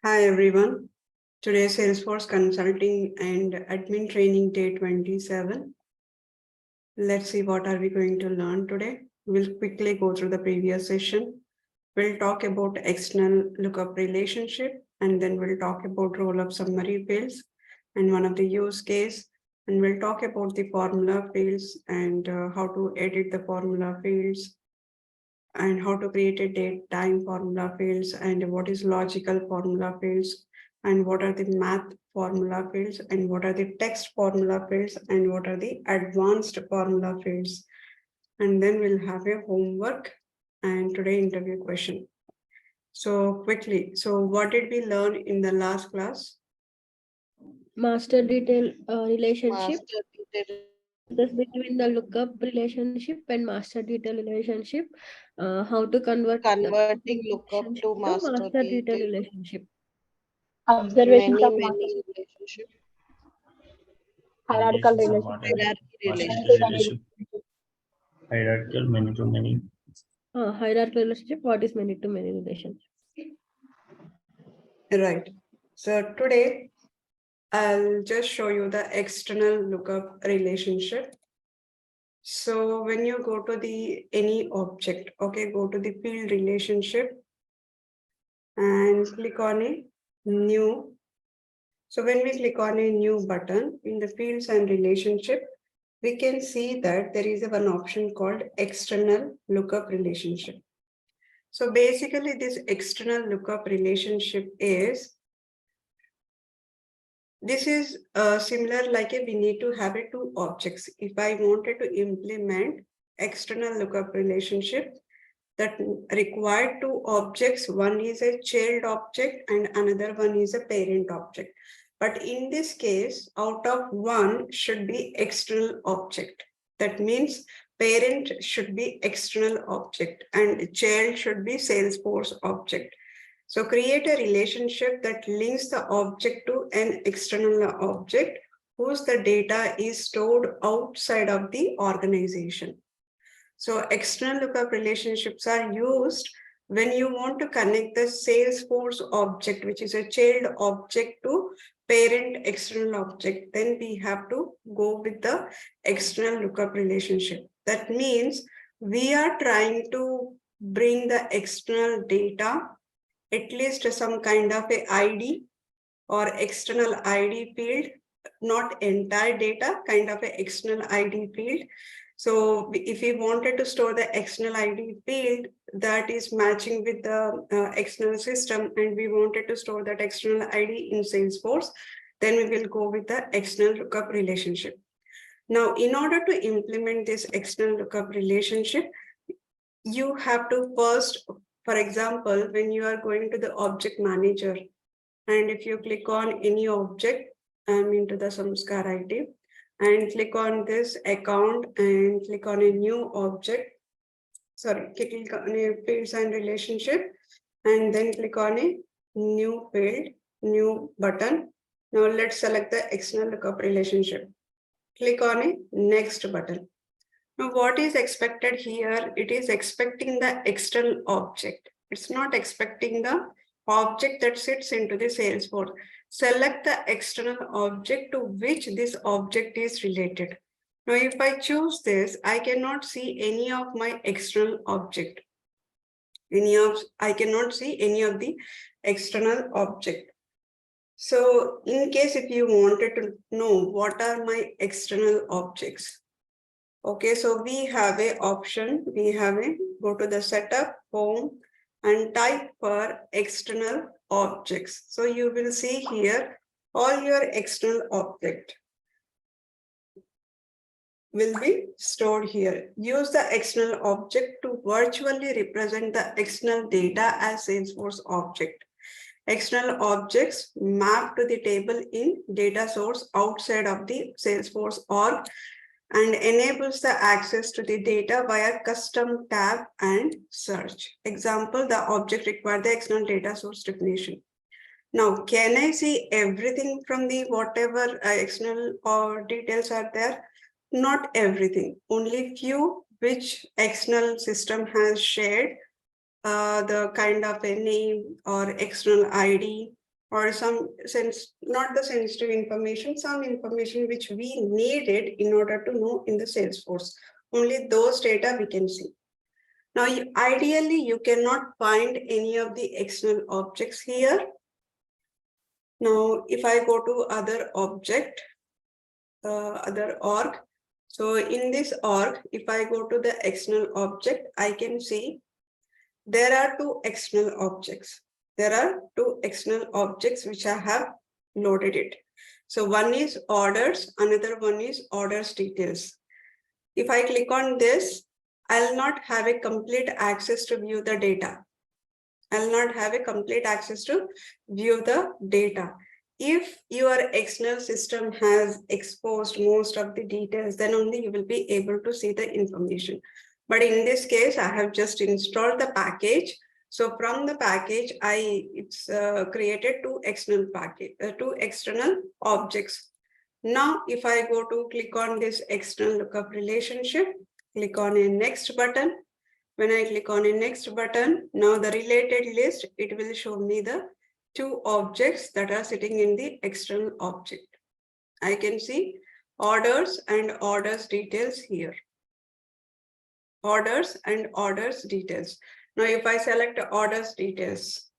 Hi everyone. Today Salesforce Consulting and Admin Training Day 27. Let's see what are we going to learn today. We'll quickly go through the previous session. We'll talk about external lookup relationship, and then we'll talk about rollup summary fields and one of the use case. And we'll talk about the formula fields and how to edit the formula fields and how to create a date time formula fields and what is logical formula fields and what are the math formula fields and what are the text formula fields and what are the advanced formula fields. And then we'll have a homework and today interview question. So quickly, so what did we learn in the last class? Master detail relationship, Master detail this between the lookup relationship and master detail relationship, how to convert the converting lookup relationship to to master master detail detail, relationship. Observations of many relationship, hierarchical Relations of relationship. hierarchy master relationship. data relationship, hierarchical many to many. Hierarchical relationship, what is many to many relationship? Right. So today I'll just show you the external lookup relationship. So when you go to the any object, okay, go to the field relationship and click on a new. So when we click on a new button in the fields and relationship, we can see that there is one option called external lookup relationship. So basically this external lookup relationship is, this is similar like we need to have a two objects. If I wanted to implement external lookup relationship, that required two objects, one is a child object and another one is a parent object. But in this case, out of one should be external object. That means parent should be external object and child should be Salesforce object. So create a relationship that links the object to an external object whose the data is stored outside of the organization. So external lookup relationships are used when you want to connect the Salesforce object, which is a child object, to parent external object. Then we have to go with the external lookup relationship. That means we are trying to bring the external data, at least some kind of a ID or external ID field, not entire data, kind of an external ID field. So if we wanted to store the external ID field that is matching with the external system and we wanted to store that external ID in Salesforce, then we will go with the external lookup relationship. Now, in order to implement this external lookup relationship, you have to first, for example, when you are going to the object manager, and if you click on any object, I'm into the Samskar ID, and click on this account and click on a new object. Sorry, click on a fields and relationship, and then click on a new field, new button. Now let's select the external lookup relationship. Click on a next button. Now what is expected here? It is expecting the external object. It's not expecting the object that sits into the Salesforce. Select the external object to which this object is related. Now, if I choose this, I cannot see any of my external object. I cannot see any of the external object. So in case if you wanted to know what are my external objects, okay, so we have a option, go to the setup, home, and type for external objects. So you will see here all your external object will be stored here. Use the external object to virtually represent the external data as Salesforce object. External objects map to the table in data source outside of the Salesforce org and enables the access to the data via custom tab and search. Example, the object requires the external data source definition. Now, can I see everything from the whatever external or details are there? Not everything, only few which external system has shared the kind of a name or external ID or some sense, not the sensitive information, some information which we needed in order to know in the Salesforce. Only those data we can see. Now, ideally, you cannot find any of the external objects here. Now, if I go to other object, other org, so in this org, if I go to the external object, I can see there are two external objects. There are two external objects which I have loaded it. So one is orders, another one is orders details. If I click on this, I'll not have a complete access to view the data. I'll not have a complete access to view the data. If your external system has exposed most of the details, then only you will be able to see the information. But in this case, I have just installed the package. So from the package, it's created two external objects. Now, if I go to click on this external lookup relationship, click on a next button. When I click on a next button, now the related list, it will show me the two objects that are sitting in the external object. I can see orders and orders details here. Orders and orders details. Now, if I select orders details,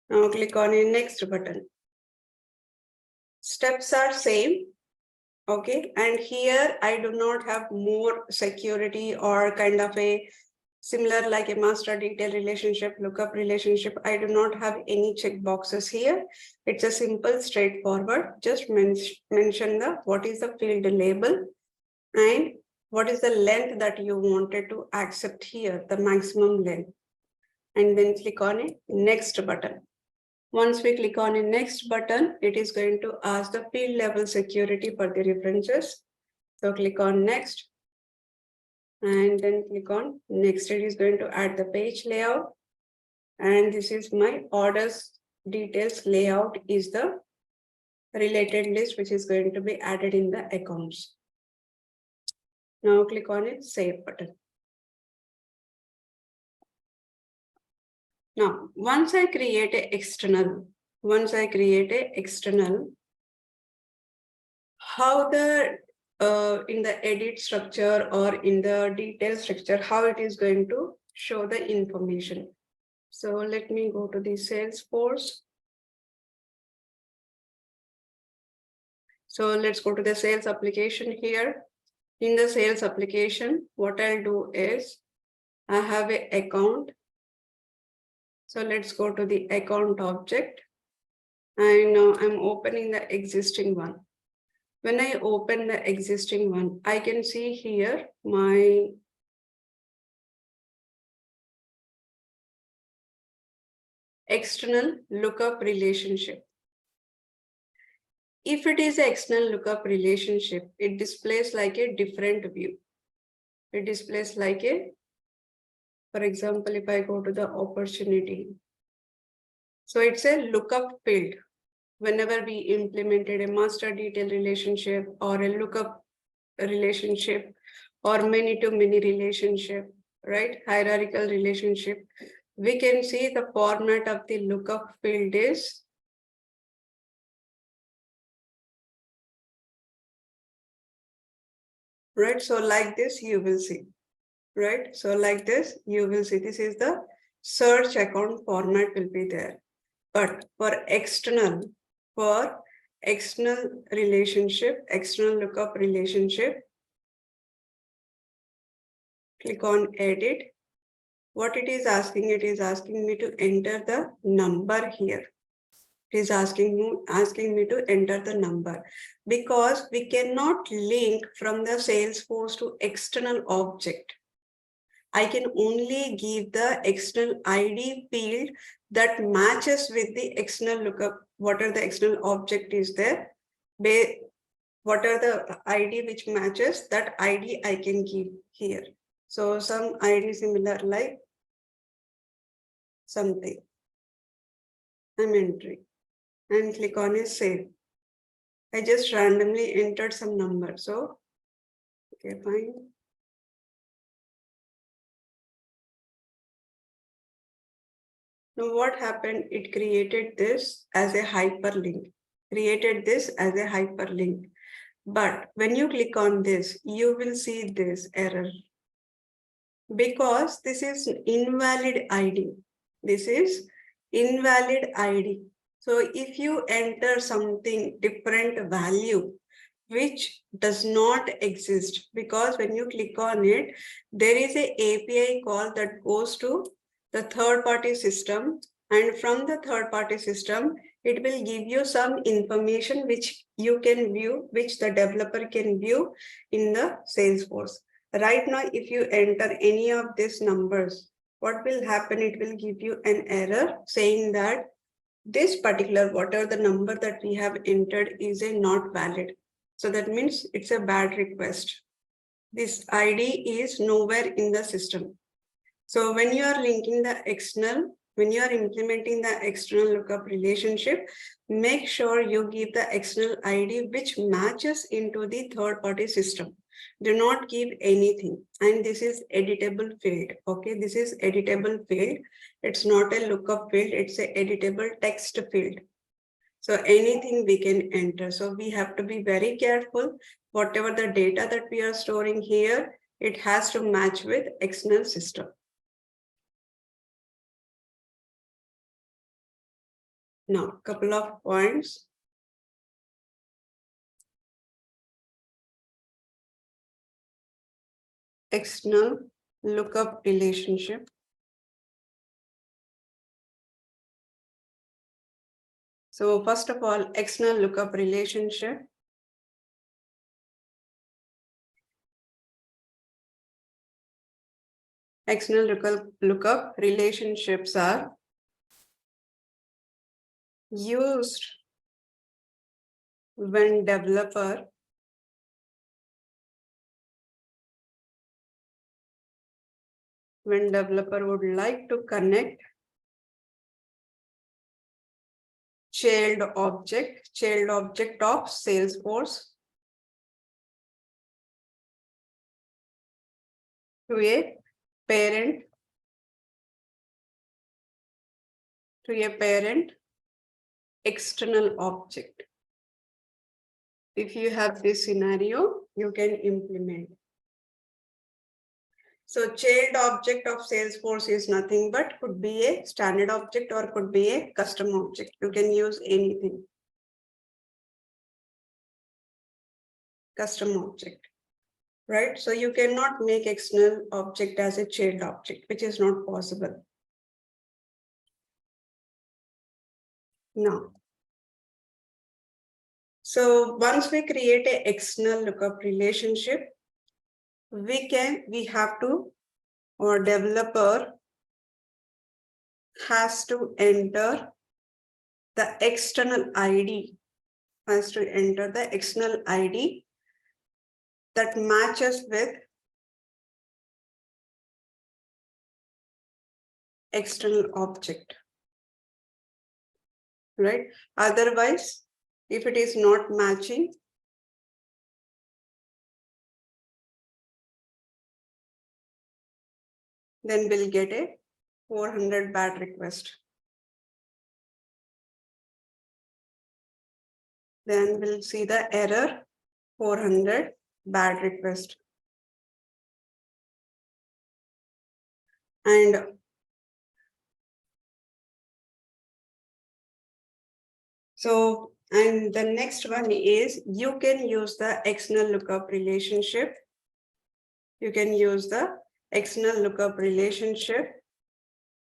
now click on a next button. Steps are same. Okay, and here I do not have more security or kind of a similar like a master detail relationship, lookup relationship. I do not have any checkboxes here. It's a simple, straightforward. Just mention what is the field label and what is the length that you wanted to accept here, the maximum length. And then click on a next button. Once we click on a next button, it is going to ask the field level security for the references. So click on next and then click on next. It is going to add the page layout. And this is my orders details layout is the related list, which is going to be added in the accounts. Now click on a save button. Now, once I create a external, how the in the edit structure or in the detail structure, how it is going to show the information. So let me go to the Salesforce. So let's go to the sales application here. In the sales application, what I'll do is I have an account. So let's go to the account object. And now I'm opening the existing one. When I open the existing one, I can see here my external lookup relationship. If it is an external lookup relationship, it displays like a different view. It displays like a, for example, if I go to the opportunity. So it's a lookup field. Whenever we implemented a master detail relationship or a lookup relationship or many-to-many relationship, right? Hierarchical relationship, we can see the format of the lookup field is right. So like this, you will see, right? So like this, you will see this is the search account format will be there. But for external relationship, external lookup relationship, click on edit. What it is asking me to enter the number here. It is asking me to enter the number because we cannot link from the Salesforce to external object. I can only give the external ID field that matches with the external lookup, what are the external object is there, what are the ID which matches, that ID I can give here. So some ID similar like something, I'm entering and click on a save. I just randomly entered some number. So, okay, fine. Now what happened? It created this as a hyperlink, But when you click on this, you will see this error because this is invalid ID. This is invalid ID. So if you enter something different value, which does not exist, because when you click on it, there is a API call that goes to the third-party system, and from the third-party system, it will give you some information which you can view, which the developer can view in the Salesforce. Right now, if you enter any of these numbers, what will happen? It will give you an error saying that this particular, whatever the number that we have entered is a not valid. So that means it's a bad request. This ID is nowhere in the system. So when you are linking the external, when you are implementing the external lookup relationship, make sure you give the external ID which matches into the third-party system. Do not give anything. And this is editable field. Okay, this is editable field. It's not a lookup field, it's a editable text field. So anything we can enter. So we have to be very careful. Whatever the data that we are storing here, it has to match with external system. Now, couple of points. External lookup relationship. So first of all, external lookup relationship. External lookup relationships are used when developer would like to connect child object of Salesforce to a parent external object. If you have this scenario, you can implement. So child object of Salesforce is nothing but could be a standard object or could be a custom object. You can use anything. Custom object, right? So you cannot make external object as a child object, which is not possible. Now, so once we create an external lookup relationship, we have to, or developer has to enter the external ID, that matches with external object, right? Otherwise, if it is not matching, then we'll get a 400 bad request. Then we'll see the error 400 bad request. And so, and the next one is you can use the external lookup relationship. You can use the external lookup relationship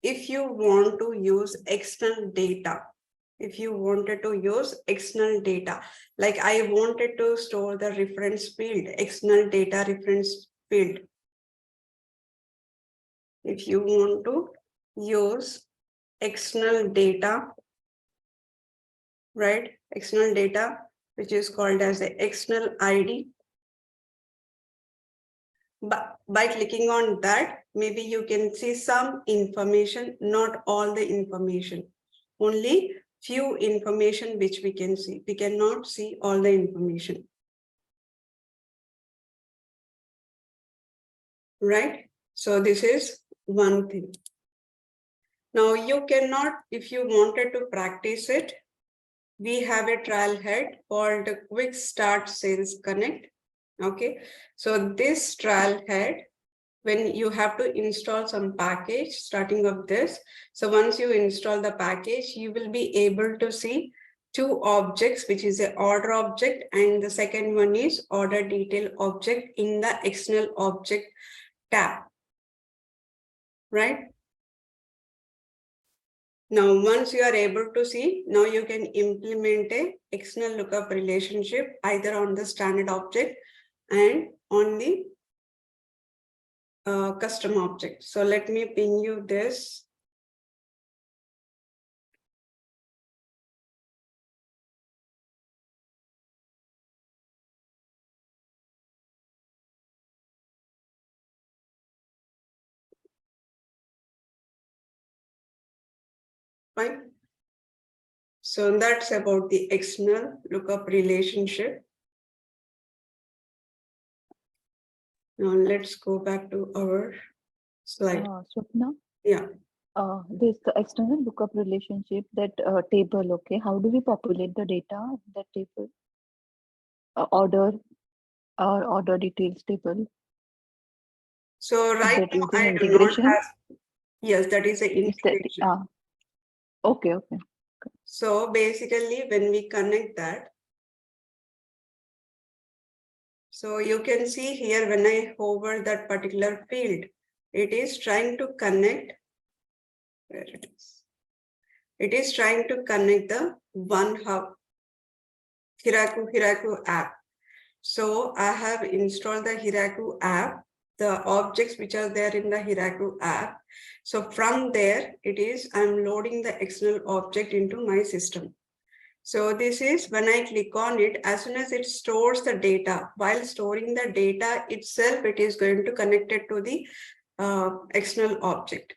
if you want to use external data. If you wanted to use external data, like I wanted to store the reference field, external data reference field. If you want to use external data, right? External data, which is called as the external ID. But by clicking on that, maybe you can see some information, not all the information, only few information which we can see. We cannot see all the information. Right? So this is one thing. Now you cannot, if you wanted to practice it, we have a trial head called Quick Start Sales Connect. Okay, so this trial head, when you have to install some package starting of this. So once you install the package, you will be able to see two objects, which is an order object, and the second one is order detail object in the external object tab, right? Now, once you are able to see, now you can implement a external lookup relationship either on the standard object and on the custom object. So let me ping you this. Fine. So that's about the external lookup relationship. Now let's go back to our slide. Swapna, Yeah. this the external lookup relationship, that table, okay, how do we populate the data in that table? Order or order details table. So Is right that now using I do not integration? have, yes, that is an Is that integration. okay, okay. So basically when we connect that, so you can see here when I hover that particular field, it is trying to connect, where it is. It is trying to connect the One Hub Hiraku app. So I have installed the Hiraku app, the objects which are there in the Hiraku app. So from there, I'm loading the external object into my system. So this is when I click on it, as soon as it stores the data, while storing the data itself, it is going to connect it to the external object.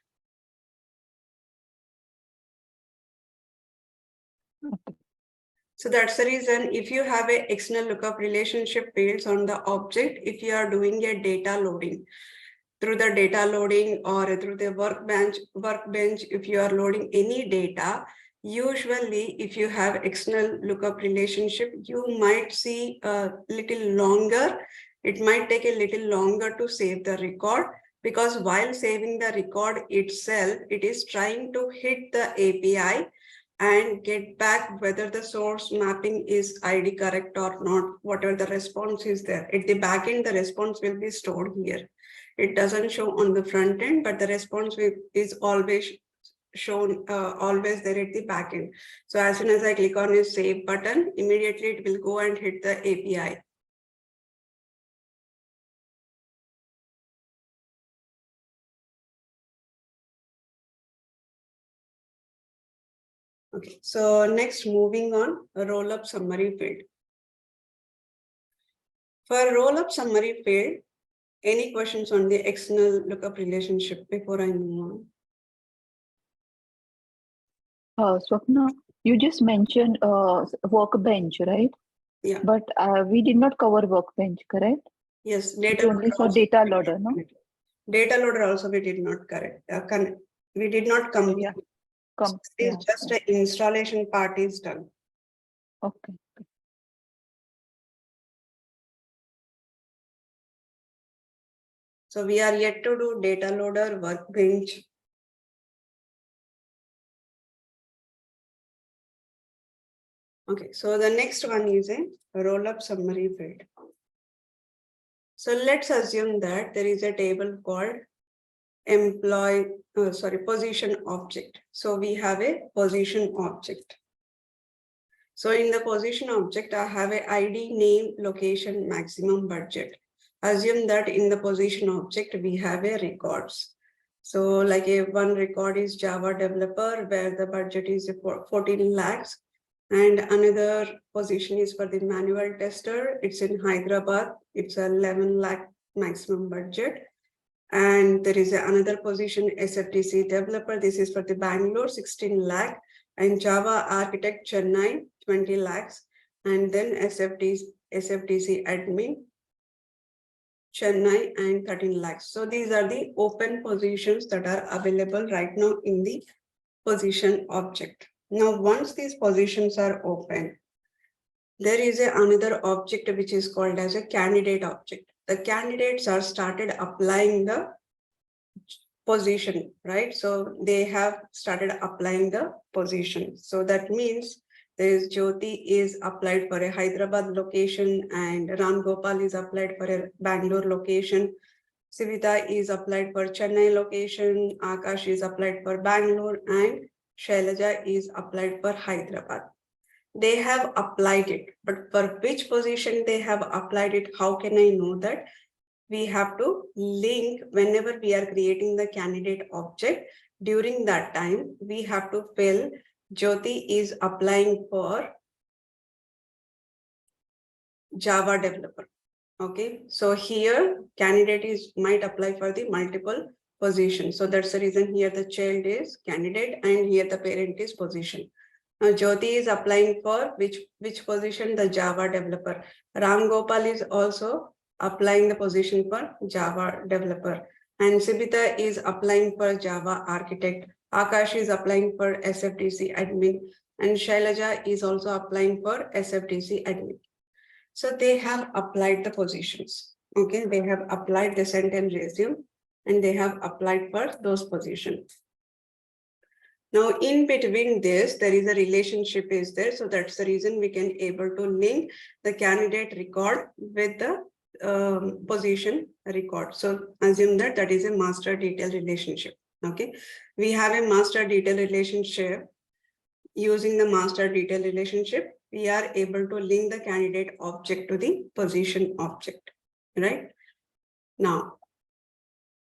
Okay. So that's the reason if you have a external lookup relationship fields on the object, if you are doing a data loading, through the data loading or through the workbench, if you are loading any data, usually if you have external lookup relationship, you might see a little longer. It might take a little longer to save the record, because while saving the record itself, it is trying to hit the API and get back whether the source mapping is ID correct or not, whatever the response is there. At the back end, the response will be stored here. It doesn't show on the front end, but the response is always shown always there at the back end. So as soon as I click on a save button, immediately it will go and hit the API. Okay, so next moving on, a rollup summary field. For rollup summary field, any questions on the external lookup relationship before I move on? Swapna, you just mentioned workbench, right? Yeah. But we did not cover workbench, correct? Yes, It's only for data loader, no? Data loader also we did not correct. We did not complete. Yeah. It's just an installation part is done. Okay. So we are yet to do data loader, workbench. Okay, so the next one is a roll-up summary field. So let's assume that there is a table called position object. So we have a position object. So in the position object, I have a ID, name, location, maximum budget. Assume that in the position object, we have a records. So like one record is Java developer, where the budget is 14 lakhs. And another position is for the manual tester. It's in Hyderabad. It's 11 lakh maximum budget. And there is another position, SFTC developer. This is for the Bangalore, 16 lakh. And Java architect, Chennai, 20 lakhs. And then SFTC admin, Chennai, and 13 lakhs. So these are the open positions that are available right now in the position object. Now, once these positions are open, there is another object which is called as a candidate object. The candidates are started applying the position, right? So they have started applying the position. So that means there is Jyoti is applied for a Hyderabad location and Ram Gopal is applied for a Bangalore location. Sivita is applied for Chennai location, Akash is applied for Bangalore, and Shailaja is applied for Hyderabad. They have applied it, but for which position they have applied it, how can I know that? We have to link whenever we are creating the candidate object. During that time, we have to fill Jyoti is applying for Java developer. Okay, so here candidate is might apply for the multiple positions. So that's the reason here the child is candidate and here the parent is position. Now Jyoti is applying for which position? The Java developer. Ram Gopal is also applying the position for Java developer. And Sibita is applying for Java architect. Akash is applying for SFDC admin. And Shailaja is also applying for SFDC admin. So they have applied the positions. Okay, they have applied the sent and resume and they have applied for those positions. Now, in between this, there is a relationship is there. So that's the reason we can able to link the candidate record with the position record. So assume that that is a master detail relationship. Okay, we have a master detail relationship. Using the master detail relationship, we are able to link the candidate object to the position object, right? Now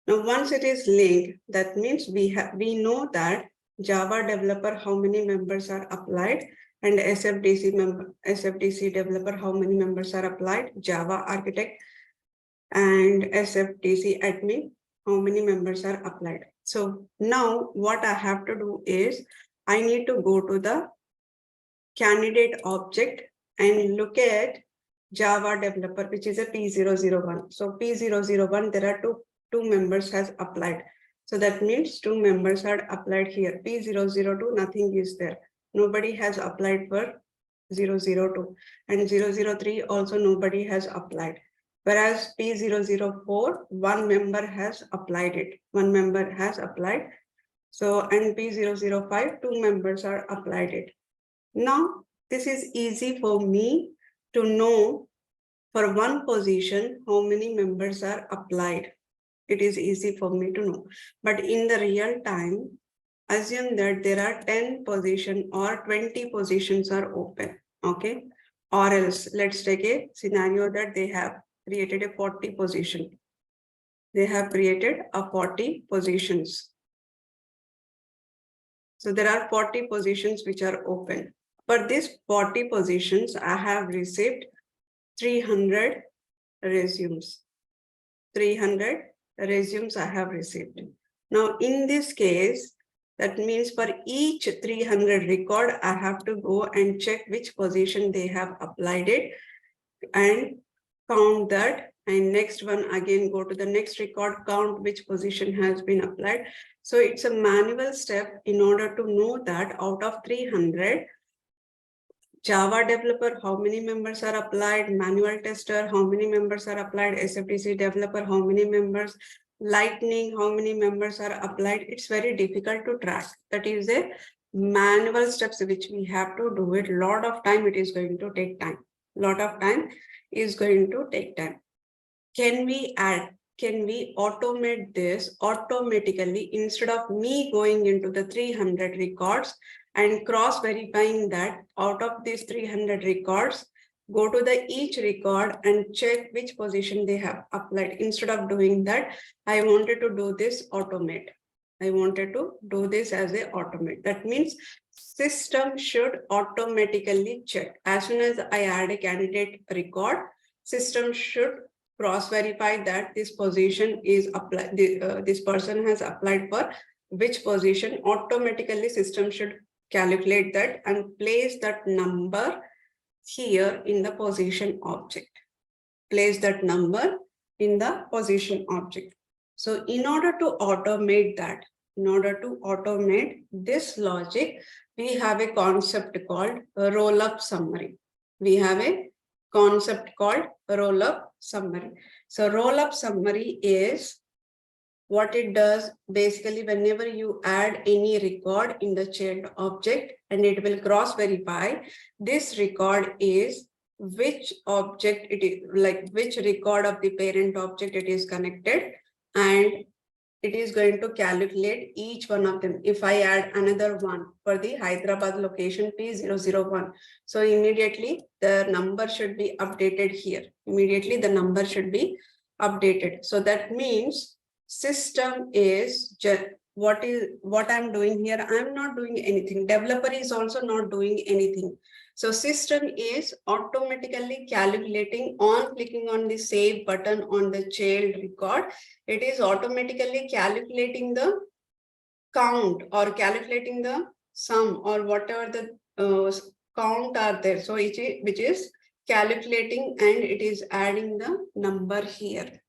once it is linked, that means we know that Java developer, how many members are applied, and SFDC developer, how many members are applied, Java architect and SFDC admin, how many members are applied. So now what I have to do is I need to go to the candidate object and look at Java developer, which is a P001. So P001, there are two members has applied. So that means 2 members are applied here. P002, nothing is there. Nobody has applied for 002. And 003 also nobody has applied. Whereas P004, 1 member has applied it. 1 member has applied. So, and P005, 2 members are applied it. Now, this is easy for me to know for one position, how many members are applied. It is easy for me to know. But in the real time, assume that there are 10 positions or 20 positions are open. Okay. Or else let's take a scenario that they have created a 40 position. They have created a 40 positions. So there are 40 positions which are open. For these 40 positions, I have received 300 resumes. 300 resumes I have received. Now, in this case, that means for each 300 record, I have to go and check which position they have applied it and count that. And next one, again, go to the next record, count which position has been applied. So it's a manual step in order to know that out of 300, Java developer, how many members are applied, manual tester, how many members are applied, SFDC developer, how many members, Lightning, how many members are applied. It's very difficult to track. That is a manual steps which we have to do it. Lot of time it is going to take time. Lot of time is going to take time. Can we automate this automatically instead of me going into the 300 records and cross verifying that out of these 300 records, go to the each record and check which position they have applied. Instead of doing that, I wanted to do this automate. I wanted to do this as a automate. That means system should automatically check. As soon as I add a candidate record, system should cross-verify that this position is applied, this person has applied for which position. Automatically system should calculate that and place that number here in the position object. Place that number in the position object. So in order to automate that, in order to automate this logic, we have a concept called roll-up summary. We have a concept called roll-up summary. So roll-up summary is what it does. Basically, whenever you add any record in the child object and it will cross verify, this record is which object it is, like which record of the parent object it is connected, and it is going to calculate each one of them. If I add another one for the Hyderabad location P001, so immediately the number should be updated here. Immediately the number should be updated. So that means system is what I'm doing here. I'm not doing anything. Developer is also not doing anything. So system is automatically calculating on clicking on the save button on the child record. It is automatically calculating the count or calculating the sum or whatever the count are there. So which is calculating, and it is adding the number here.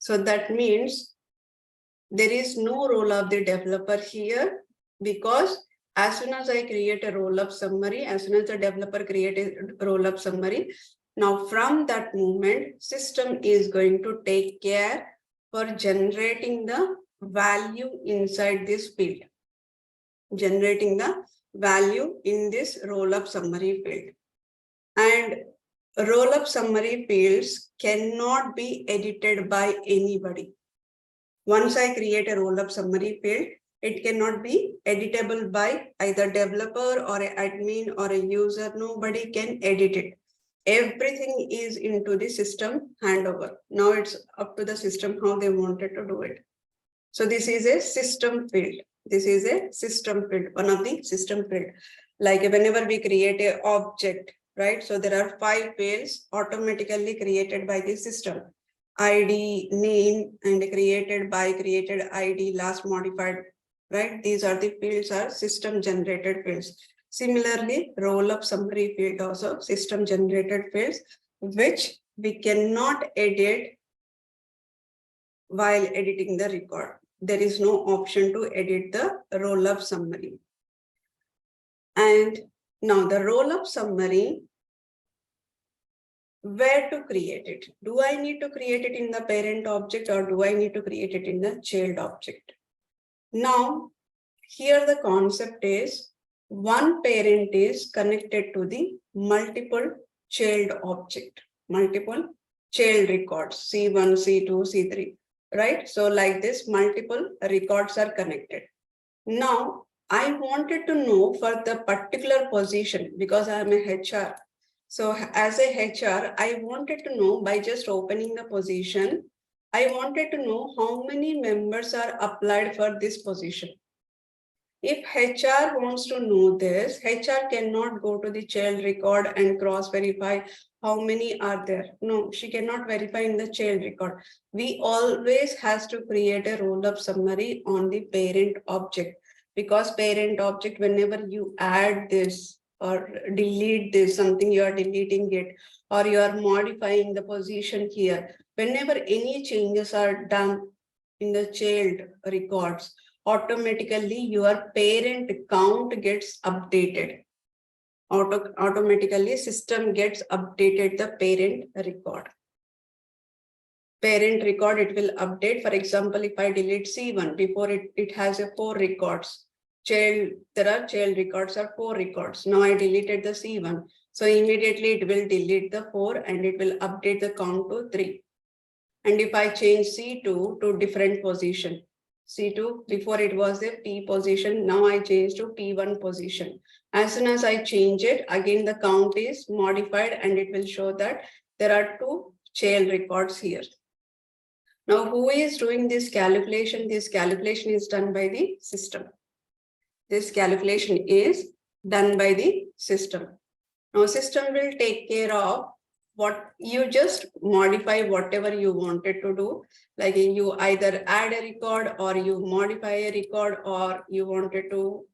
So that means there is no role of the developer here, because as soon as I create a roll-up summary, as soon as the developer creates a roll-up summary, now from that moment, system is going to take care for generating the value inside this field, generating the value in this roll-up summary field. And roll-up summary fields cannot be edited by anybody. Once I create a roll-up summary field, it cannot be editable by either developer or an admin or a user. Nobody can edit it. Everything is into the system handover. Now it's up to the system how they wanted to do it. So this is a system field. This is a system field, one of the system field. Like whenever we create an object, right? So there are 5 fields automatically created by the system. ID, name, and created by, created ID, last modified, right? These are the fields are system generated fields. Similarly, roll-up summary field also system generated fields, which we cannot edit while editing the record. There is no option to edit the roll-up summary. And now the roll-up summary, where to create it? Do I need to create it in the parent object or do I need to create it in the child object? Now, here the concept is one parent is connected to the multiple child object, multiple child records, C1, C2, C3, right? So like this, multiple records are connected. Now, I wanted to know for the particular position, because I am a HR. So as a HR, I wanted to know by just opening the position, I wanted to know how many members are applied for this position. If HR wants to know this, HR cannot go to the child record and cross verify how many are there. No, she cannot verify in the child record. We always has to create a roll-up summary on the parent object, because parent object, whenever you add this or delete this, something you are deleting it, or you are modifying the position here, whenever any changes are done in the child records, automatically your parent count gets updated. Automatically system gets updated the parent record. Parent record, it will update. For example, if I delete C1, before it has a 4 records. There are child records are 4 records. Now I deleted the C1. So immediately it will delete the 4 and it will update the count to 3. And if I change C2 to different position, C2, before it was a P position, now I change to P1 position. As soon as I change it, again the count is modified and it will show that there are 2 child records here. Now who is doing this calculation? This calculation is done by the system. This calculation is done by the system. Now system will take care of what you just modify whatever you wanted to do. Like you either add a record or you modify a record or you wanted to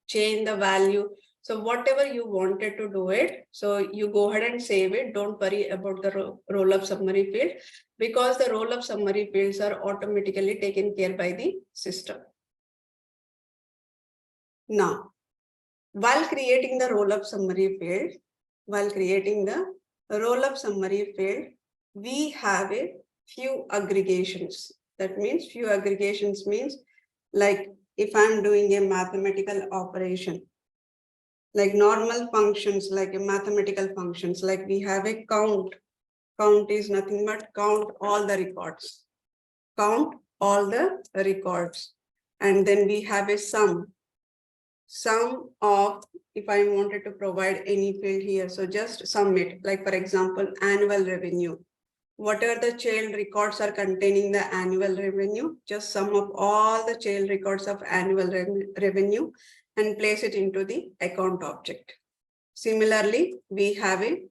change the value. So whatever you wanted to do it, so you go ahead and save it. Don't worry about the roll-up summary field, because the roll-up summary fields are automatically taken care by the system. Now, while creating the roll-up summary field, we have a few aggregations. That means few aggregations means like if I'm doing a mathematical operation, like normal functions, like a mathematical functions, like we have a count. Count is nothing but count all the records. Count all the records. And then we have a sum of, if I wanted to provide any field here, so just sum it, like for example, annual revenue. Whatever the child records are containing the annual revenue, just sum up all the child records of annual revenue and place it into the account object. Similarly, we have a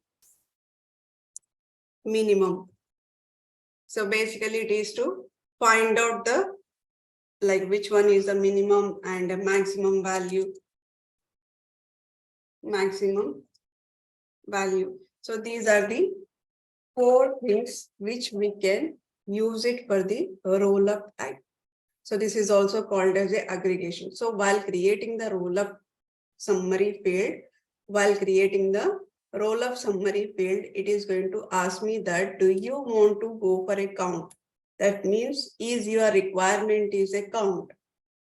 minimum. So basically it is to find out the, like which one is the minimum and the maximum value. So these are the 4 things which we can use it for the roll-up type. So this is also called as a aggregation. So while creating the roll-up summary field, it is going to ask me that, do you want to go for a count? That means, is your requirement is a count?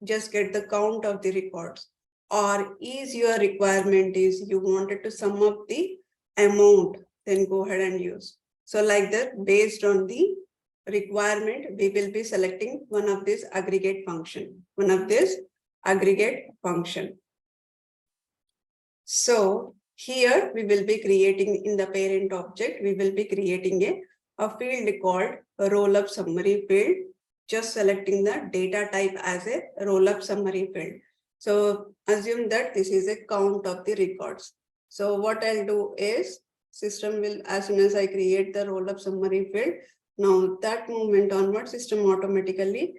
Just get the count of the records. Or is your requirement is you wanted to sum up the amount, then go ahead and use. So like that, based on the requirement, we will be selecting one of this aggregate function. So here we will be creating in the parent object, we will be creating a field called a roll-up summary field, just selecting the data type as a roll-up summary field. So assume that this is a count of the records. So what I'll do is system will, as soon as I create the roll-up summary field, now that moment onward, system automatically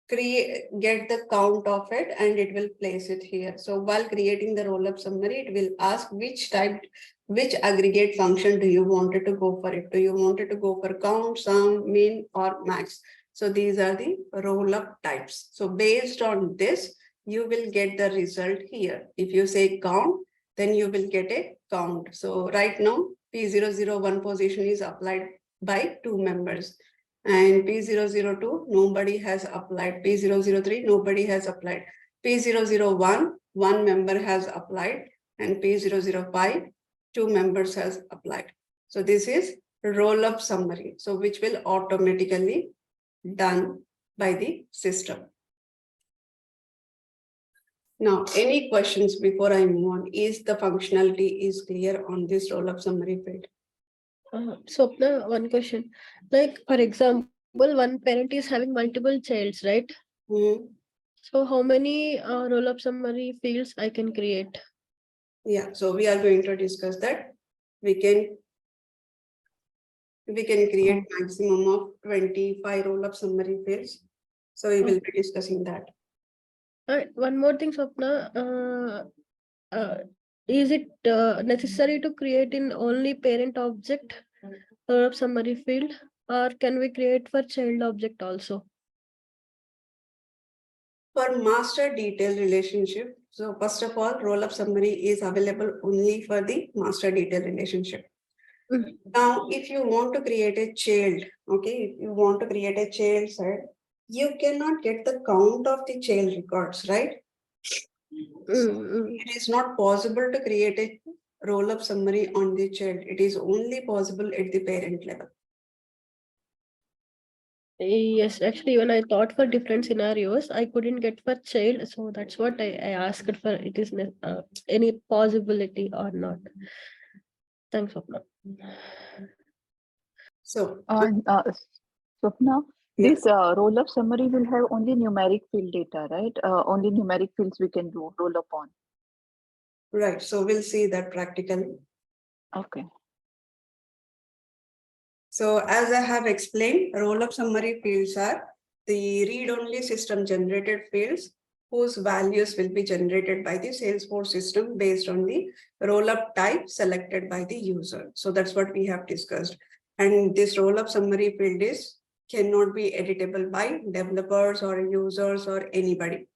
get the count of it and it will place it here. So while creating the roll-up summary, it will ask which aggregate function do you wanted to go for it? Do you wanted to go for count, sum, min, or max? So these are the roll-up types. So based on this, you will get the result here. If you say count, then you will get a count. So right now, P001 position is applied by 2 members. And P002, nobody has applied. P003, nobody has applied. P001, 1 member has applied. And P005, 2 members has applied. So this is roll-up summary. So which will automatically done by the system. Now, any questions before I move on? Is the functionality is clear on this roll-up summary field? Swapna, one question. Like, for example, one parent is having multiple childs, right? So how many roll-up summary fields I can create? Yeah, so we are going to discuss that. We can create maximum of 25 roll-up summary fields. So we will be discussing that. One more thing, Swapna. Is it necessary to create in only parent object roll-up summary field, or can we create for child object also? For master detail relationship, so first of all, roll-up summary is available only for the master detail relationship. Now, if you want to create a child, okay, if you want to create a child set, you cannot get the count of the child records, right? It is not possible to create a roll-up summary on the child. It is only possible at the parent level. Yes, actually, when I thought for different scenarios, I couldn't get for child, so that's what I asked for. It is any possibility or not? Thanks, Swapna. So, Swapna, this roll-up summary will have only numeric field data, right? Only numeric fields we can do roll up on. Right. So we'll see that practically. Okay. So as I have explained, roll-up summary fields are the read-only system generated fields whose values will be generated by the Salesforce system based on the roll-up type selected by the user. So that's what we have discussed. And this roll-up summary field cannot be editable by developers or users or anybody.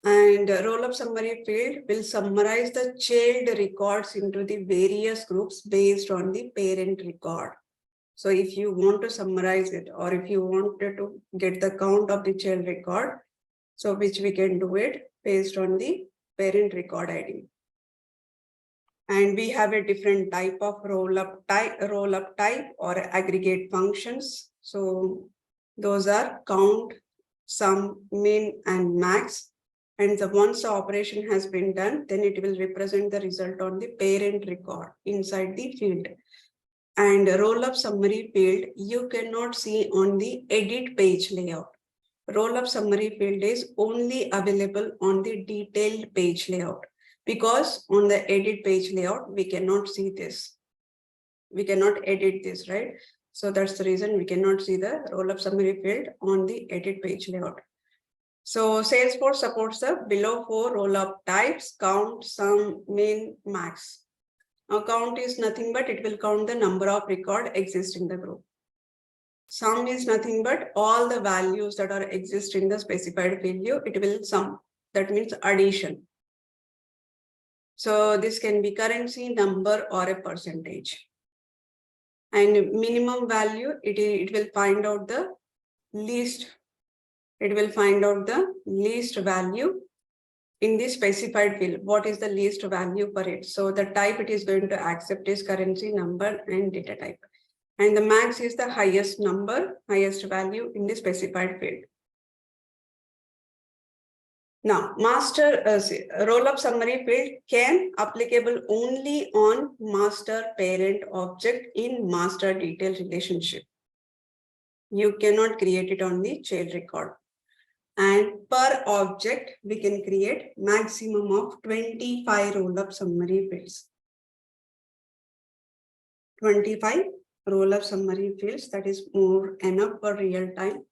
And roll-up summary field will summarize the child records into the various groups based on the parent record. So if you want to summarize it, or if you wanted to get the count of the child record, so which we can do it based on the parent record ID. And we have a different type of roll-up type or aggregate functions. So those are count, sum, min, and max. And once the operation has been done, then it will represent the result on the parent record inside the field. And roll-up summary field, you cannot see on the edit page layout. Roll-up summary field is only available on the detailed page layout, because on the edit page layout, we cannot see this. We cannot edit this, right? So that's the reason we cannot see the roll-up summary field on the edit page layout. So Salesforce supports the below 4 roll-up types: count, sum, min, max. Now count is nothing but it will count the number of record exist in the group. Sum is nothing but all the values that are exist in the specified value, it will sum. That means addition. So this can be currency, number, or a percentage. And minimum value, it will find out the least. It will find out the least value in the specified field. What is the least value for it? So the type it is going to accept is currency, number, and data type. And the max is the highest number, highest value in the specified field. Now, master roll-up summary field can applicable only on master parent object in master detail relationship. You cannot create it on the child record. And per object, we can create maximum of 25 roll-up summary fields. 25 roll-up summary fields, that is more enough for real time.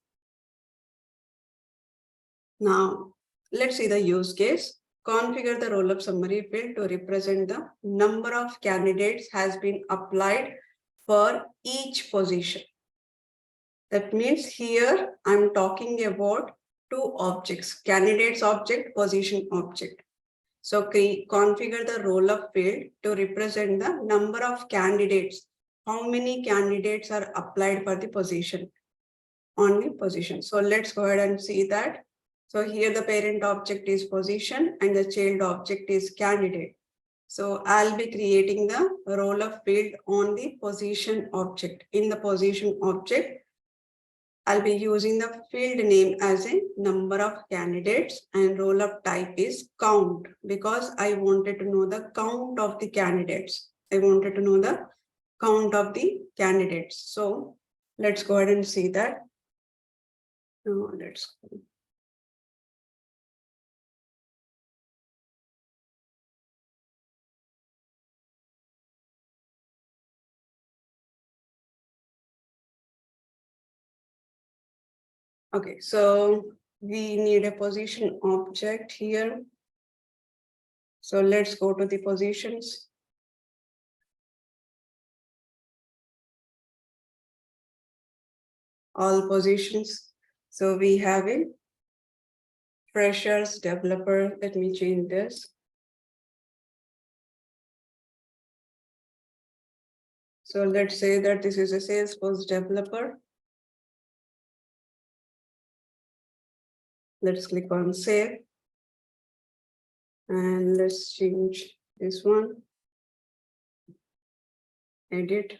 Now, let's see the use case. Configure the roll-up summary field to represent the number of candidates has been applied for each position. That means here I'm talking about two objects: candidates object, position object. So configure the roll-up field to represent the number of candidates. How many candidates are applied for the position on the position? So let's go ahead and see that. So here the parent object is position and the child object is candidate. So I'll be creating the roll-up field on the position object. In the position object, I'll be using the field name as a number of candidates, and roll-up type is count, because I wanted to know the count of the candidates. I wanted to know the count of the candidates. So let's go ahead and see that. Now let's go. Okay, so we need a position object here. So let's go to the positions. All positions. So we have a freshers, developer. Let me change this. So let's say that this is a Salesforce developer. Let's click on save. And let's change this one. Edit.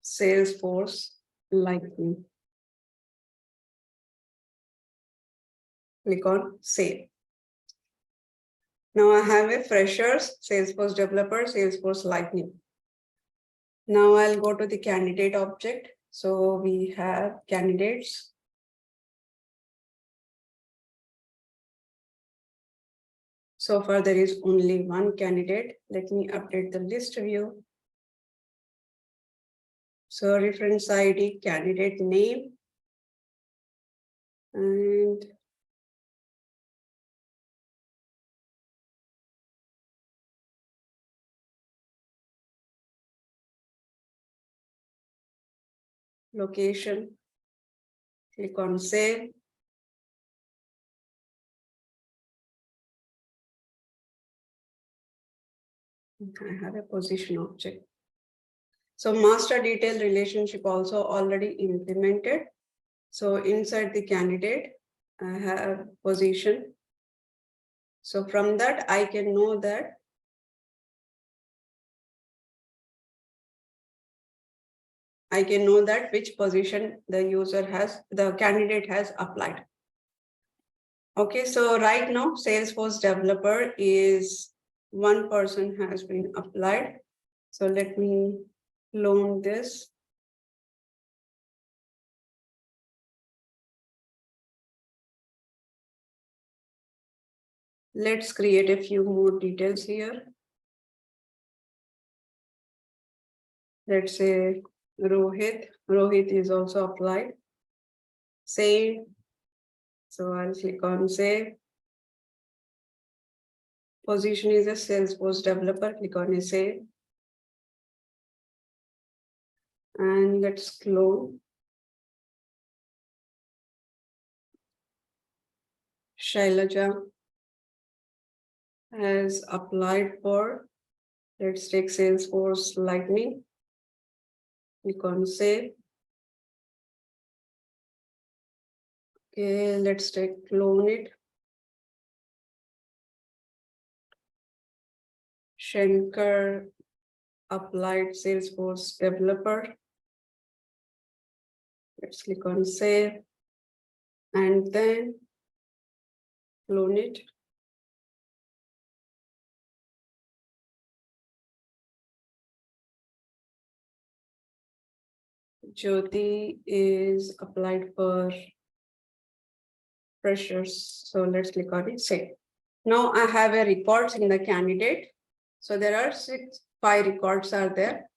Salesforce Lightning. Click on save. Now I have a freshers, Salesforce developer, Salesforce Lightning. Now I'll go to the candidate object. So we have candidates. So far there is only one candidate. Let me update the list view. So reference ID, candidate name, and location. Click on save. I have a position object. So master detail relationship also already implemented. So inside the candidate, I have position. So from that, I can know that which position the candidate has applied. Okay, so right now, Salesforce developer is one person has been applied. So let me clone this. Let's create a few more details here. Let's say Rohit. Rohit is also applied. Save. So I'll click on save. Position is a Salesforce developer. Click on a save. And let's clone. Shailaja has applied for, let's take Salesforce Lightning. Click on save. Okay, let's take clone it. Shankar applied Salesforce developer. Let's click on save and then clone it. Jyoti is applied for freshers. So let's click on it, save. Now I have a records in the candidate. So there are 5 records are there.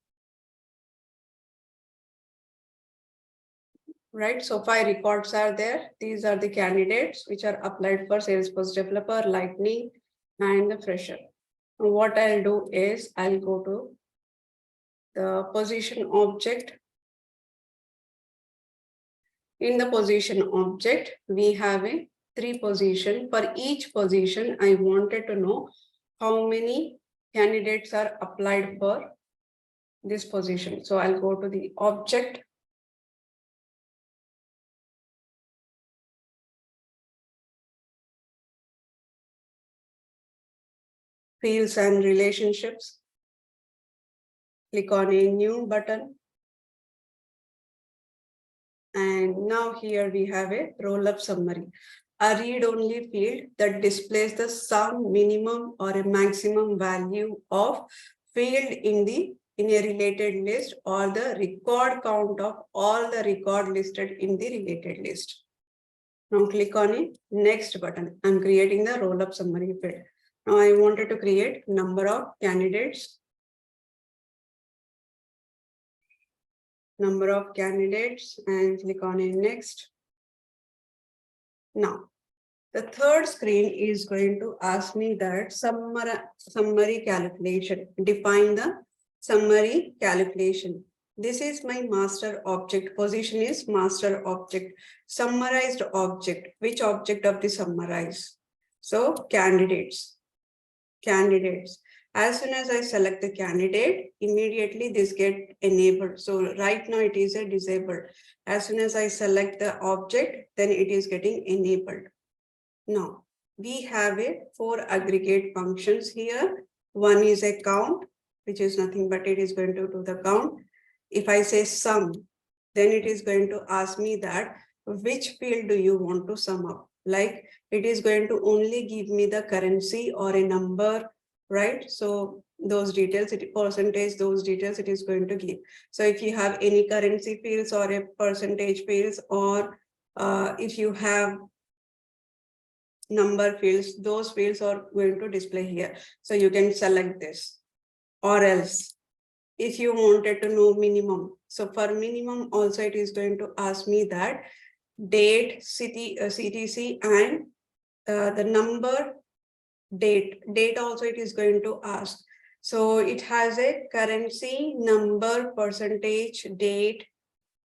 Right, so 5 records are there. These are the candidates which are applied for Salesforce developer, Lightning, and the fresher. And what I'll do is I'll go to the position object. In the position object, we have a 3 position. For each position, I wanted to know how many candidates are applied for this position. So I'll go to the object. Fields and relationships. Click on a new button. And now here we have a roll-up summary, a read-only field that displays the sum, minimum, or a maximum value of field in a related list or the record count of all the record listed in the related list. Now click on it, next button. I'm creating the roll-up summary field. Now I wanted to create number of candidates. Number of candidates and click on it next. Now, the third screen is going to ask me that summary calculation. Define the summary calculation. This is my master object. Position is master object. Summarized object. Which object of the summarize? So candidates. Candidates. As soon as I select the candidate, immediately this get enabled. So right now it is a disabled. As soon as I select the object, then it is getting enabled. Now we have 4 aggregate functions here. One is a count, which is nothing but it is going to do the count. If I say sum, then it is going to ask me that which field do you want to sum up? Like it is going to only give me the currency or a number, right? So those details, percentage, those details it is going to give. So if you have any currency fields or a percentage fields, or if you have number fields, those fields are going to display here. So you can select this. Or else, if you wanted to know minimum, so for minimum also it is going to ask me that date, city, CTC, and the number, date also it is going to ask. So it has a currency, number, percentage, date,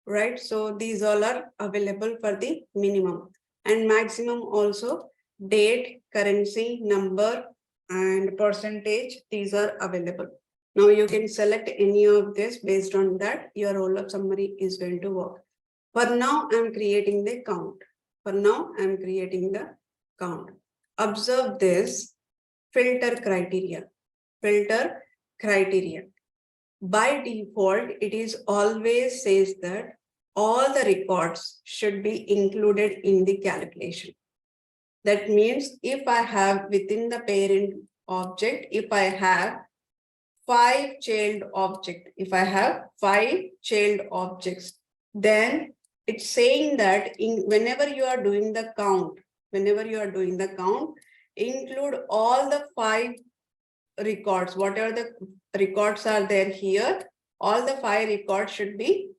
right? So these all are available for the minimum, and maximum also date, currency, number, and percentage, these are available. Now you can select any of this. Based on that, your rollup summary is going to work. For now, I'm creating the count. For now, I'm creating the count. Observe this filter criteria. Filter criteria. By default, it is always says that all the records should be included in the calculation. That means if I have within the parent object, if I have 5 child objects, if I have 5 child objects, then it's saying that whenever you are doing the count, include all the 5 records, whatever the records are there here, all the 5 records should be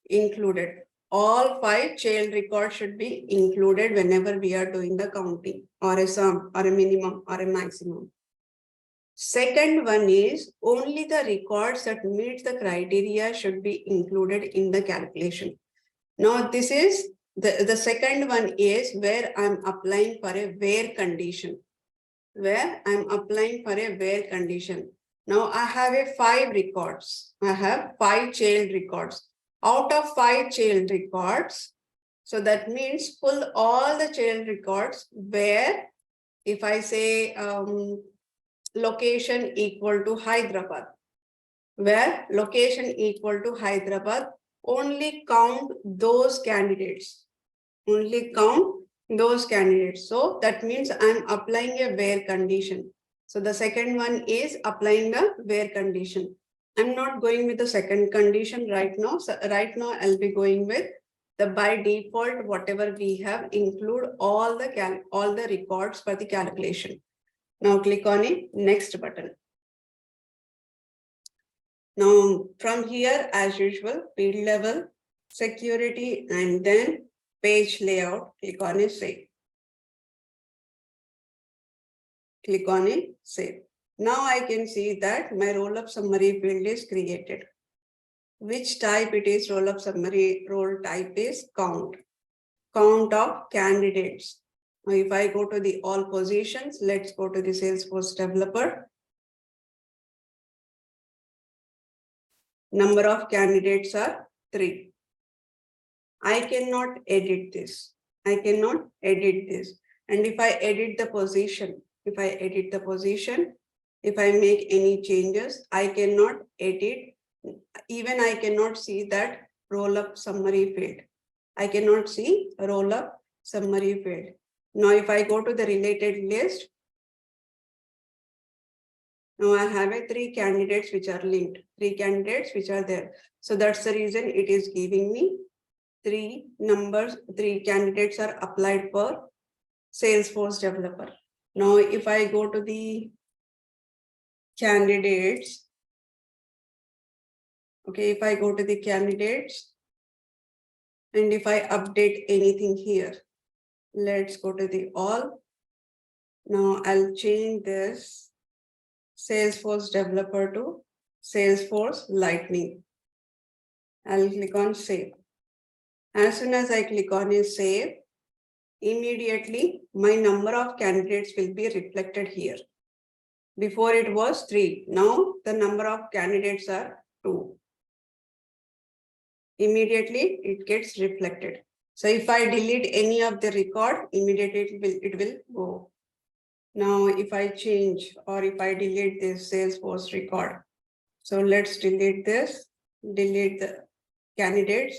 included. All 5 child records should be included whenever we are doing the counting, or a sum, or a minimum, or a maximum. Second one is only the records that meet the criteria should be included in the calculation. Now this is the second one is where I'm applying for a where condition. Where I'm applying for a where condition. Now I have a 5 records. I have 5 child records. Out of 5 child records, so that means pull all the child records where, if I say location equal to Hyderabad, where location equal to Hyderabad, only count those candidates. Only count those candidates. So that means I'm applying a where condition. So the second one is applying the where condition. I'm not going with the second condition right now. So right now I'll be going with the by default, whatever we have, include all the records for the calculation. Now click on a next button. Now from here, as usual, field level, security, and then page layout, click on a save. Click on a save. Now I can see that my rollup summary field is created. Which type it is? Rollup summary role type is count. Count of candidates. Now if I go to the all positions, let's go to the Salesforce developer. Number of candidates are 3. I cannot edit this. I cannot edit this. And if I edit the position, if I make any changes, I cannot edit. Even I cannot see that rollup summary field. I cannot see rollup summary field. Now, if I go to the related list, now I have a 3 candidates which are linked, 3 candidates which are there. So that's the reason it is giving me 3 numbers, 3 candidates are applied for Salesforce developer. Now, if I go to the candidates, okay, if I go to the candidates, and if I update anything here, let's go to the all. Now I'll change this Salesforce developer to Salesforce Lightning. I'll click on save. As soon as I click on a save, immediately my number of candidates will be reflected here. Before it was 3. Now the number of candidates are 2. Immediately it gets reflected. So if I delete any of the record, immediately it will go. Now if I change or if I delete this Salesforce record, so let's delete this, delete the candidates.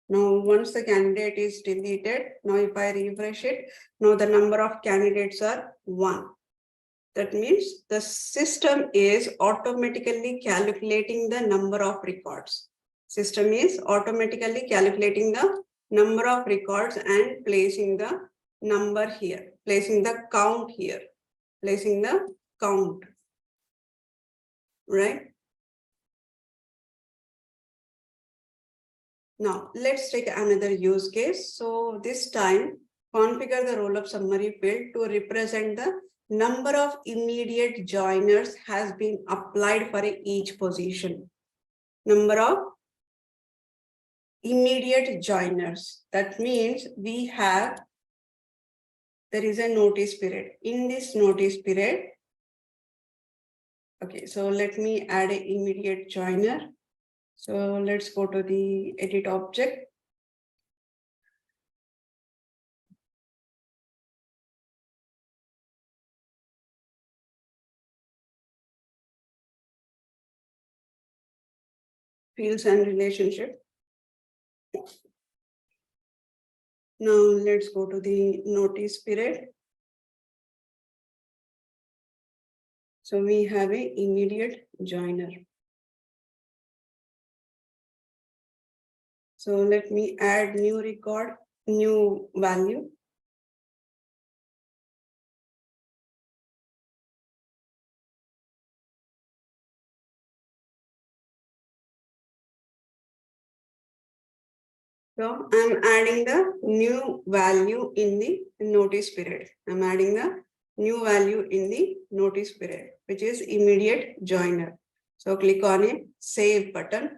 Now once the candidate is deleted, now if I refresh it, now the number of candidates are 1. That means the system is automatically calculating the number of records. System is automatically calculating the number of records and placing the number here, placing the count here, placing the count, right? Now let's take another use case. So this time, configure the rollup summary field to represent the number of immediate joiners has been applied for each position. Number of immediate joiners. That means there is a notice period. In this notice period, Okay, so let me add an immediate joiner. So let's go to the edit object. Fields and relationship. Now let's go to the notice period. So we have an immediate joiner. So let me add new record, new value. So I'm adding the new value in the notice period. I'm adding the new value in the notice period, which is immediate joiner. So click on a save button.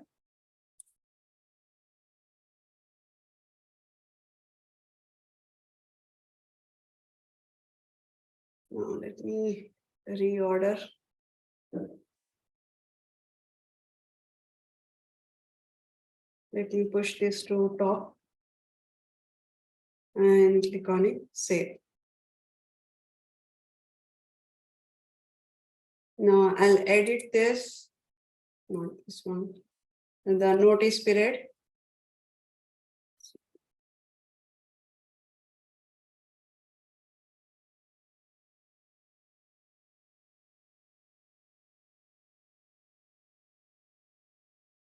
Now let me reorder. Let me push this to top and click on it, save. Now I'll edit this, not this one, the notice period.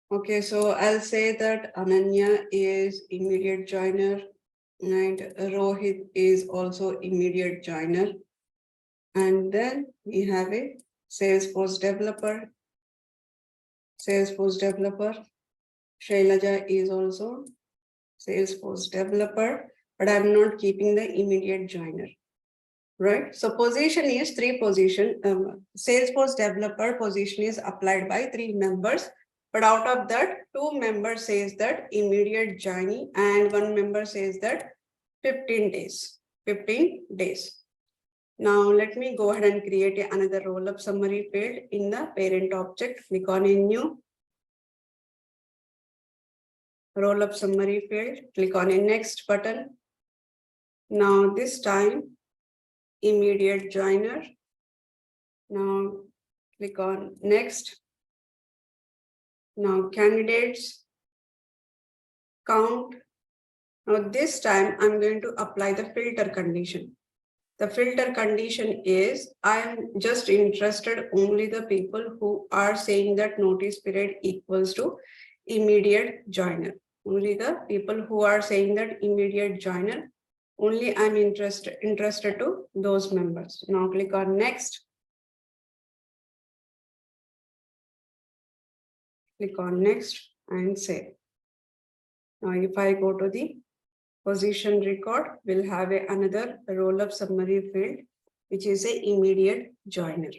Okay, so I'll say that Ananya is immediate joiner and Rohit is also immediate joiner. And then we have a Salesforce developer. Salesforce developer. Shailaja is also Salesforce developer, but I'm not keeping the immediate joiner. Right? So position is 3 position. Salesforce developer position is applied by 3 members. But out of that, 2 members says that immediate joining and 1 member says that 15 days. 15 days. Now let me go ahead and create another roll-up summary field in the parent object. Click on a new roll-up summary field. Click on a next button. Now this time, immediate joiner. Now click on next. Now candidates count. Now this time I'm going to apply the filter condition. The filter condition is I'm just interested only the people who are saying that notice period equals to immediate joiner. Only the people who are saying that immediate joiner, only I'm interested to those members. Now click on next. Click on next and save. Now if I go to the position record, we'll have another roll-up summary field, which is a immediate joiner.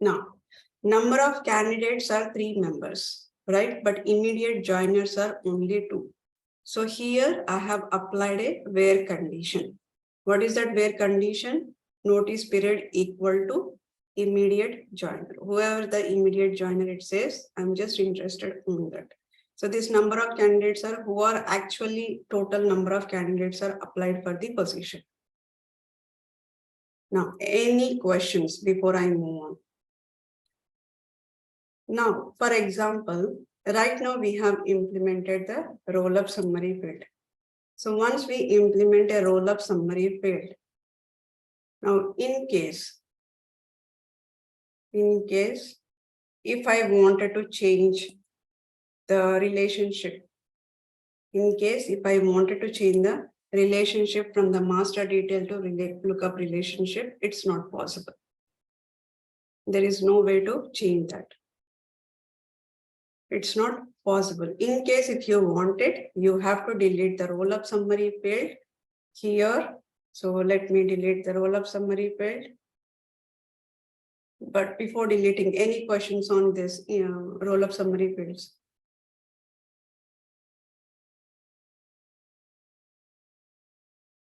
Now, number of candidates are 3 members, right? But immediate joiners are only 2. So here I have applied a where condition. What is that where condition? Notice period equal to immediate joiner. Whoever the immediate joiner it says, I'm just interested in that. So this number of candidates are who are actually total number of candidates are applied for the position. Now, any questions before I move on? Now, for example, right now we have implemented the roll-up summary field. So once we implement a roll-up summary field, now in case, if I wanted to change the relationship, if I wanted to change the relationship from the master detail to lookup relationship, it's not possible. There is no way to change that. It's not possible. In case if you want it, you have to delete the roll-up summary field here. So let me delete the roll-up summary field. But before deleting, any questions on this roll-up summary fields?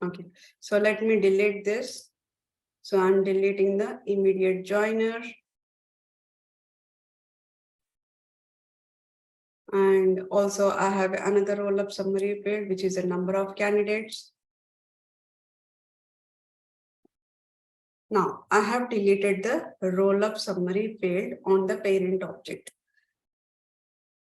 Okay, so let me delete this. So I'm deleting the immediate joiner. And also I have another roll-up summary field, which is a number of candidates. Now I have deleted the roll-up summary field on the parent object.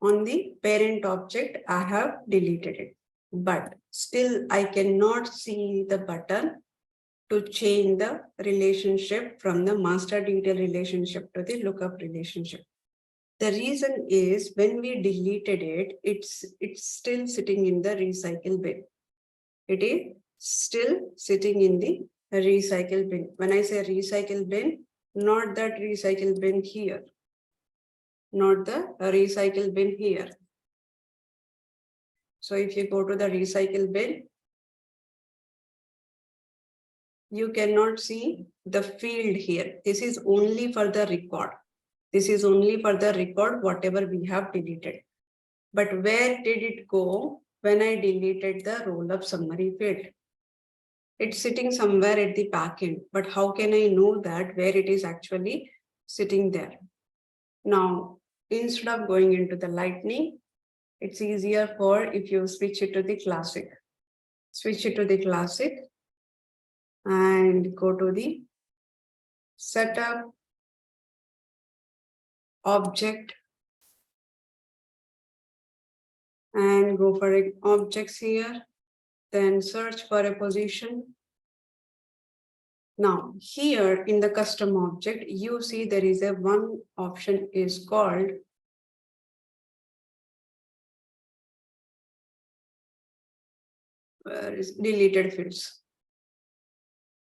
On the parent object, I have deleted it, but still I cannot see the button to change the relationship from the master detail relationship to the lookup relationship. The reason is when we deleted it, it's still sitting in the recycle bin. It is still sitting in the recycle bin. When I say recycle bin, not that recycle bin here, not the recycle bin here. So if you go to the recycle bin, you cannot see the field here. This is only for the record. This is only for the record, whatever we have deleted. But where did it go when I deleted the roll-up summary field? It's sitting somewhere at the back end, but how can I know that where it is actually sitting there? Now, instead of going into the Lightning, it's easier for if you switch it to the Classic. Switch it to the Classic and go to the Setup, Object, and go for objects here, then search for a position. Now here in the custom object, you see there is a one option is called deleted fields.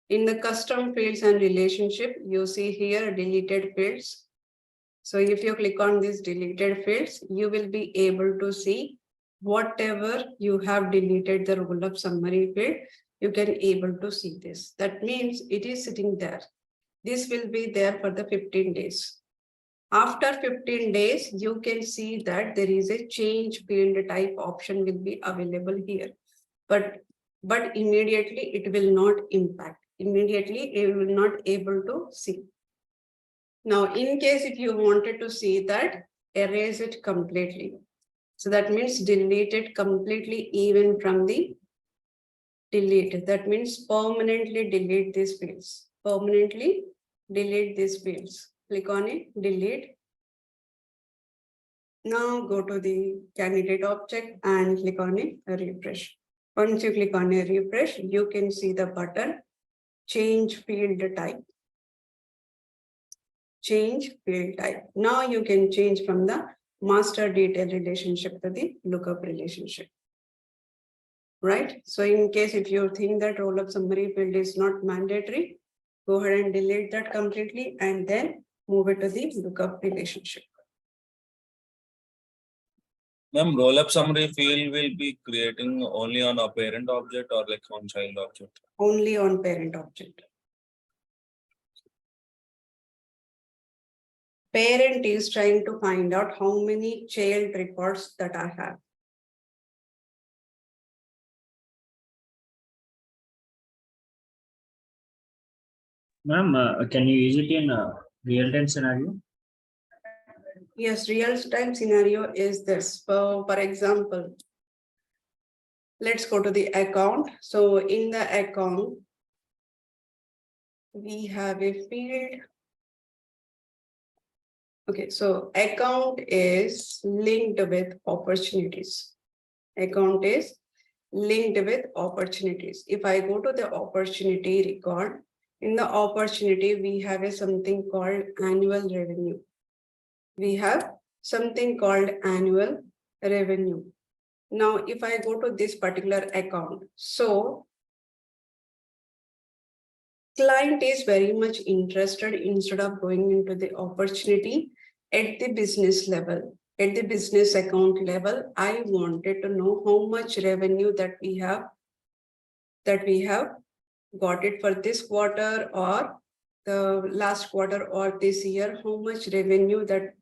In the custom fields and relationship, you see here deleted fields. So if you click on these deleted fields, you will be able to see whatever you have deleted the roll-up summary field, you can able to see this. That means it is sitting there. This will be there for the 15 days. After 15 days, you can see that there is a change field type option will be available here. But immediately it will not impact. Immediately it will not able to see. Now, in case if you wanted to see that, erase it completely. So that means delete it completely, even from the delete. That means permanently delete these fields. Permanently delete these fields. Click on it, delete. Now go to the candidate object and click on it, refresh. Once you click on a refresh, you can see the button, change field type. Change field type. Now you can change from the master detail relationship to the lookup relationship. Right? So in case if you think that roll-up summary field is not mandatory, go ahead and delete that completely and then move it to the lookup relationship. Ma'am, rollup summary field will be creating only on a parent object or like on child object? Only on parent object. Parent is trying to find out how many child records that I have. Ma'am, can you use it in a real-time scenario? Yes, real-time scenario is this. For example, let's go to the account. So in the account, we have a field. Okay, so account is linked with opportunities. Account is linked with opportunities. If I go to the opportunity record, in the opportunity, we have a something called annual revenue. We have something called annual revenue. Now, if I go to this particular account, so client is very much interested instead of going into the opportunity at the business level, at the business account level. I wanted to know how much revenue that we have got it for this quarter or the last quarter or this year, how much revenue that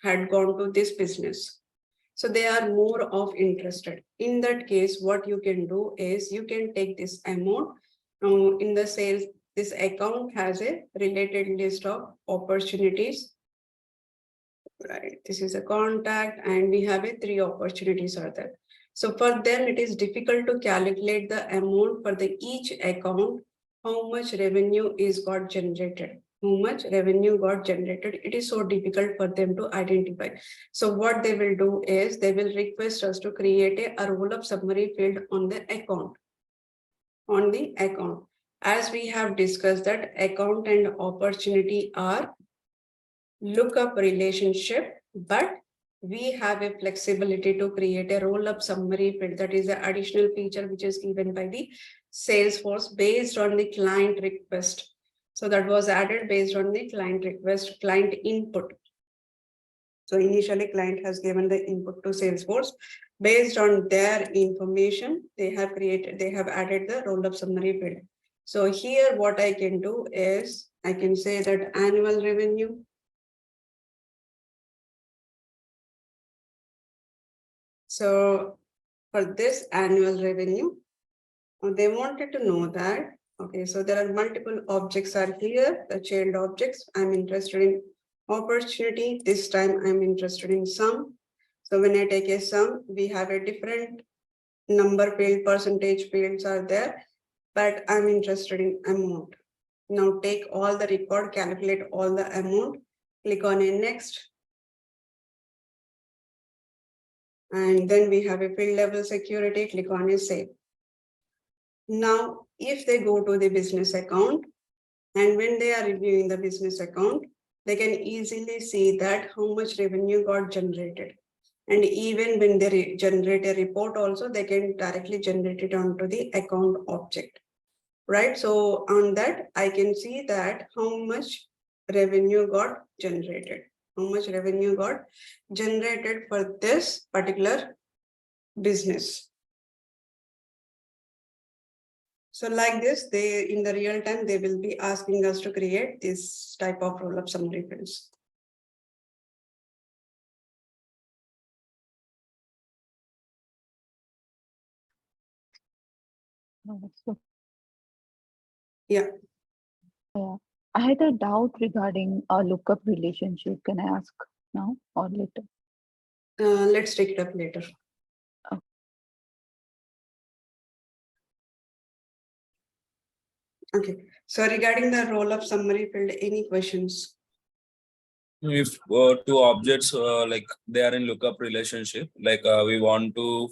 had gone to this business. So they are more of interested. In that case, what you can do is you can take this amount. Now in the sales, this account has a related list of opportunities. Right, this is a contact and we have a 3 opportunities are there. So for them, it is difficult to calculate the amount for the each account, how much revenue is got generated, how much revenue got generated. It is so difficult for them to identify. So what they will do is they will request us to create a roll-up summary field on the account. On the account, as we have discussed that account and opportunity are lookup relationship, but we have a flexibility to create a roll-up summary field. That is an additional feature which is given by the Salesforce based on the client request. So that was added based on the client request, client input. So initially client has given the input to Salesforce. Based on their information, they have added the roll-up summary field. So here what I can do is I can say that annual revenue. So for this annual revenue, they wanted to know that, okay, so there are multiple objects are here, the child objects. I'm interested in opportunity. This time I'm interested in sum. So when I take a sum, we have a different number field, percentage fields are there, but I'm interested in amount. Now take all the record, calculate all the amount, click on a next. And then we have a field level security, click on a save. Now, if they go to the business account, and when they are reviewing the business account, they can easily see that how much revenue got generated. And even when they generate a report also, they can directly generate it onto the account object, right? So on that, I can see that how much revenue got generated. How much revenue got generated for this particular business. So like this, they in the real time, they will be asking us to create this type of roll-up summary fields. Yeah. Yeah. I had a doubt regarding a lookup relationship. Can I ask now or later? Let's take it up later. Okay. Okay. So regarding the roll-up summary field, any questions? If two objects like they are in lookup relationship, like we want to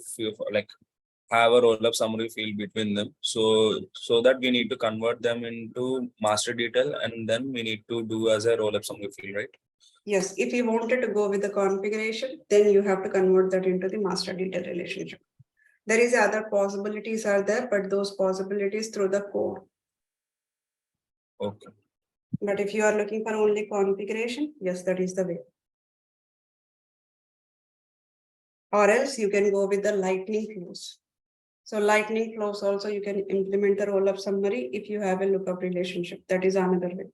like have a roll-up summary field between them, so that we need to convert them into master detail, and then we need to do as a roll-up summary field, right? Yes, if you wanted to go with the configuration, then you have to convert that into the master detail relationship. There is other possibilities are there, but those possibilities through the code. Okay. But if you are looking for only configuration, yes, that is the way. Or else you can go with the lightning flows. So lightning flows also you can implement the roll-up summary if you have a lookup relationship. That is another way.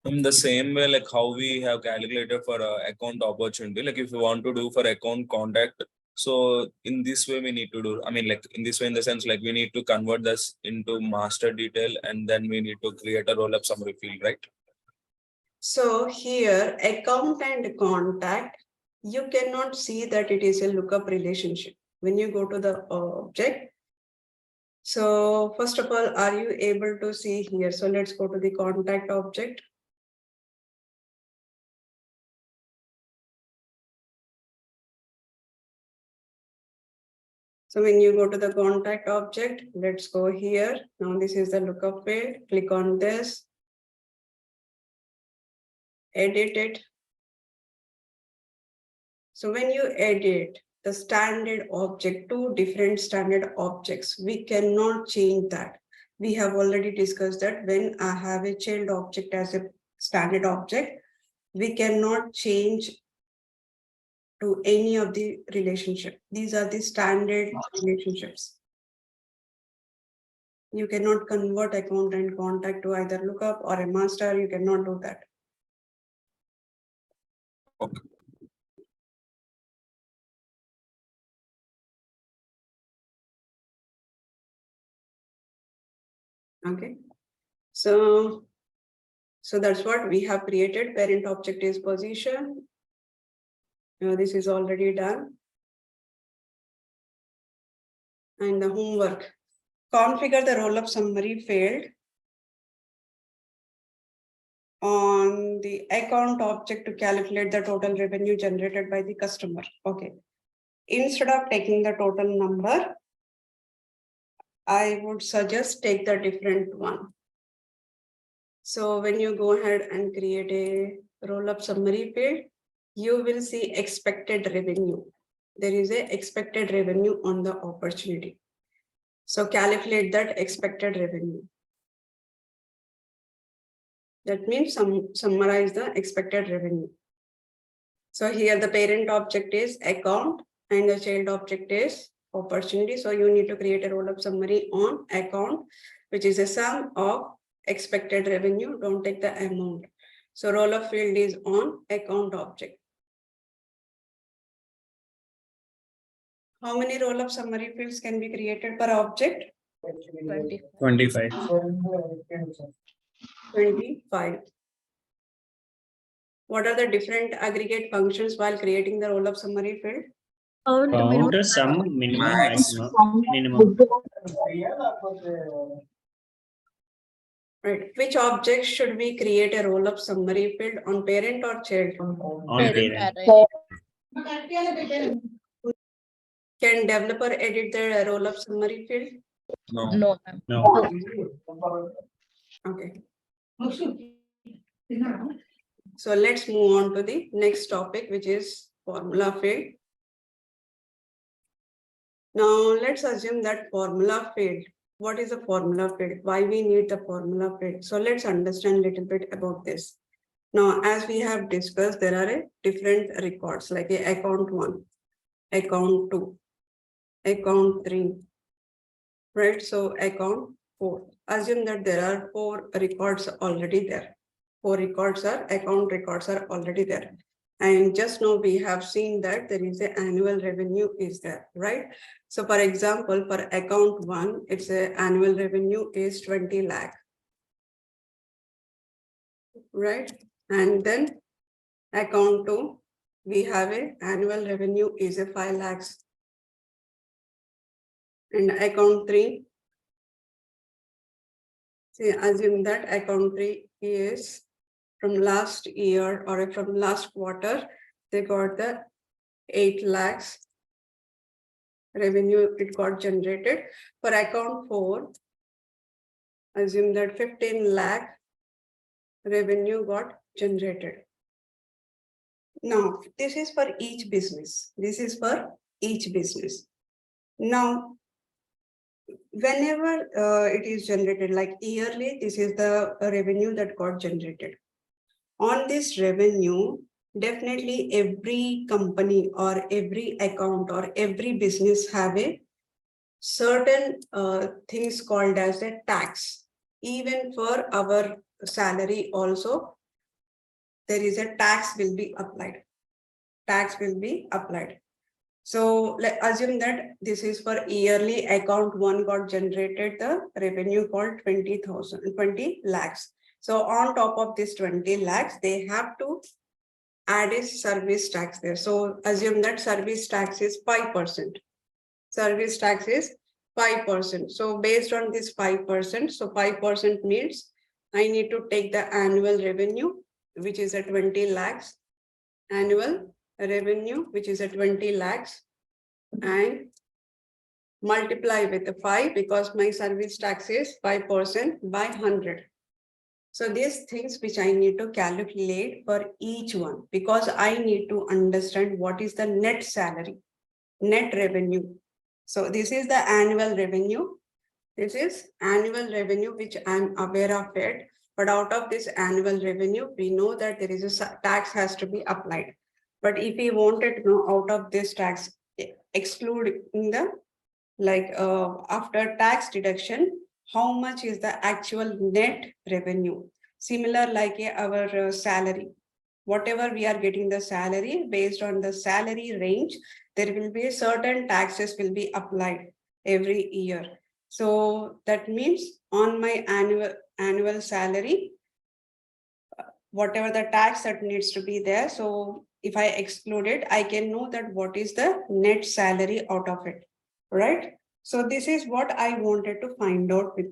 In the same way, like how we have calculated for account opportunity, like if you want to do for account contact, so in this way we need to do, I mean, like in this way, in the sense, like we need to convert this into master detail, and then we need to create a roll-up summary field, right? So here, account and contact, you cannot see that it is a lookup relationship when you go to the object. So first of all, are you able to see here? So let's go to the contact object. So when you go to the contact object, let's go here. Now this is the lookup field. Click on this. Edit it. So when you edit the standard object, two different standard objects, we cannot change that. We have already discussed that when I have a child object as a standard object, we cannot change to any of the relationship. These are the standard relationships. You cannot convert account and contact to either lookup or a master. You cannot do that. Okay. Okay. So that's what we have created. Parent object is position. This is already done. And the homework. Configure the roll-up summary field on the account object to calculate the total revenue generated by the customer. Okay. Instead of taking the total number, I would suggest take the different one. So when you go ahead and create a roll-up summary field, you will see expected revenue. There is a expected revenue on the opportunity. So calculate that expected revenue. That means summarize the expected revenue. So here the parent object is account and the child object is opportunity. So you need to create a roll-up summary on account, which is a sum of expected revenue. Don't take the amount. So roll-up field is on account object. How many roll-up summary fields can be created per object? 25. 25. What are the different aggregate functions while creating the roll-up summary field? Count, sum, minimum, Max. maximum, minimum. Right. Which object should we create a roll-up summary field on, parent or child? On parent. Can developer edit the roll-up summary field? No. No. Okay. So let's move on to the next topic, which is formula field. Now let's assume that formula field. What is a formula field? Why we need the formula field? So let's understand a little bit about this. Now, as we have discussed, there are different records like a account 1, account 2, account 3, right? So account 4. Assume that there are 4 records already there. 4 records are account records are already there. And just now we have seen that there is an annual revenue is there, right? So for example, for account 1, its annual revenue is 20 lakh, right? And then account 2, we have an annual revenue is a 5 lakhs. And account 3, see, assume that account 3 is from last year or from last quarter, they got the 8 lakhs revenue it got generated. For account 4, assume that 15 lakh revenue got generated. Now, this is for each business. This is for each business. Now, whenever it is generated, like yearly, this is the revenue that got generated. On this revenue, definitely every company or every account or every business have a certain things called as a tax. Even for our salary also, there is a tax will be applied. Tax will be applied. So let's assume that this is for yearly account 1 got generated the revenue called 20 lakhs. So on top of this 20 lakhs, they have to add a service tax there. So assume that service tax is 5%. Service tax is 5%. So based on this 5%, so 5% means I need to take the annual revenue, which is at 20 lakhs, annual revenue, which is at 20 lakhs, and multiply with the 5 because my service tax is 5% by 100. So these things which I need to calculate for each one, because I need to understand what is the net salary, net revenue. So this is the annual revenue. This is annual revenue, which I'm aware of it. But out of this annual revenue, we know that there is a tax has to be applied. But if we wanted to know out of this tax, excluding the after tax deduction, how much is the actual net revenue? Similar like our salary. Whatever we are getting the salary, based on the salary range, there will be certain taxes will be applied every year. So that means on my annual salary, whatever the tax that needs to be there. So if I exclude it, I can know that what is the net salary out of it, right? So this is what I wanted to find out with.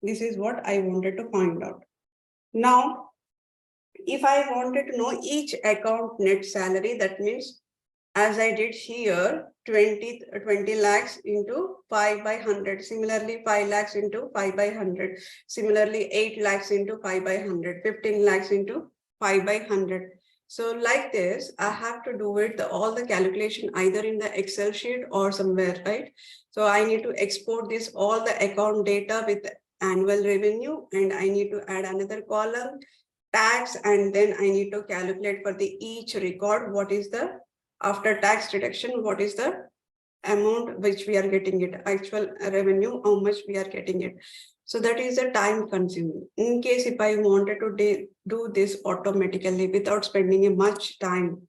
This is what I wanted to find out. Now, if I wanted to know each account net salary, that means as I did here, 20 lakhs into 5 by 100. Similarly, 5 lakhs into 5 by 100. Similarly, 8 lakhs into 5 by 100. 15 lakhs into 5 by 100. So like this, I have to do it, all the calculation either in the Excel sheet or somewhere, right? So I need to export this, all the account data with annual revenue, and I need to add another column, tax, and then I need to calculate for the each record, what is the after tax deduction, what is the amount which we are getting it, actual revenue, how much we are getting it. So that is a time consuming. In case if I wanted to do this automatically without spending much time,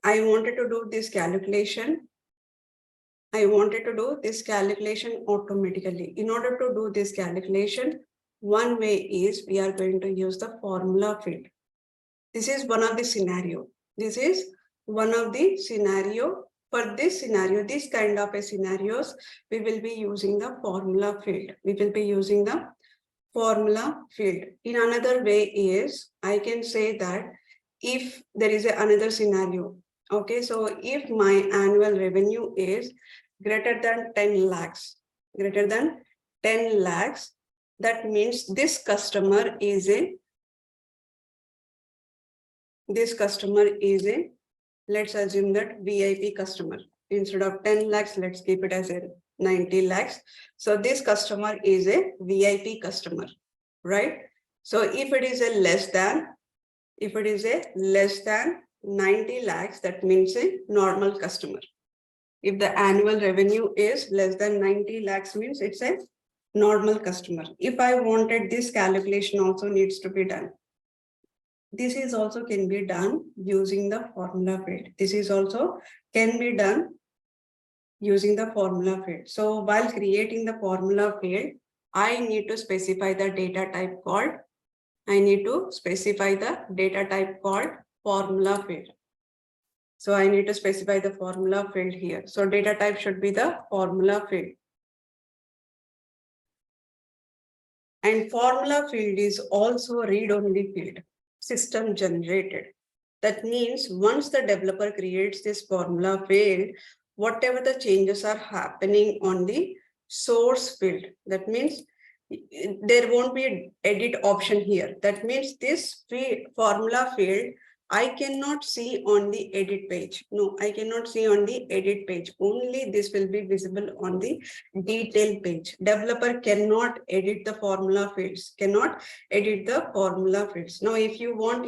I wanted to do this calculation. I wanted to do this calculation automatically. In order to do this calculation, one way is we are going to use the formula field. This is one of the scenario. This is one of the scenario. For this scenario, this kind of a scenarios, we will be using the formula field. We will be using the formula field. In another way is, I can say that if there is another scenario, okay, so if my annual revenue is greater than 10 lakhs, that means this customer is a let's assume that VIP customer. Instead of 10 lakhs, let's keep it as a 90 lakhs. So this customer is a VIP customer, right? So if it is a less than 90 lakhs, that means a normal customer. If the annual revenue is less than 90 lakhs, means it's a normal customer. If I wanted, this calculation also needs to be done. This is also can be done using the formula field. This is also can be done using the formula field. So while creating the formula field, I need to specify the data type called formula field. So I need to specify the formula field here. So data type should be the formula field. And formula field is also read-only field, system generated. That means once the developer creates this formula field, whatever the changes are happening on the source field, that means there won't be an edit option here. That means this formula field, I cannot see on the edit page. No, I cannot see on the edit page. Only this will be visible on the detail page. Developer cannot edit the formula fields, Now, if you want,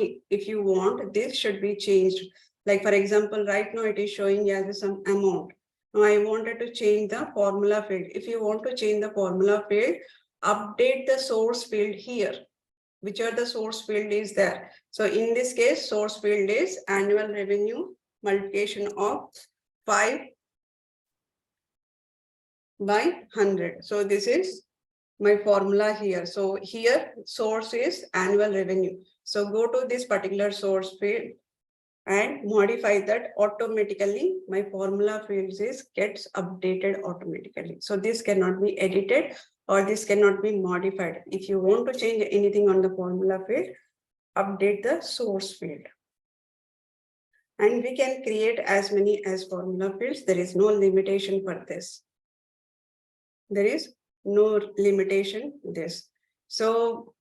this should be changed. Like for example, right now it is showing as some amount. Now I wanted to change the formula field. If you want to change the formula field, update the source field here. Which are the source field is there. So in this case, source field is annual revenue multiplication of 5 by 100. So this is my formula here. So here source is annual revenue. So go to this particular source field and modify that automatically. My formula fields gets updated automatically. So this cannot be edited or this cannot be modified. If you want to change anything on the formula field, update the source field. And we can create as many as formula fields. There is no limitation for this. There is no limitation this. So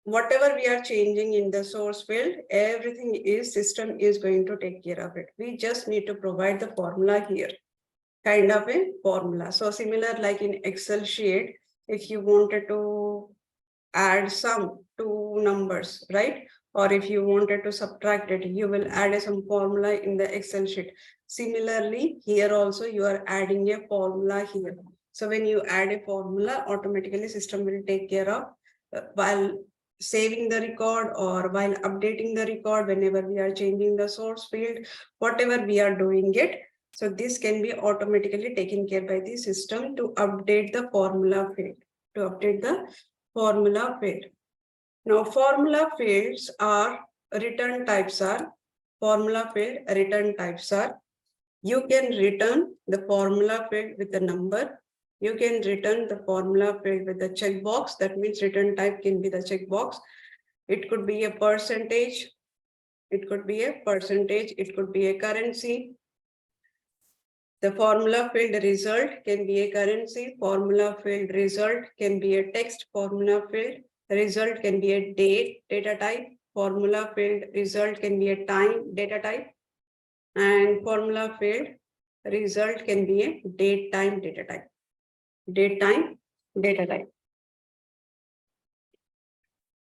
whatever we are changing in the source field, everything is system is going to take care of it. We just need to provide the formula here, kind of a formula. So similar like in Excel sheet, if you wanted to add sum to numbers, right? or if you wanted to subtract it, you will add some formula in the Excel sheet. Similarly, here also you are adding a formula here. So when you add a formula, automatically system will take care of while saving the record or while updating the record, whenever we are changing the source field, whatever we are doing it. So this can be automatically taken care by the system to update the formula field, to update the formula field. Now, formula fields are return types are, formula field return types are, you can return the formula field with the number. You can return the formula field with the checkbox. That means return type can be the checkbox. It could be a percentage. It could be a percentage. It could be a currency. The formula field result can be a currency. Formula field result can be a text. Formula field result can be a date data type. Formula field result can be a time data type. And formula field result can be a date time data type. Date time data type.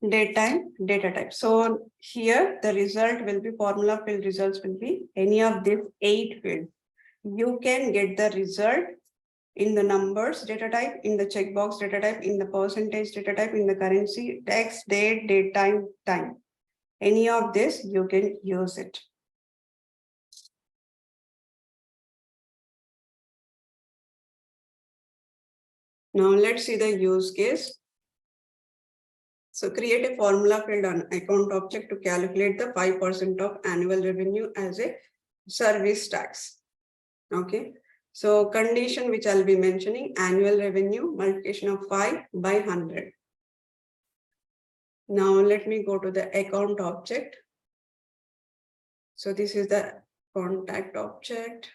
Date time data type. So here the result will be, formula field results will be any of these 8 fields. You can get the result in the numbers data type, in the checkbox data type, in the percentage data type, in the currency, text, date, date time, time. Any of this you can use it. Now let's see the use case. So create a formula field on account object to calculate the 5% of annual revenue as a service tax. Okay. So condition which I'll be mentioning, annual revenue multiplication of 5 by 100. Now let me go to the account object. So this is the contact object.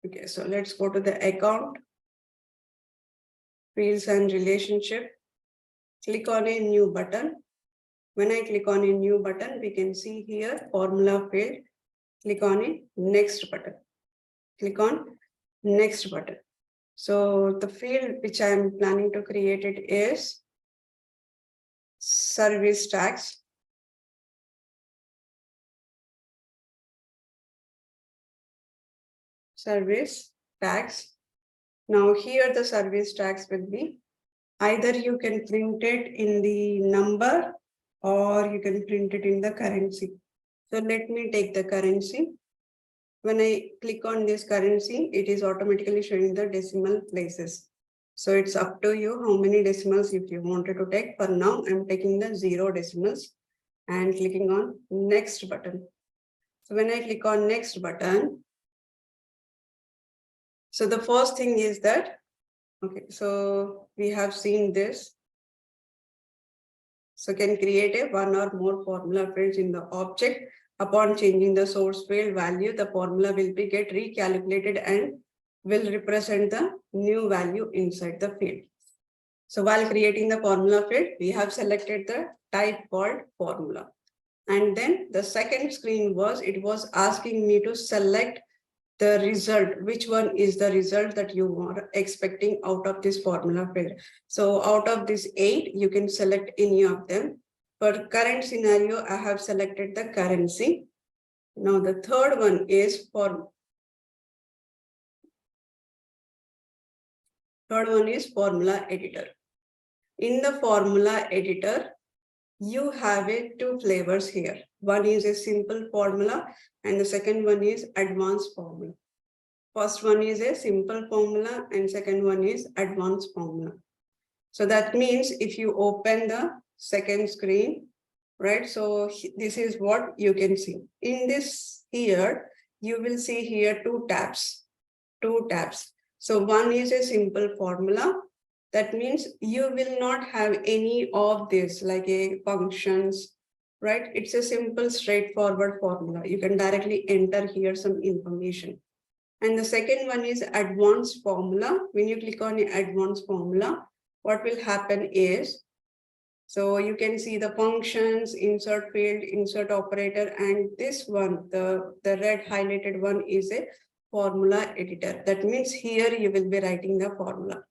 Okay, so let's go to the account, fields and relationship. Click on a new button. When I click on a new button, we can see here formula field. Click on a next button. Click on next button. So the field which I am planning to create it is service tax. Service tax. Now here the service tax will be, either you can print it in the number or you can print it in the currency. So let me take the currency. When I click on this currency, it is automatically showing the decimal places. So it's up to you how many decimals if you wanted to take. For now, I'm taking the 0 decimals and clicking on next button. So when I click on next button, so the first thing is that, okay, so we have seen this. So can create a one or more formula fields in the object. Upon changing the source field value, the formula will be get recalculated and will represent the new value inside the field. So while creating the formula field, we have selected the type called formula. And then the second screen was, it was asking me to select the result, which one is the result that you are expecting out of this formula field. So out of these 8, you can select any of them. For current scenario, I have selected the currency. Now the third one is for formula editor. In the formula editor, you have two flavors here. One is a simple formula and the second one is advanced formula. First one is a simple formula and second one is advanced formula. So that means if you open the second screen, right? So this is what you can see. In this here, you will see here two tabs. So one is a simple formula. That means you will not have any of this like a functions, right? It's a simple straightforward formula. You can directly enter here some information. And the second one is advanced formula. When you click on the advanced formula, what will happen is, so you can see the functions, insert field, insert operator, and this one, the red highlighted one is a formula editor. That means here you will be writing the formula.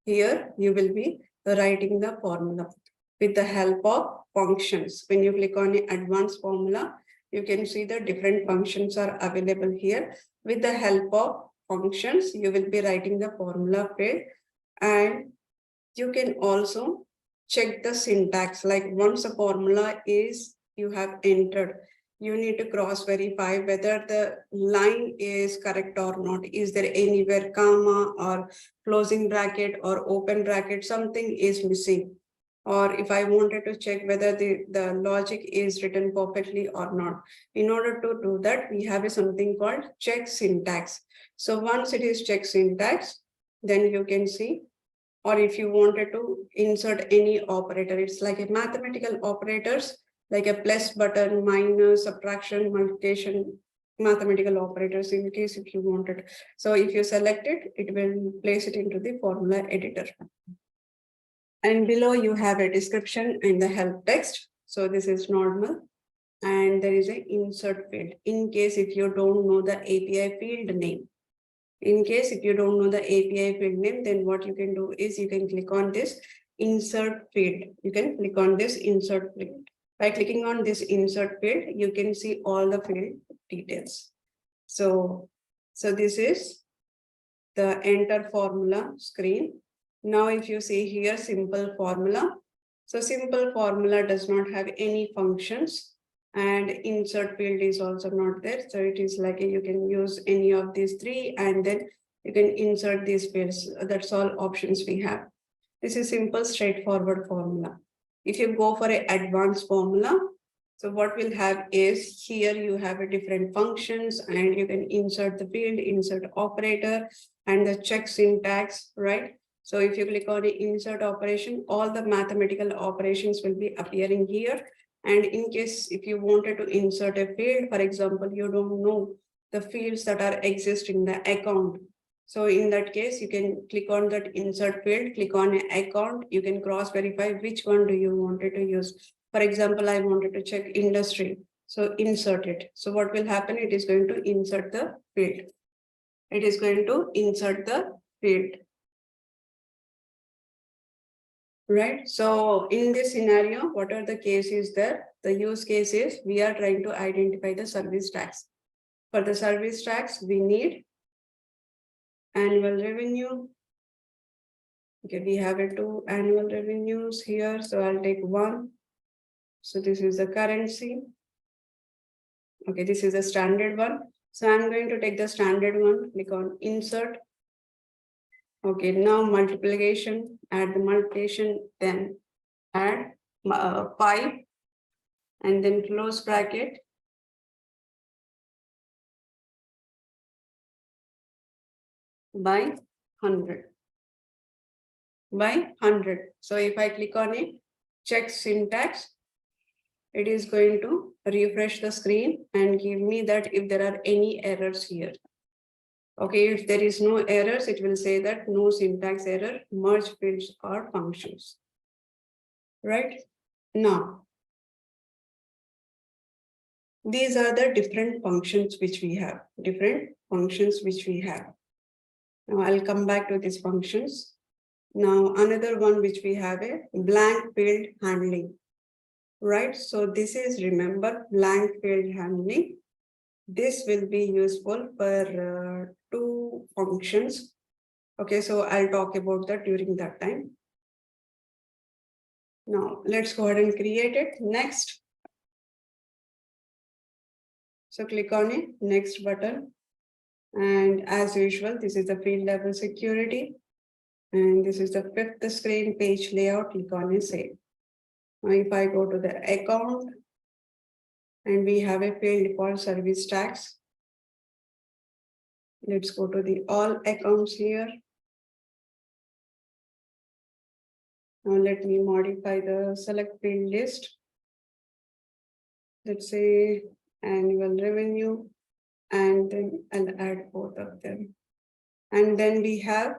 Here you will be writing the formula. with the help of functions. When you click on the advanced formula, you can see the different functions are available here. With the help of functions, you will be writing the formula field, and you can also check the syntax. Like once a formula is you have entered, you need to cross verify whether the line is correct or not. Is there anywhere comma or closing bracket or open bracket, something is missing? Or if I wanted to check whether the logic is written perfectly or not. In order to do that, we have something called check syntax. So once it is check syntax, then you can see, or if you wanted to insert any operator, it's like a mathematical operators, like a plus button, minus, subtraction, multiplication, mathematical operators in case if you wanted. So if you select it, it will place it into the formula editor. And below you have a description and the help text. So this is normal. And there is an insert field in case if you don't know the API field name. In case if you don't know the API field name, then what you can do is you can click on this insert field. You can click on this insert field. By clicking on this insert field, you can see all the field details. So this is the enter formula screen. Now, if you see here, simple formula. So simple formula does not have any functions, and insert field is also not there. So it is like you can use any of these three, and then you can insert these fields. That's all options we have. This is simple, straightforward formula. If you go for an advanced formula, so what we'll have is here you have a different functions, and you can insert the field, insert operator, and the check syntax, right? So if you click on the insert operation, all the mathematical operations will be appearing here. And in case if you wanted to insert a field, for example, you don't know the fields that are exist in the account. So in that case, you can click on that insert field, click on an account, you can cross verify which one do you wanted to use. For example, I wanted to check industry. So insert it. So what will happen? It is going to insert the field. It is going to insert the field. Right. So in this scenario, what are the cases there? The use case is we are trying to identify the service tax. For the service tax, we need annual revenue. Okay, we have two annual revenues here. So I'll take one. So this is the currency. Okay, this is the standard one. So I'm going to take the standard one, click on insert. Okay, now multiplication, add the multiplication, then add 5, and then close bracket. By 100. By 100. So if I click on it, check syntax, it is going to refresh the screen and give me that if there are any errors here. Okay, if there is no errors, it will say that no syntax error, merge fields or functions. Right? Now, these are the different functions which we have. Now I'll come back to these functions. Now another one which we have a blank field handling. Right? So this is, remember, blank field handling. This will be useful for two functions. Okay, so I'll talk about that during that time. Now let's go ahead and create it. Next. So click on it, next button. And as usual, this is the field level security. And this is the 5th screen page layout. Click on it, save. Now if I go to the account, and we have a field called service tax. Let's go to the all accounts here. Now let me modify the select field list. Let's say annual revenue, and then I'll add both of them. And then we have,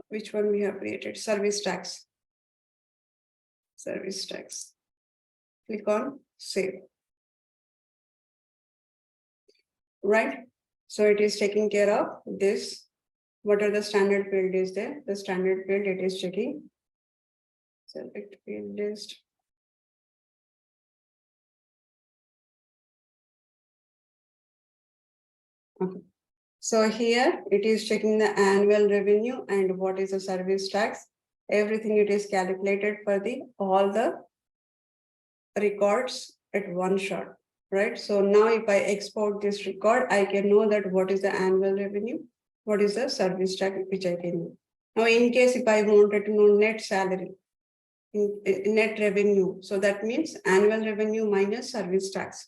which one we have created? Service tax. Service tax. Click on save. Right? So it is taking care of this. What are the standard field is there? The standard field it is checking. Select field list. Okay. So here it is checking the annual revenue and what is the service tax. Everything it is calculated for the all the records at one shot, right? So now if I export this record, I can know that what is the annual revenue, what is the service tax which I can know. Now, in case if I wanted to know net salary, net revenue, so that means annual revenue minus service tax.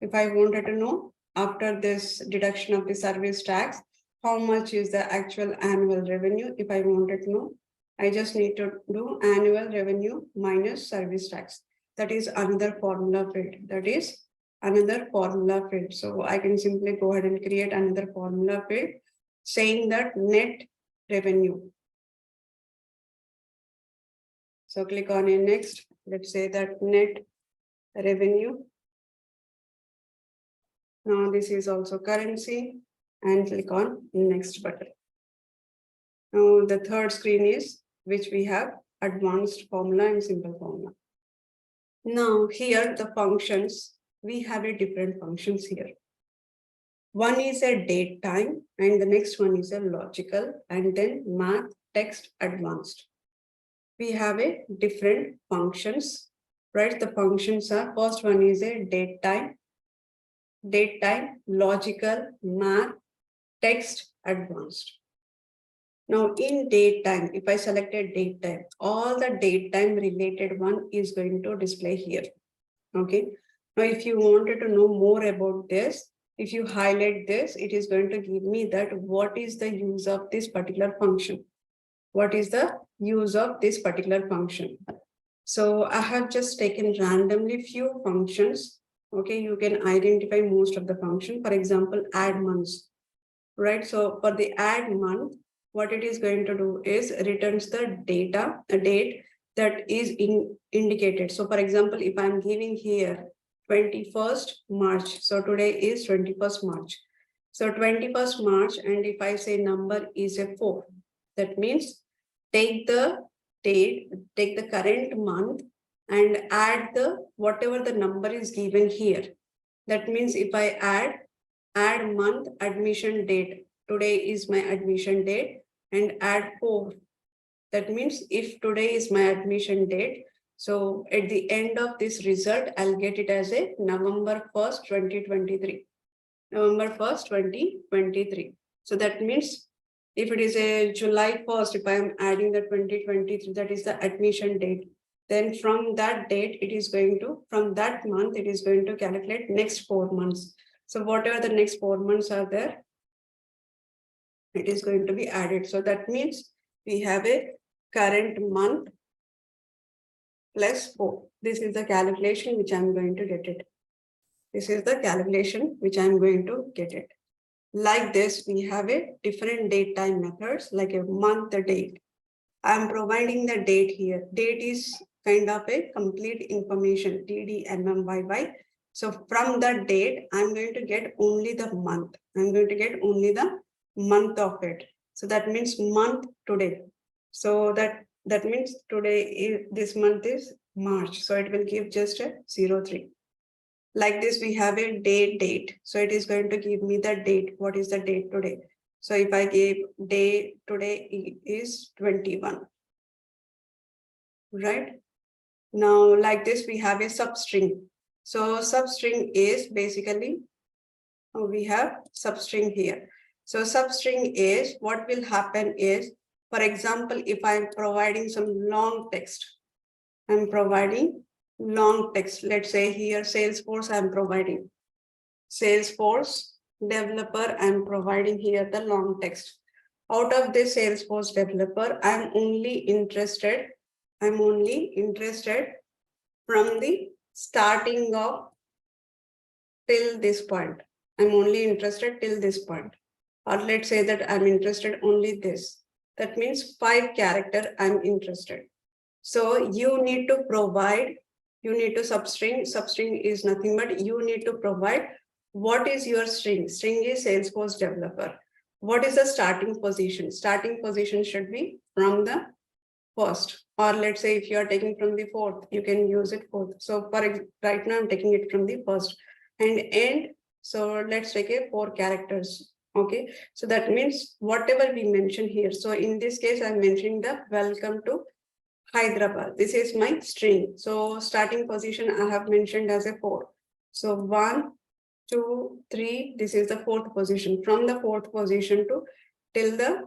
If I wanted to know after this deduction of the service tax, how much is the actual annual revenue? If I wanted to know, I just need to do annual revenue minus service tax. That is another formula field. That is another formula field. So I can simply go ahead and create another formula field saying that net revenue. So click on a next. Let's say that net revenue. Now this is also currency and click on next button. Now the third screen is which we have advanced formula and simple formula. Now here the functions, we have a different functions here. One is a date time and the next one is a logical and then math text advanced. We have a different functions, right? The functions are first one is a date time, logical, math, text, advanced. Now in date time, if I selected date time, all the date time related one is going to display here. Okay. Now if you wanted to know more about this, if you highlight this, it is going to give me that what is the use of this particular function. What is the use of this particular function? So I have just taken randomly few functions. Okay, you can identify most of the function. For example, add months, right? So for the add month, what it is going to do is returns the data, a date that is indicated. So for example, if I'm giving here 21st March, so today is 21st March. So 21st March, and if I say number is a 4, that means take the date, take the current month and add the whatever the number is given here. That means if I add month admission date, today is my admission date, and add 4. That means if today is my admission date, so at the end of this result, I'll get it as a November 1st, 2023. November 1st, 2023. So that means if it is a July 1st, if I am adding the 2023, that is the admission date. Then from that date, it is going to, from that month, it is going to calculate next 4 months. So whatever the next 4 months are there, it is going to be added. So that means we have a current month plus 4. This is the calculation which I'm going to get it. This is the calculation which I'm going to get it. Like this, we have a different date time methods like a month, the date. I'm providing the date here. Date is kind of a complete information, DDMMYY. So from the date, I'm going to get only the month. I'm going to get only the month of it. So that means month today. So that means today is, this month is March. So it will give just a 03. Like this, we have a date. So it is going to give me the date. What is the date today? So if I give day today is 21. Right? Now, like this, we have a substring. So substring is basically, we have substring here. So substring is, what will happen is, for example, if I'm providing some long text, I'm providing long text. Let's say here Salesforce, I'm providing Salesforce developer, I'm providing here the long text. Out of this Salesforce developer, I'm only interested from the starting of till this point. I'm only interested till this point. Or let's say that I'm interested only this. That means 5 character I'm interested. So you need to provide, you need to substring is nothing but you need to provide what is your string. String is Salesforce developer. What is the starting position? Starting position should be from the first, or let's say if you are taking from the fourth, you can use it fourth. So right now I'm taking it from the first and end. So let's take a 4 characters. Okay, so that means whatever we mention here. So in this case, I'm mentioning the welcome to Hyderabad. This is my string. So starting position I have mentioned as a 4. So 1, 2, 3. This is the 4th position. From the 4th position to till the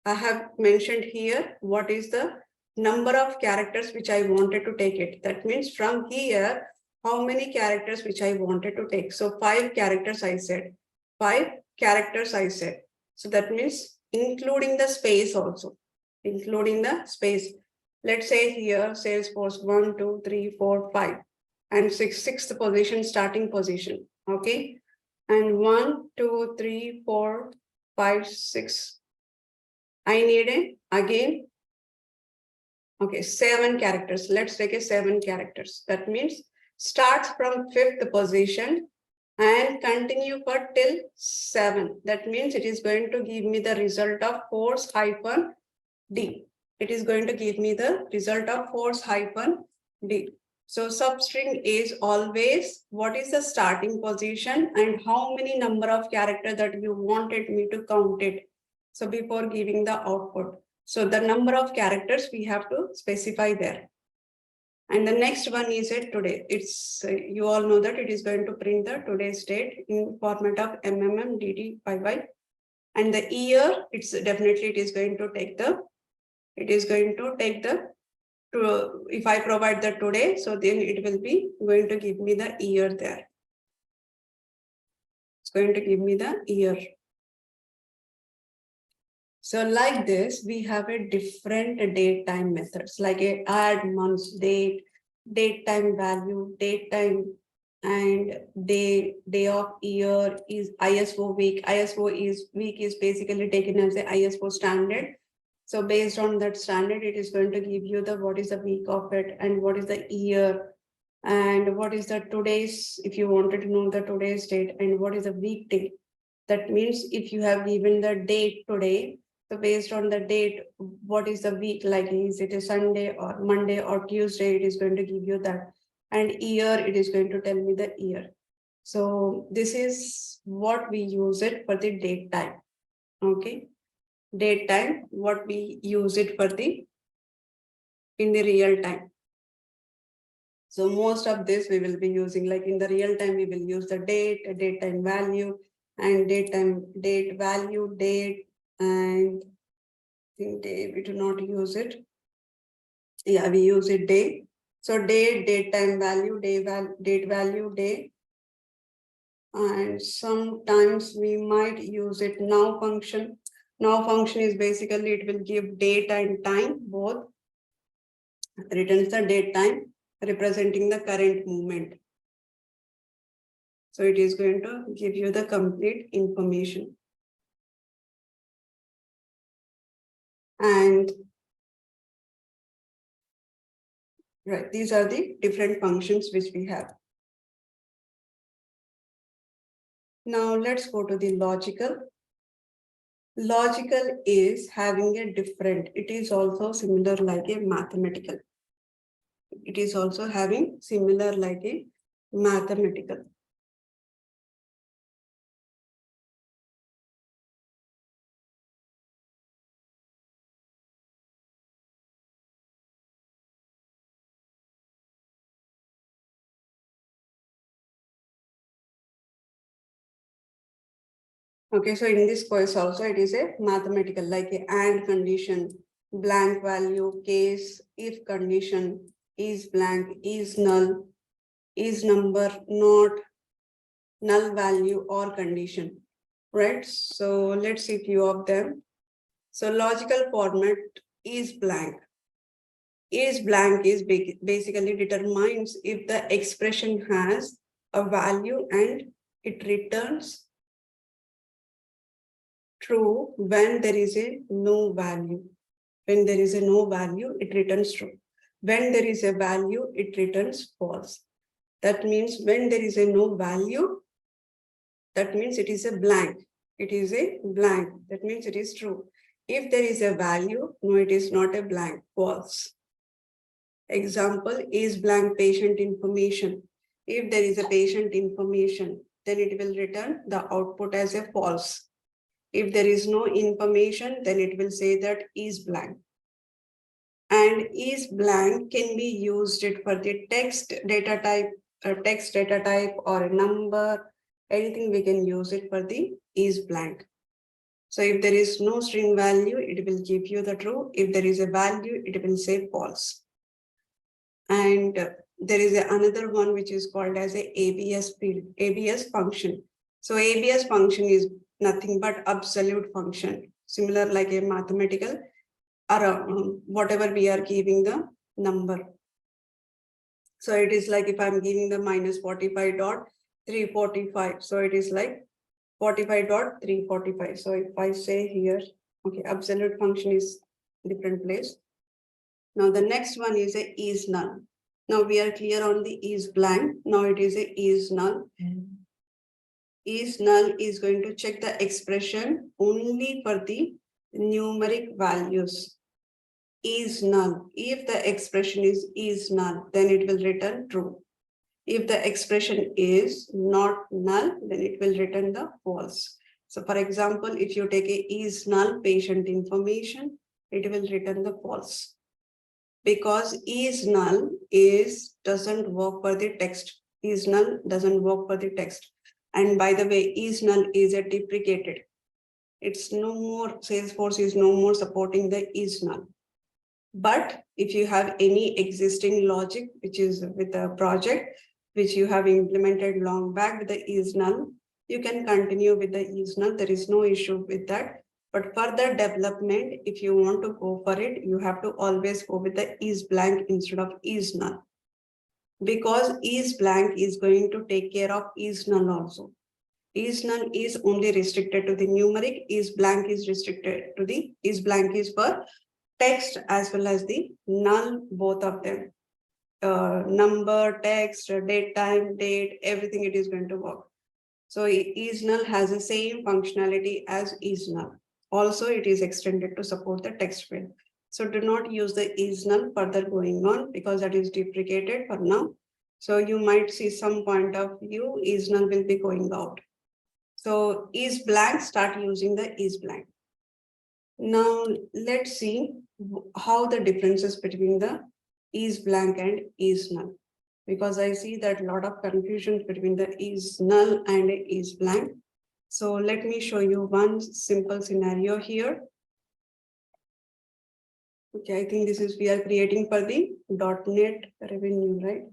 I have mentioned here what is the number of characters which I wanted to take it. That means from here, how many characters which I wanted to take. So 5 characters I said. 5 characters I said. So that means including the space also. Including the space. Let's say here Salesforce 1, 2, 3, 4, 5. And sixth position, starting position. Okay. And 1, 2, 3, 4, 5, 6. I need again, okay, 7 characters. Let's take a 7 characters. That means starts from 5th position and continue for till 7. That means it is going to give me the result of force hyphen D. It is going to give me the result of force hyphen D. So substring is always what is the starting position and how many number of characters that you wanted me to count it. So before giving the output. So the number of characters we have to specify there. And the next one is a today. It's you all know that it is going to print the today's date in format of MMM, DD, YY. And the year, it's definitely it is going to take the, if I provide the today, so then it will be going to give me the year there. It's going to give me the year. So like this, we have a different date time methods, like a add months, date time value, date time, and day of year is ISO week. ISO is week is basically taken as the ISO standard. So based on that standard, it is going to give you the what is the week of it and what is the year and what is the today's, if you wanted to know the today's date and what is the weekday. That means if you have given the date today, so based on the date, what is the week like? Is it a Sunday or Monday or Tuesday? It is going to give you that. And year, it is going to tell me the year. So this is what we use it for the date time. Okay. Date time, what we use it for the in the real time. So most of this we will be using, like in the real time, we will use the date time value, and date value, date, and I think day, we do not use it. Yeah, we use it day. So date time value, date value, day. And sometimes we might use it now function. Now function is basically, it will give date and time both. Returns the date time representing the current movement. So it is going to give you the complete information. And right, these are the different functions which we have. Now let's go to the logical. Logical is having a different, it is also similar like a mathematical. It is also having similar like a mathematical. Okay, so in this case also it is a mathematical, like a AND condition, blank value, case, if condition, is blank, is null, is number, not, null value or condition, right? So let's see a few of them. So logical format is blank. Is blank is basically determines if the expression has a value and it returns true when there is a no value. When there is a no value, it returns true. When there is a value, it returns false. That means when there is a no value, that means it is a blank. It is a blank. That means it is true. If there is a value, no, it is not a blank, false. Example is blank patient information. If there is a patient information, then it will return the output as a false. If there is no information, then it will say that is blank. And is blank can be used it for the text data type, or a number, anything we can use it for the is blank. So if there is no string value, it will give you the true. If there is a value, it will say false. And there is another one which is called as a ABS field, ABS function. So ABS function is nothing but absolute function, similar like a mathematical or whatever we are giving the number. So it is like if I'm giving the minus 45.345. So it is like 45.345. So if I say here, okay, absolute function is different place. Now the next one is a is null. Now we are clear on the is blank. Now it is a is null. Is null is going to check the expression only for the numeric values. Is null. If the expression is null, then it will return true. If the expression is not null, then it will return the false. So for example, if you take a is null patient information, it will return the false. Because is null doesn't work for the text. Is null doesn't work for the text. And by the way, is null is a deprecated. It's no more, Salesforce is no more supporting the is null. But if you have any existing logic, which is with a project, which you have implemented long back with the is null, you can continue with the is null. There is no issue with that. But further development, if you want to go for it, you have to always go with the is blank instead of is null. Because is blank is going to take care of is null also. Is null is only restricted to the numeric, is blank is restricted to the, is blank is for text as well as the null, both of them. Number, text, date, time, date, everything it is going to work. So is null has the same functionality as is null. Also, it is extended to support the text field. So do not use the is null further going on because that is deprecated for now. So you might see some point of view is null will be going out. So is blank, start using the is blank. Now let's see how the differences between the is blank and is null. Because I see that a lot of confusion between the is null and is blank. So let me show you one simple scenario here. Okay, I think this is we are creating for the .NET revenue, right?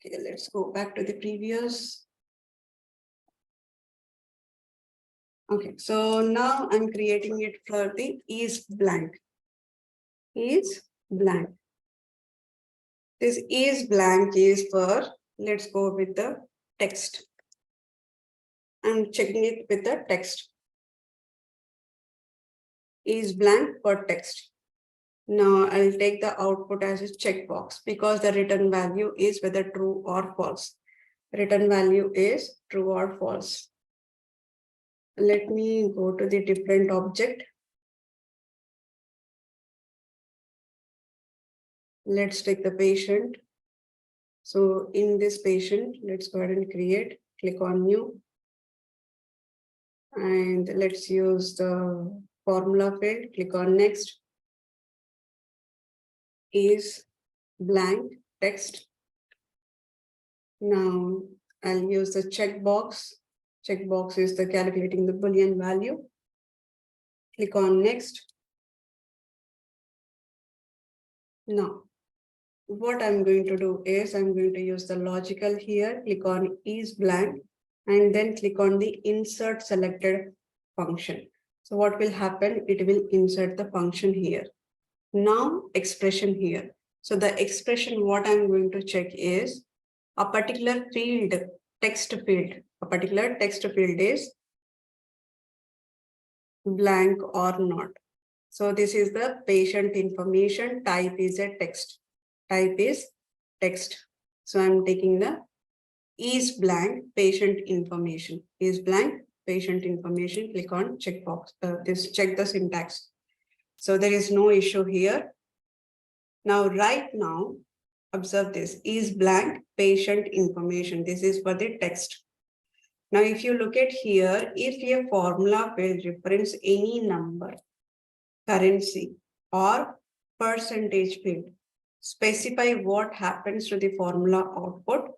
Okay, let's go back to the previous. Okay, so now I'm creating it for the is blank. Is blank. This is blank is for, let's go with the text. I'm checking it with the text. Is blank for text. Now I'll take the output as a checkbox because the return value is whether true or false. Return value is true or false. Let me go to the different object. Let's take the patient. So in this patient, let's go ahead and create, click on new. And let's use the formula field, click on next. Is blank text. Now I'll use the checkbox. Checkbox is the calculating the Boolean value. Click on next. Now, what I'm going to do is I'm going to use the logical here, click on is blank, and then click on the insert selected function. So what will happen? It will insert the function here. Now expression here. So the expression what I'm going to check is a particular field, text field. A particular text field is blank or not. So this is the patient information, type is a text. Type is text. So I'm taking the is blank patient information. Is blank patient information. Click on checkbox. This check the syntax. So there is no issue here. Now, right now, observe this, is blank patient information. This is for the text. Now, if you look at here, if a formula field reference any number, currency, or percentage field, specify what happens to the formula output,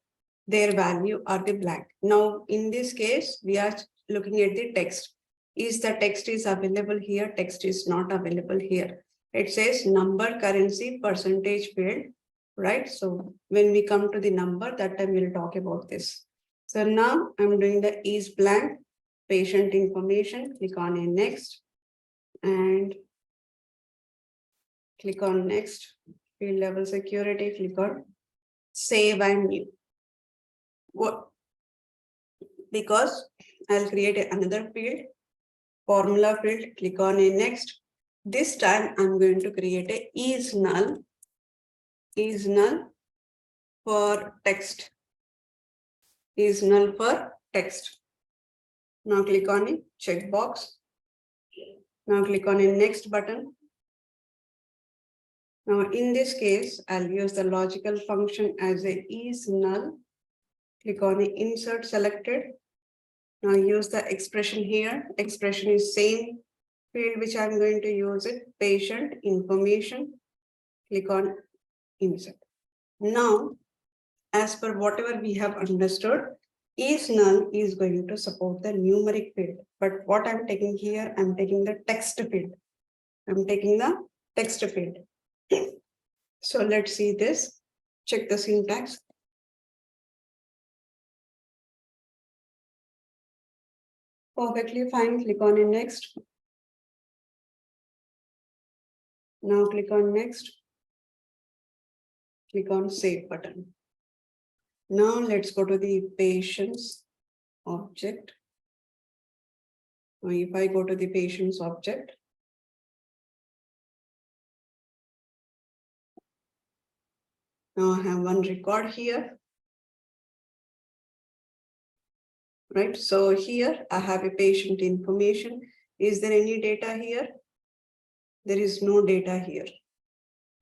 their value or the blank. Now, in this case, we are looking at the text. Is the text is available here? Text is not available here. It says number, currency, percentage field, right? So when we come to the number, that time we'll talk about this. So now I'm doing the is blank, patient information, click on a next, and click on next, field level security, click on save and new. What? Because I'll create another field, formula field, click on a next. This time I'm going to create a is null for text, is null for text. Now click on a checkbox. Now click on a next button. Now in this case, I'll use the logical function as a is null. Click on a insert selected. Now use the expression here. Expression is same field which I'm going to use it, patient information. Click on insert. Now, as per whatever we have understood, is null is going to support the numeric field. But what I'm taking here, I'm taking the text field. I'm taking the text field. So let's see this. Check the syntax. Perfectly fine. Click on it next. Now click on next. Click on save button. Now let's go to the patients object. Now if I go to the patients object, now I have one record here. Right, so here I have a patient information. Is there any data here? There is no data here,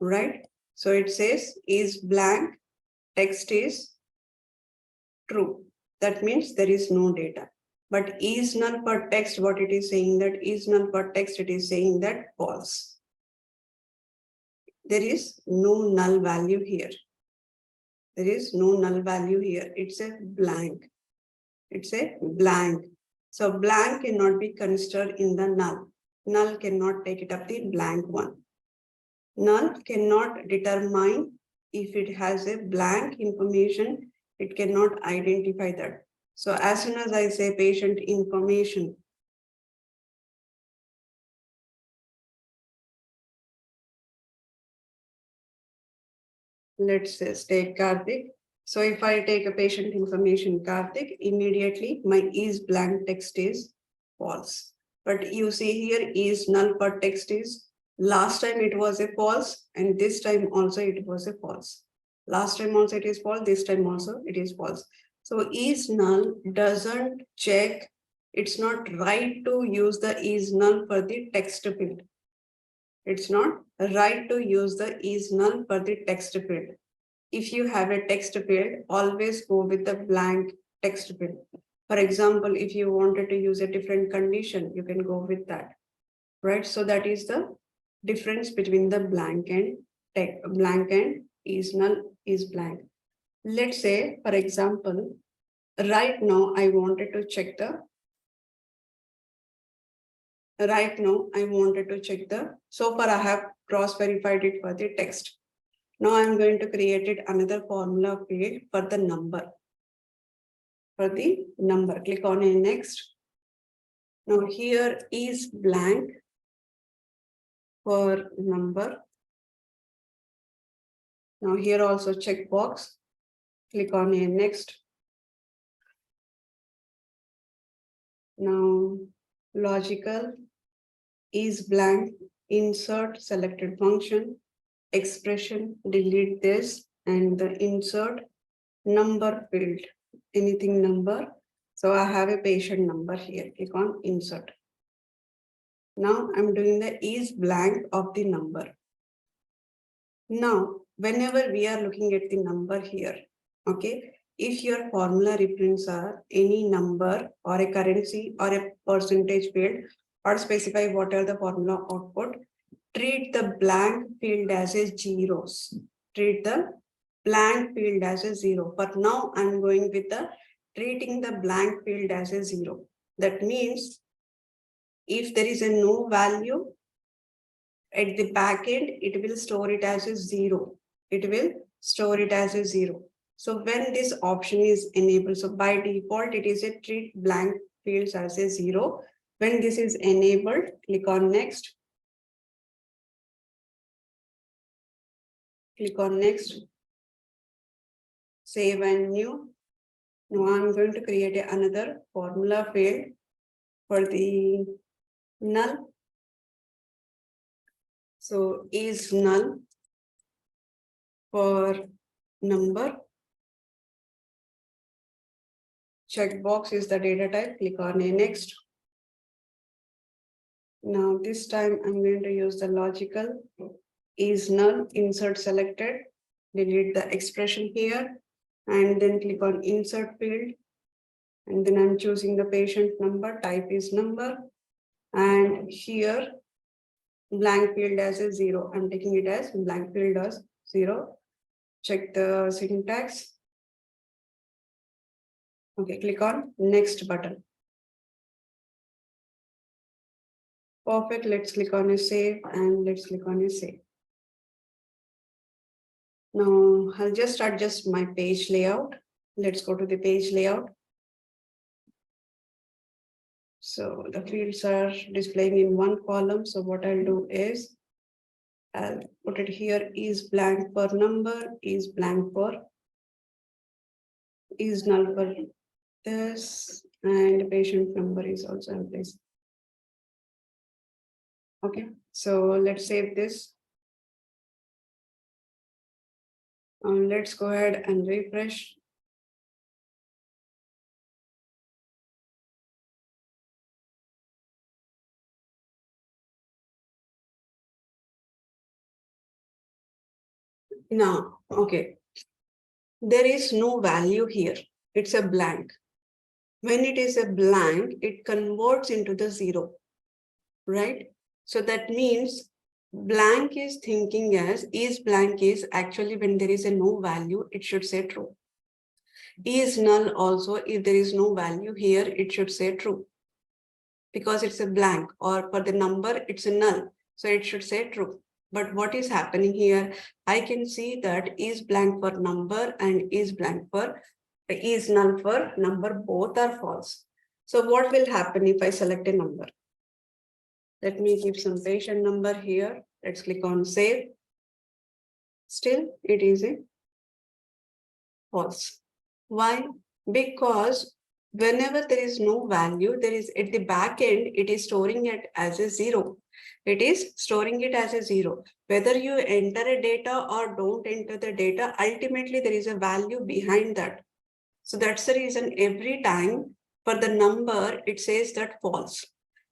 right? So it says is blank, text is true. That means there is no data. But is null for text, what it is saying that is null for text, it is saying that false. There is no null value here. There is no null value here. It's a blank. It's a blank. So blank cannot be considered in the null. Null cannot take it up the blank one. Null cannot determine if it has a blank information, it cannot identify that. So as soon as I say patient information, let's say state Karthik. So if I take a patient information Karthik, immediately my is blank text is false. But you see here is null for text is, last time it was a false and this time also it was a false. Last time also it is false, this time also it is false. So is null doesn't check, it's not right to use the is null for the text field. It's not right to use the is null for the text field. If you have a text field, always go with the blank text field. For example, if you wanted to use a different condition, you can go with that, right? So that is the difference between the blank and text, blank and is null, is blank. Let's say, for example, right now I wanted to check the, so far I have cross-verified it for the text. Now I'm going to create it another formula field for the number. For the number, click on a next. Now here is blank for number. Now here also checkbox. Click on a next. Now logical is blank, insert selected function, expression, delete this, and the insert number field, anything number. So I have a patient number here, click on insert. Now I'm doing the is blank of the number. Now, whenever we are looking at the number here, okay, if your formula reference are any number or a currency or a percentage field or specify what are the formula output, treat the blank field as a zeros. Treat the blank field as a zero. But now I'm going with the treating the blank field as a zero. That means if there is a no value at the back end, it will store it as a zero. It will store it as a zero. So when this option is enabled, so by default, it is a treat blank fields as a zero. When this is enabled, click on next. Click on next. Save and new. Now I'm going to create another formula field for the null. So is null for number. Checkbox is the data type. Click on a next. Now this time I'm going to use the logical is null, insert selected, delete the expression here, and then click on insert field. And then I'm choosing the patient number, type is number, and here blank field as a zero. I'm taking it as blank field as zero. Check the syntax. Okay, click on next button. Perfect. Let's click on a save and let's click on a save. Now I'll just adjust my page layout. Let's go to the page layout. So the fields are displaying in one column. So what I'll do is I'll put it here is blank for number, is blank for, is null for this, and patient number is also in place. Okay, so let's save this. Let's go ahead and refresh. Now, okay, there is no value here. It's a blank. When it is a blank, it converts into the zero, right? So that means blank is thinking as is blank is actually when there is a no value, it should say true. Is null also, if there is no value here, it should say true. Because it's a blank, or for the number, it's a null. So it should say true. But what is happening here? I can see that is blank for number and is blank for is null for number, both are false. So what will happen if I select a number? Let me give some patient number here. Let's click on save. Still, it is a false. Why? Because whenever there is no value, there is at the back end, it is storing it as a zero. It is storing it as a zero. Whether you enter a data or don't enter the data, ultimately there is a value behind that. So that's the reason every time for the number, it says that false.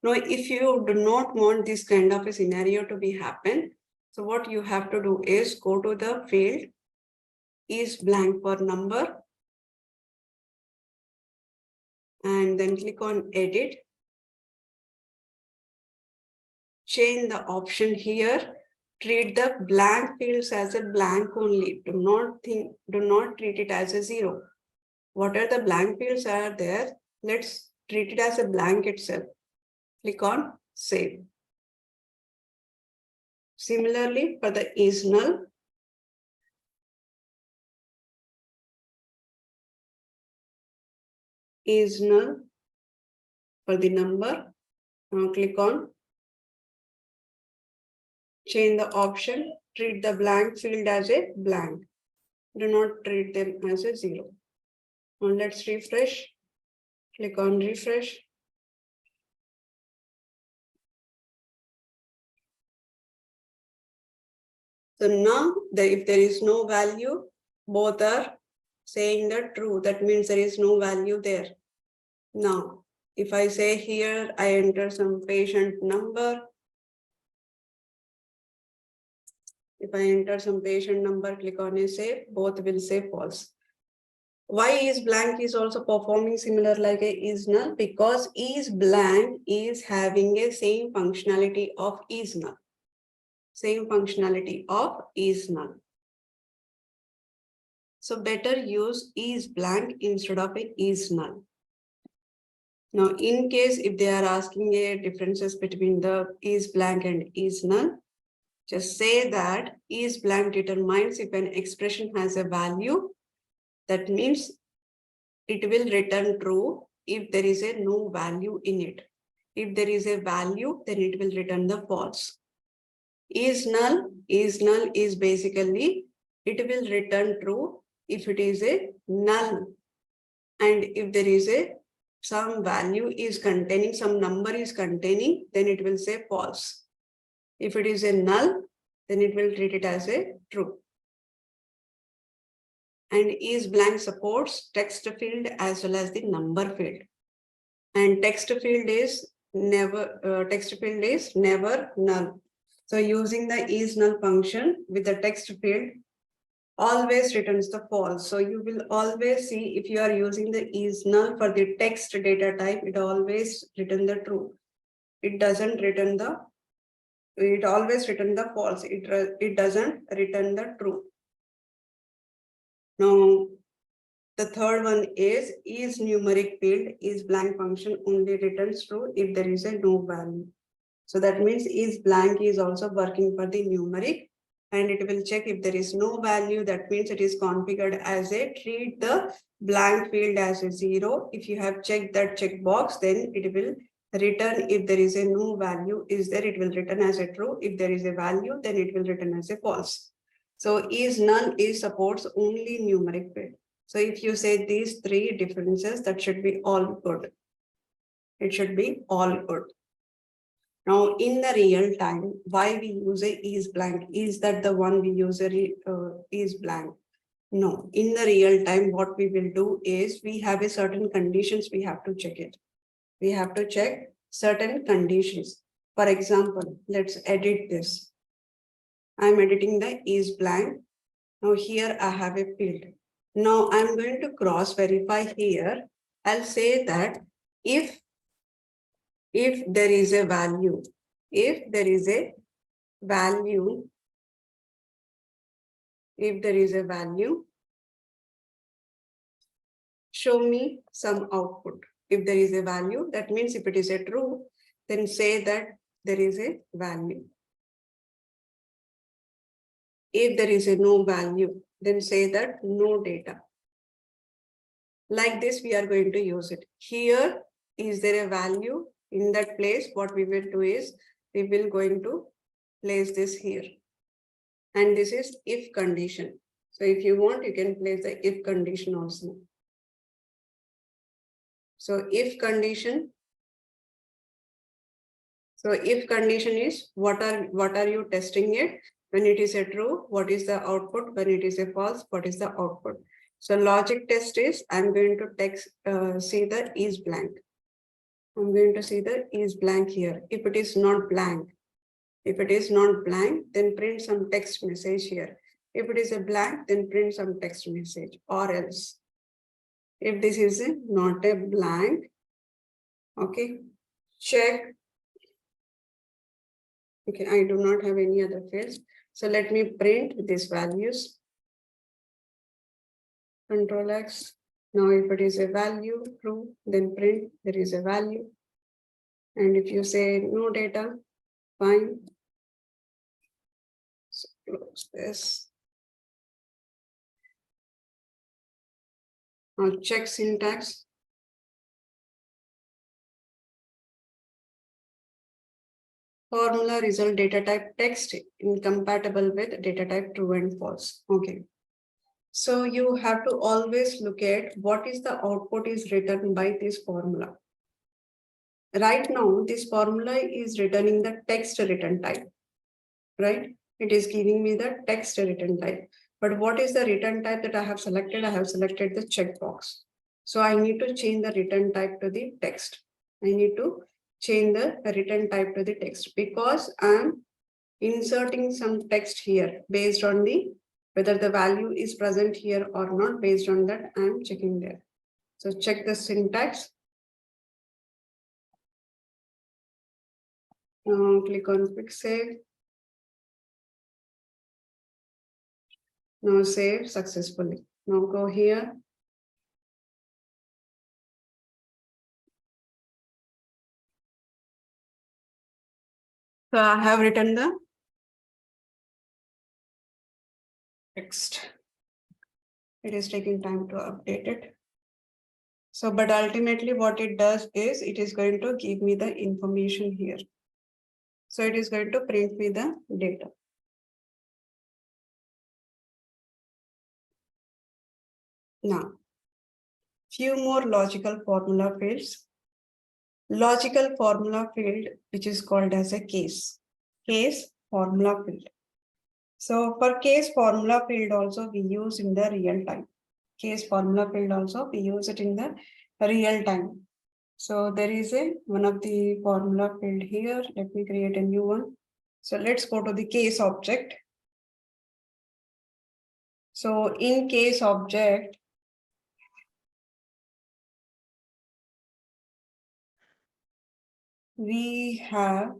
Now, if you do not want this kind of a scenario to be happen, so what you have to do is go to the field is blank for number and then click on edit. Change the option here. Treat the blank fields as a blank only. Do not treat it as a zero. What are the blank fields are there? Let's treat it as a blank itself. Click on save. Similarly, for the is null, is null for the number. Now click on change the option, treat the blank field as a blank. Do not treat them as a zero. Now let's refresh. Click on refresh. So now if there is no value, both are saying the true. That means there is no value there. Now, If I say here, I enter some patient number. If I enter some patient number, click on a save, both will say false. Why is blank is also performing similar like a is null? Because is blank is having a same functionality of is null. Same functionality of is null. So better use is blank instead of a is null. Now, in case if they are asking a differences between the is blank and is null, just say that is blank determines if an expression has a value. That means it will return true if there is a no value in it. If there is a value, then it will return the false. Is null is basically it will return true if it is a null. And if there is a some value is containing, some number is containing, then it will say false. If it is a null, then it will treat it as a true. And is blank supports text field as well as the number field. And text field is never null. So using the is null function with the text field always returns the false. So you will always see if you are using the is null for the text data type, it always return the true. It doesn't return the, it always return the false. It doesn't return the true. Now, the third one is numeric field is blank function only returns true if there is a no value. So that means is blank is also working for the numeric, and it will check if there is no value. That means it is configured as a treat the blank field as a 0. If you have checked that checkbox, then it will return if there is a no value is there, it will return as a true. If there is a value, then it will return as a false. So is null is supports only numeric field. So if you say these three differences, that should be all good. It should be all good. Now, in the real time, why we use a is blank? Is that the one we use is blank? No, in the real time, what we will do is we have a certain conditions, we have to check it. We have to check certain conditions. For example, let's edit this. I'm editing the is blank. Now here I have a field. Now I'm going to cross verify here. I'll say that if there is a value, if there is a value, show me some output. If there is a value, that means if it is a true, then say that there is a value. If there is a no value, then say that no data. Like this, we are going to use it. Here, is there a value? In that place, what we will do is, we will going to place this here. And this is if condition. So if you want, you can place the if condition also. So if condition is what are you testing it? When it is a true, what is the output? When it is a false, what is the output? So logic test is I'm going to see the is blank. I'm going to see the is blank here. If it is not blank, then print some text message here. If it is a blank, then print some text message, or else. If this is not a blank, okay, check. Okay, I do not have any other fields. So let me print these values. Control X. Now, if it is a value true, then print there is a value. And if you say no data, fine. So close this. Now check syntax. Formula result data type text incompatible with data type true and false. Okay. So you have to always look at what is the output is written by this formula. Right now, this formula is returning the text return type, right? It is giving me the text return type. But what is the return type that I have selected? I have selected the checkbox. So I need to change the return type to the text. I need to change the return type to the text because I'm inserting some text here based on the whether the value is present here or not. Based on that, I'm checking there. So check the syntax. Now click on quick save. Now save successfully. Now go here. So I have written the text. It is taking time to update it. So, but ultimately what it does is it is going to give me the information here. So it is going to print me the data. Now, few more logical formula fields. Logical formula field, which is called as a case formula field. So for case formula field also we use in the real time. Case formula field also we use it in the real time. So there is one of the formula field here. Let me create a new one. So let's go to the case object. So in case object, we have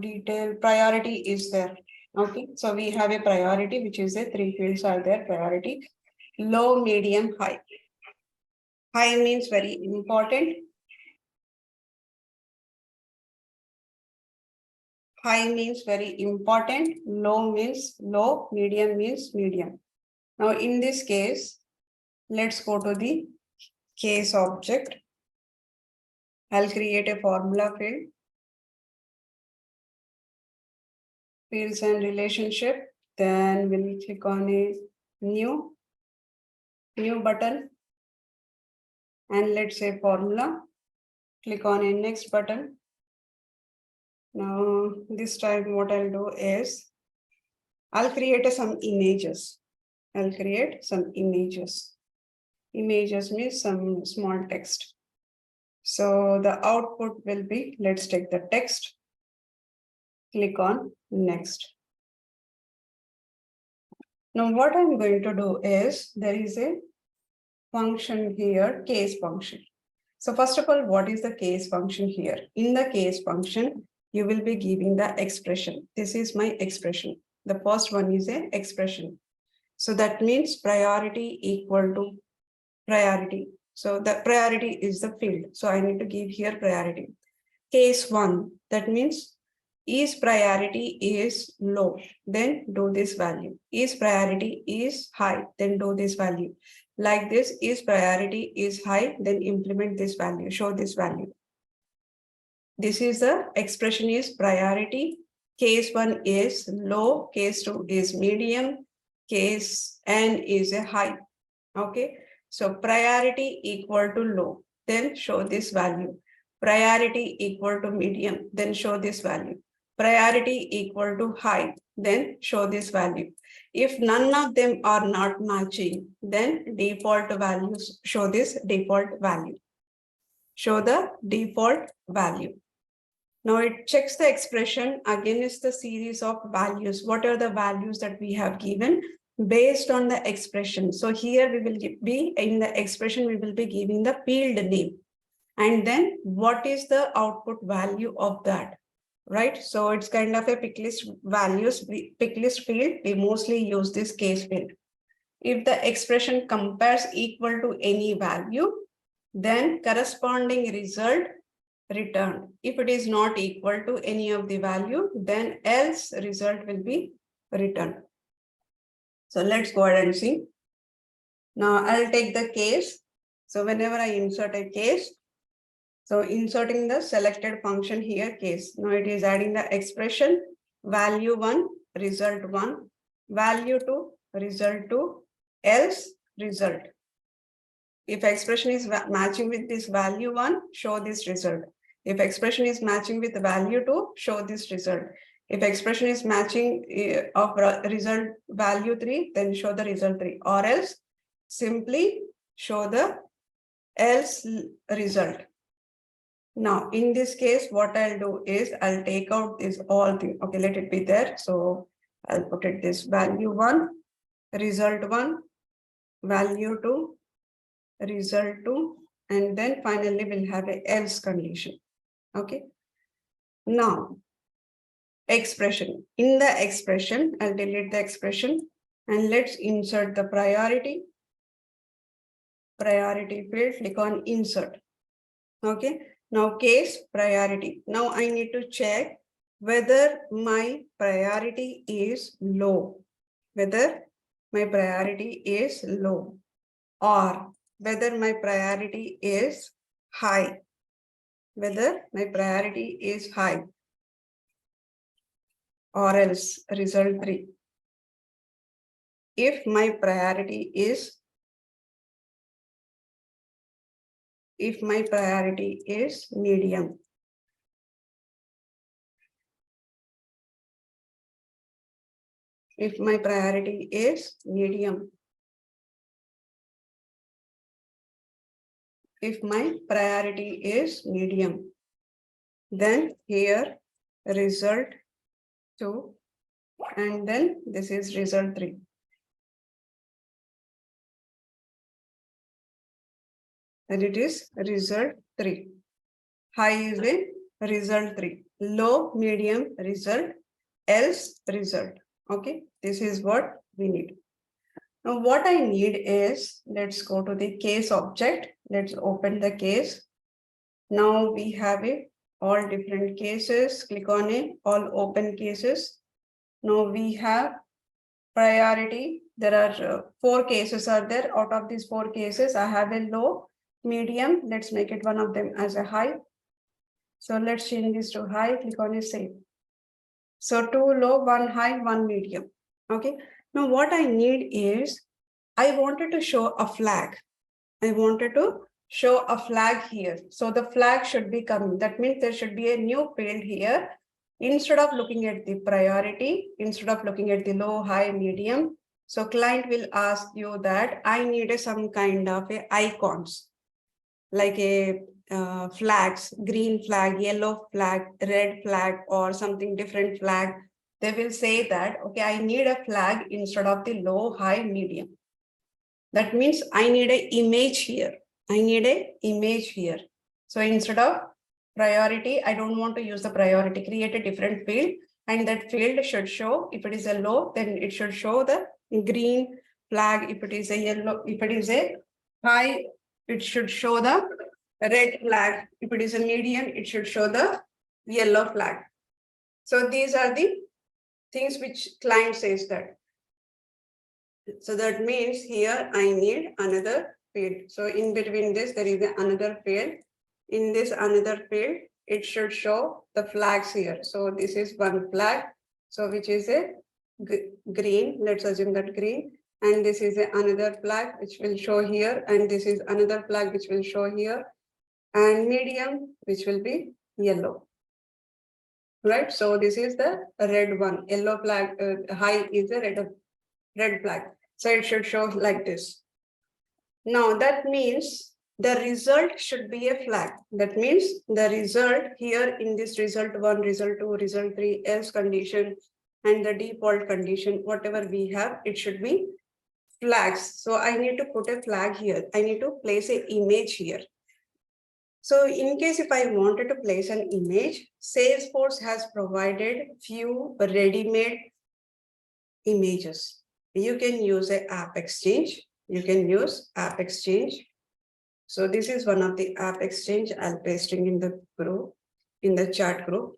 detail priority is there. Okay, so we have a priority, which is a 3 fields are there: priority, low, medium, high. High means very important. High means very important. Low means low. Medium means medium. Now in this case, let's go to the case object. I'll create a formula field. Fields and relationship. Then we'll click on a new button. And let's say formula. Click on a next button. Now this time what I'll do is I'll create some images. I'll create some images. Images means some small text. So the output will be, let's take the text. Click on next. Now what I'm going to do is there is a function here, case function. So first of all, what is the case function here? In the case function, you will be giving the expression. This is my expression. The first one is an expression. So that means priority equal to priority. So the priority is the field. So I need to give here priority. Case 1, that means is priority is low, then do this value. Is priority is high, then do this value. Like this, is priority is high, then implement this value, show this value. This is the expression is priority. Case 1 is low, case 2 is medium, case n is a high. Okay, so priority equal to low, then show this value. Priority equal to medium, then show this value. Priority equal to high, then show this value. If none of them are not matching, then default values, show this default value. Show the default value. Now it checks the expression against the series of values. What are the values that we have given based on the expression? So here we will be in the expression, we will be giving the field name. And then what is the output value of that? Right, so it's kind of a pick list values, pick list field. We mostly use this case field. If the expression compares equal to any value, then corresponding result returned. If it is not equal to any of the value, then else result will be returned. So let's go ahead and see. Now I'll take the case. So whenever I insert a case, so inserting the selected function here, case. Now it is adding the expression value 1, result 1, value 2, result 2, else result. If expression is matching with this value 1, show this result. If expression is matching with the value 2, show this result. If expression is matching of result value 3, then show the result 3, or else simply show the else result. Now, in this case, what I'll do is I'll take out this all thing. Okay, let it be there. So I'll put it this value 1, result 1, value 2, result 2, and then finally we'll have a else condition. Okay. Now, expression. In the expression, I'll delete the expression and let's insert the priority field. Click on insert. Okay. Now case priority. Now I need to check whether my priority is low, whether my priority is low, or whether my priority is high, whether my priority is high, or else result 3. If my priority is medium. If my priority is medium. If my priority is medium, then here result 2, and then this is result 3. And it is result 3. High is a result 3. Low, medium, result, else, result. Okay, this is what we need. Now what I need is, let's go to the case object. Let's open the case. Now we have it, all different cases. Click on it, all open cases. Now we have priority. There are 4 cases are there. Out of these 4 cases, I have a low, medium. Let's make it one of them as a high. So let's change this to high. Click on it, save. So 2 low, 1 high, 1 medium. Okay. Now what I need is, I wanted to show a flag. I wanted to show a flag here. So the flag should be coming. That means there should be a new field here. Instead of looking at the priority, instead of looking at the low, high, medium. So client will ask you that I need some kind of a icons, like a flags, green flag, yellow flag, red flag, or something different flag. They will say that, okay, I need a flag instead of the low, high, medium. That means I need an image here. I need an image here. So instead of priority, I don't want to use the priority. Create a different field, and that field should show, if it is a low, then it should show the green flag. If it is a yellow, if it is a high, it should show the red flag. If it is a medium, it should show the yellow flag. So these are the things which client says that. So that means here I need another field. So in between this, there is another field. In this another field, it should show the flags here. So this is one flag. So which is a green. Let's assume that green. And this is another flag which will show here. And this is another flag which will show here. And medium, which will be yellow. Right. So this is the red one. Yellow flag, high is a red flag. So it should show like this. Now that means the result should be a flag. That means the result here in this result 1, result 2, result 3, else condition, and the default condition, whatever we have, it should be flags. So I need to put a flag here. I need to place an image here. So in case if I wanted to place an image, Salesforce has provided few ready-made images. You can use an app exchange. You can use app exchange. So this is one of the app exchange. I'll pasting in the group, in the chat group.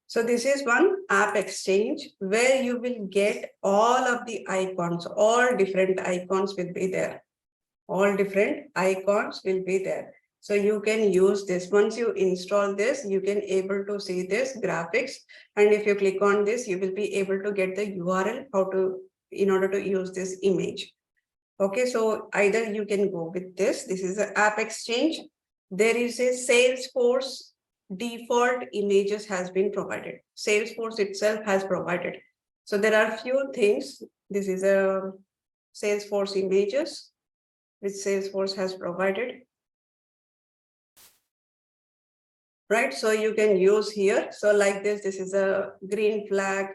So this is one app exchange where you will get all of the icons, all different icons will be there. All different icons will be there. So you can use this. Once you install this, you can able to see this graphics. And if you click on this, you will be able to get the URL how to, in order to use this image. Okay, so either you can go with this. This is an app exchange. There is a Salesforce default images has been provided. Salesforce itself has provided. So there are few things. This is a Salesforce images which Salesforce has provided. right? So you can use here. So like this is a green flag,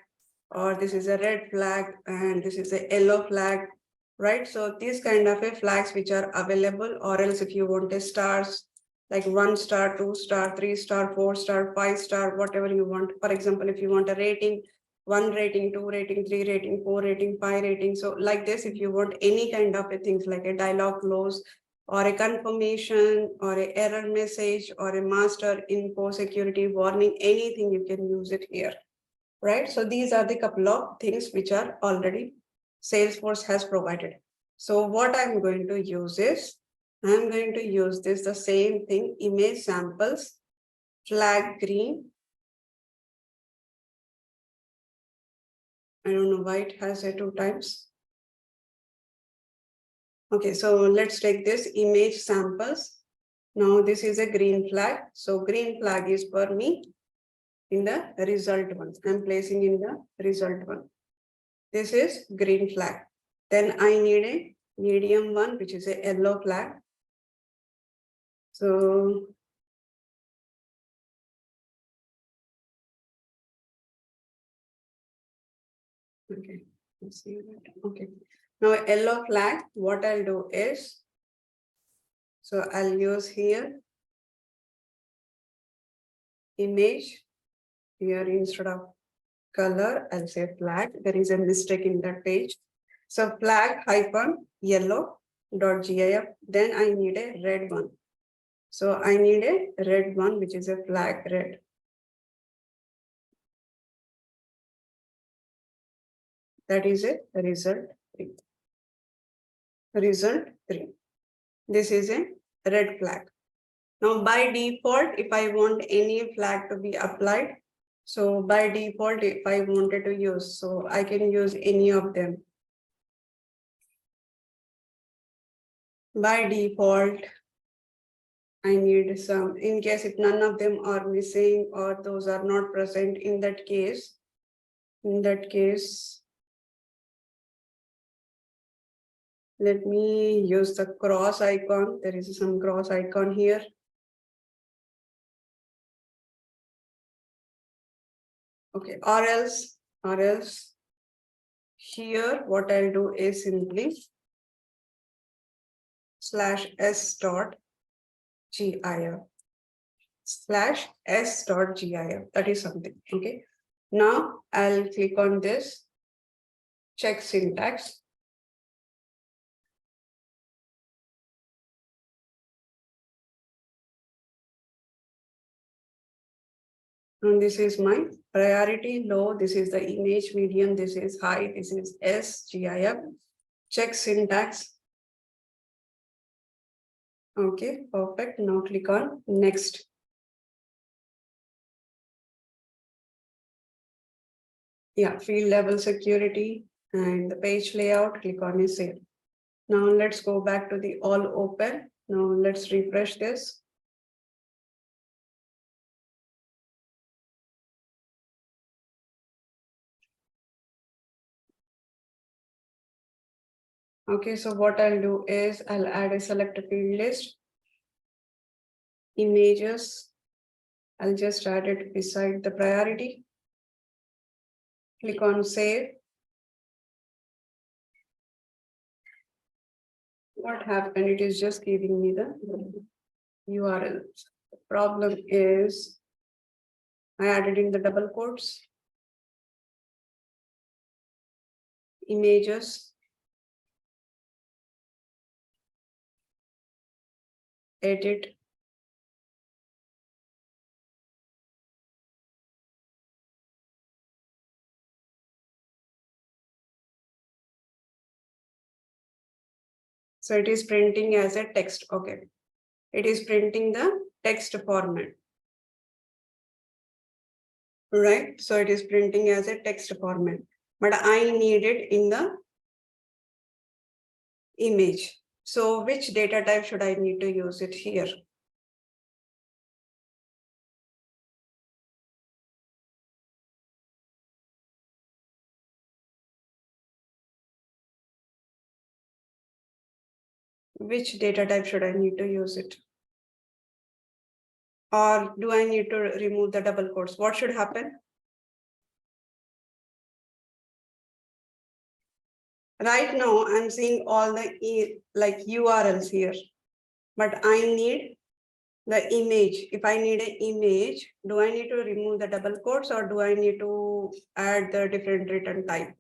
or this is a red flag, and this is a yellow flag, right? So these kind of a flags which are available, or else if you want a stars, like 1 star, 2 star, 3 star, 4 star, 5 star, whatever you want. For example, if you want a rating, 1 rating, 2 rating, 3 rating, 4 rating, 5 rating. So like this, if you want any kind of a things like a dialog close, or a confirmation, or a error message, or a master info security warning, anything, you can use it here, right? So these are the couple of things which are already Salesforce has provided. So what I'm going to use is, I'm going to use this, the same thing, image samples, flag green. I don't know why it has a 2 times. Okay, so let's take this image samples. Now this is a green flag. So green flag is for me in the result one. I'm placing in the result one. This is green flag. Then I need a medium one, which is a yellow flag. So okay, let's see that. Okay. Now yellow flag, what I'll do is, so I'll use here image here instead of color, I'll say flag. There is a mistake in that page. So flag hyphen yellow dot GIF. Then I need a red one. So I need a red one, which is a flag red. That is a result 3. Result 3. This is a red flag. Now by default, if I want any flag to be applied, so by default, if I wanted to use, so I can use any of them. By default, I need some, in case if none of them are missing or those are not present, in that case, let me use the cross icon. There is some cross icon here. Okay, or else here, what I'll do is simply /s dot GIF /s dot GIF. That is something. Okay. Now I'll click on this, check syntax. And this is my priority low. This is the image medium. This is high. This is SGIF. Check syntax. Okay, perfect. Now click on next. Yeah, field level security and the page layout. Click on save. Now let's go back to the all open. Now let's refresh this. Okay, so what I'll do is I'll add a select field list. Images. I'll just add it beside the priority. Click on save. What happened? It is just giving me the URL. The problem is I added in the double quotes. Images. Edit. So it is printing as a text. Okay. It is printing the text format. Right. So it is printing as a text format. But I need it in the image. So which data type should I need to use it here? Which data type should I need to use it? Or do I need to remove the double quotes? What should happen? Right now, I'm seeing all the like URLs here, but I need the image. If I need an image, do I need to remove the double quotes or do I need to add the different return type?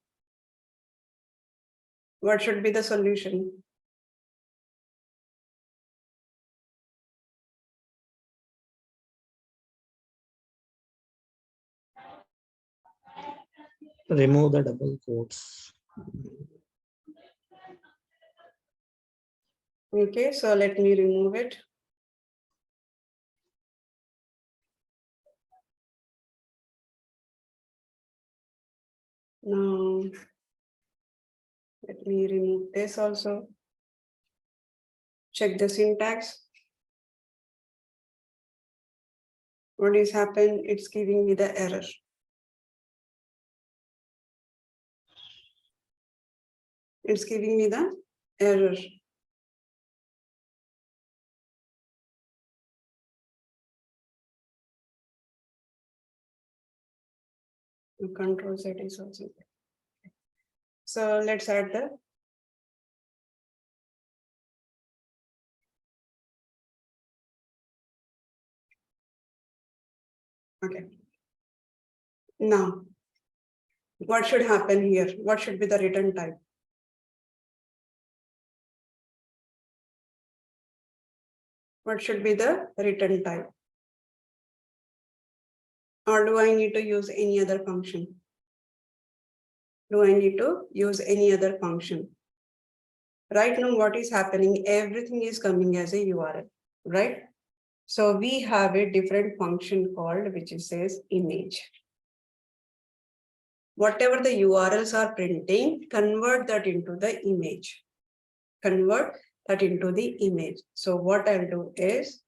What should be the solution? Remove the double quotes. Okay, so let me remove it. Now, let me remove this also. Check the syntax. What is happened? It's giving me the error. It's giving me the error. The control set is also there. So let's add the okay. Now, what should happen here? What should be the return type? What should be the return type? Or do I need to use any other function? Do I need to use any other function? Right now, what is happening? Everything is coming as a URL, right? So we have a different function called, which says image. Whatever the URLs are printing, convert that into the image. Convert that into the image. So what I'll do is,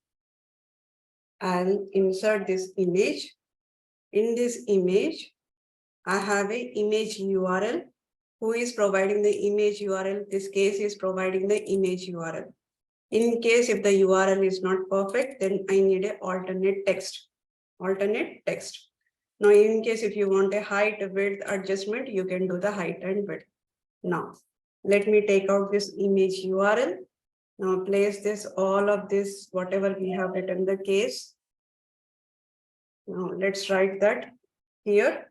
I'll insert this image. In this image, I have an image URL. Who is providing the image URL? This case is providing the image URL. In case if the URL is not perfect, then I need an alternate text. Alternate text. Now, in case if you want a height width adjustment, you can do the height and width. Now, let me take out this image URL. Now place this, all of this, whatever we have written the case. Now let's write that here.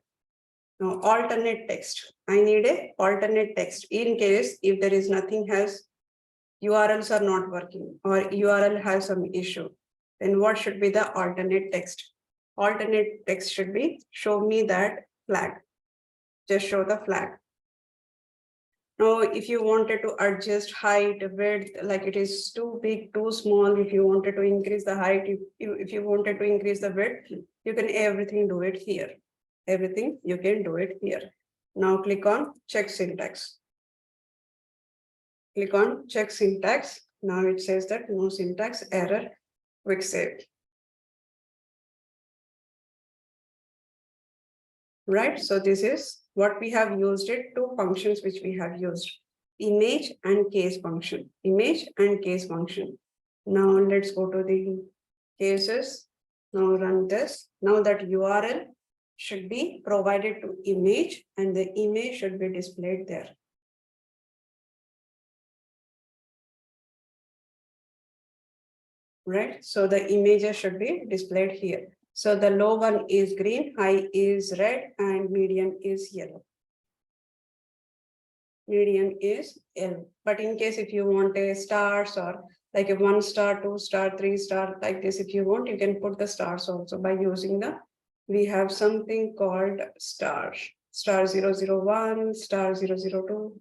Now alternate text. I need a alternate text in case if there is nothing has URLs are not working or URL has some issue. Then what should be the alternate text? Alternate text should be show me that flag. Just show the flag. Now, if you wanted to adjust height, width, like it is too big, too small, if you wanted to increase the height, if you wanted to increase the width, you can everything do it here. Everything you can do it here. Now click on check syntax. Click on check syntax. Now it says that no syntax error, quick save. Right, so this is what we have used it, two functions which we have used, image and case function, image and case function. Now let's go to the cases. Now run this. Now that URL should be provided to image and the image should be displayed there. Right, so the images should be displayed here. So the low one is green, high is red, and medium is yellow. Medium is yellow. But in case if you want a stars or like a 1 star, 2 star, 3 star, like this, if you want, you can put the stars also by using the, we have something called star 001, star 002.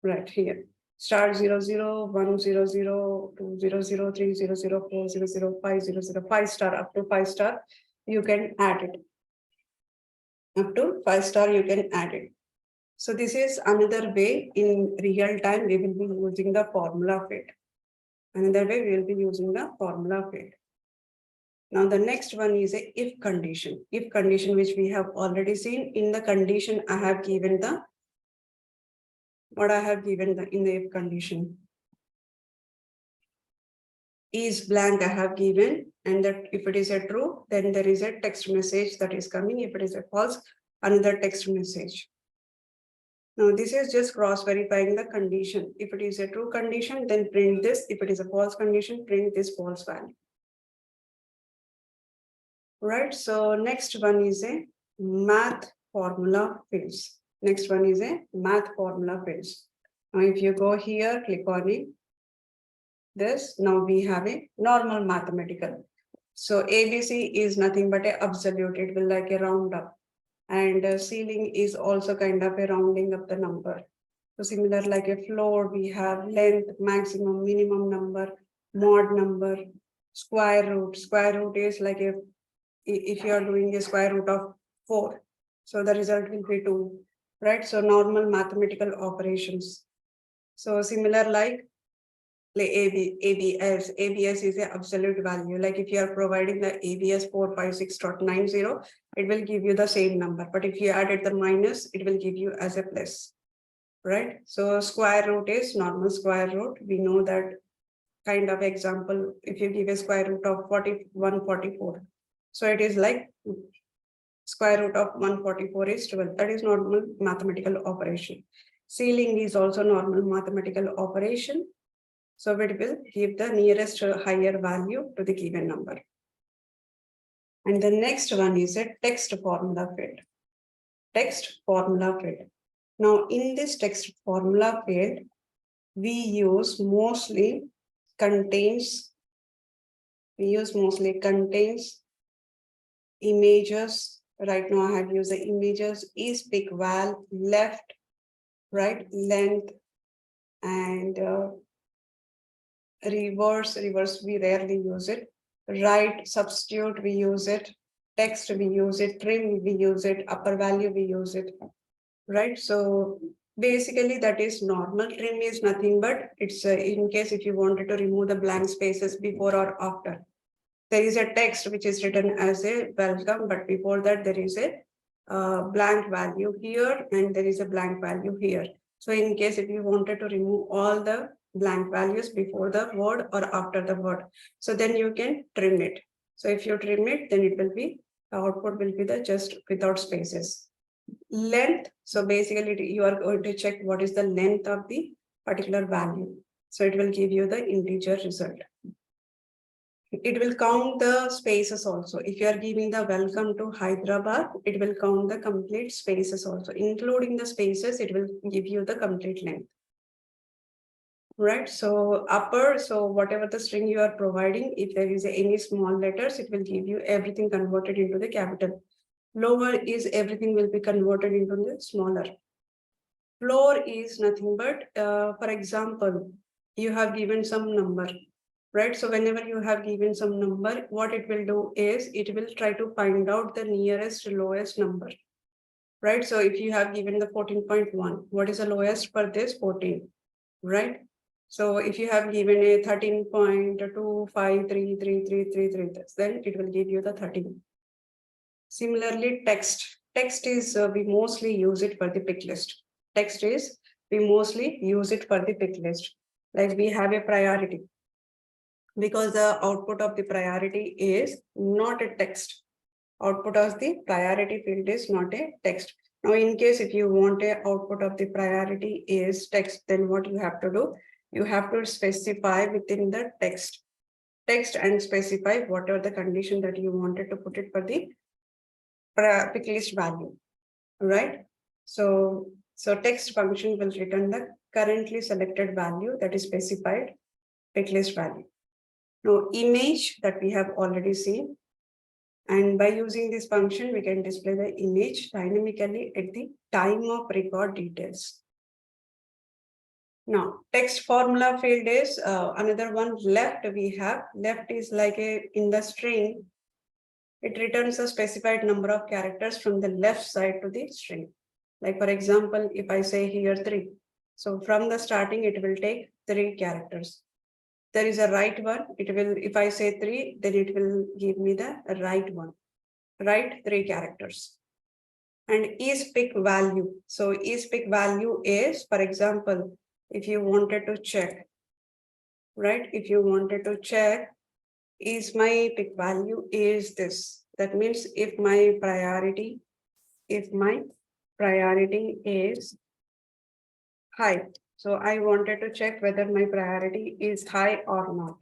Right here. Star 00, 100, 200, 300, 400, 500, 5 star up to 5 star, you can add it. Up to 5 star, you can add it. So this is another way in real time we will be using the formula fit. Another way we will be using the formula fit. Now the next one is a if condition. If condition, which we have already seen. In the condition, I have given the what I have given the in the if condition. Is blank I have given, and that if it is a true, then there is a text message that is coming. If it is a false, another text message. Now this is just cross verifying the condition. If it is a true condition, then print this. If it is a false condition, print this false value. Right, so next one is a math formula fields. Next one is a math formula fields. Now if you go here, click on it. This, now we have a normal mathematical. So ABC is nothing but a absolute, it will like a round up. And ceiling is also kind of a rounding up the number. So similar like a floor, we have length, maximum, minimum number, mod number, square root. Square root is like a, if you are doing a square root of 4, so the result will be 2, right? So normal mathematical operations. So similar like ABS is an absolute value. Like if you are providing the ABS 456.90, it will give you the same number. But if you added the minus, it will give you as a plus, right? So square root is normal square root. We know that kind of example. If you give a square root of 144, so it is like square root of 144 is 12. That is normal mathematical operation. Ceiling is also normal mathematical operation. So it will give the nearest higher value to the given number. And the next one is a text formula field. Text formula field. Now in this text formula field, we use mostly contains images. Right now I have used the images is pick val, left, right, length, and reverse we rarely use it, right, substitute we use it, text we use it, trim we use it, upper value we use it, right? So basically that is normal. Trim is nothing but it's in case if you wanted to remove the blank spaces before or after. There is a text which is written as a welcome, but before that there is a blank value here and there is a blank value here. So in case if you wanted to remove all the blank values before the word or after the word, so then you can trim it. So if you trim it, then it will be, the output will be the just without spaces. Length, so basically you are going to check what is the length of the particular value. So it will give you the integer result. It will count the spaces also. If you are giving the welcome to Hyderabad, it will count the complete spaces also, including the spaces, it will give you the complete length. Right, so upper, so whatever the string you are providing, if there is any small letters, it will give you everything converted into the capital. Lower is everything will be converted into the smaller. Floor is nothing but, for example, you have given some number, right? So whenever you have given some number, what it will do is it will try to find out the nearest lowest number, right? So if you have given the 14.1, what is the lowest for this? 14, right? So if you have given a 13.253333, then it will give you the 13. Similarly, text is we mostly use it for the pick list. Text is we mostly use it for the pick list. Like we have a priority, because the output of the priority is not a text. Output of the priority field is not a text. Now, in case if you want a output of the priority is text, then what you have to do? You have to specify within the text and specify whatever the condition that you wanted to put it for the pick list value, right? So text function will return the currently selected value that is specified pick list value. Now, image that we have already seen, and by using this function, we can display the image dynamically at the time of record details. Now, text formula field is another one. Left we have, left is like a in the string, it returns a specified number of characters from the left side to the string. Like for example, if I say here 3, so from the starting, it will take 3 characters. there is a right one, it will, if I say 3, then it will give me the right one, right 3 characters. And is pick value. So is pick value is, for example, if you wanted to check, right? If you wanted to check, is my pick value is this. That means if my priority is high. So I wanted to check whether my priority is high or not.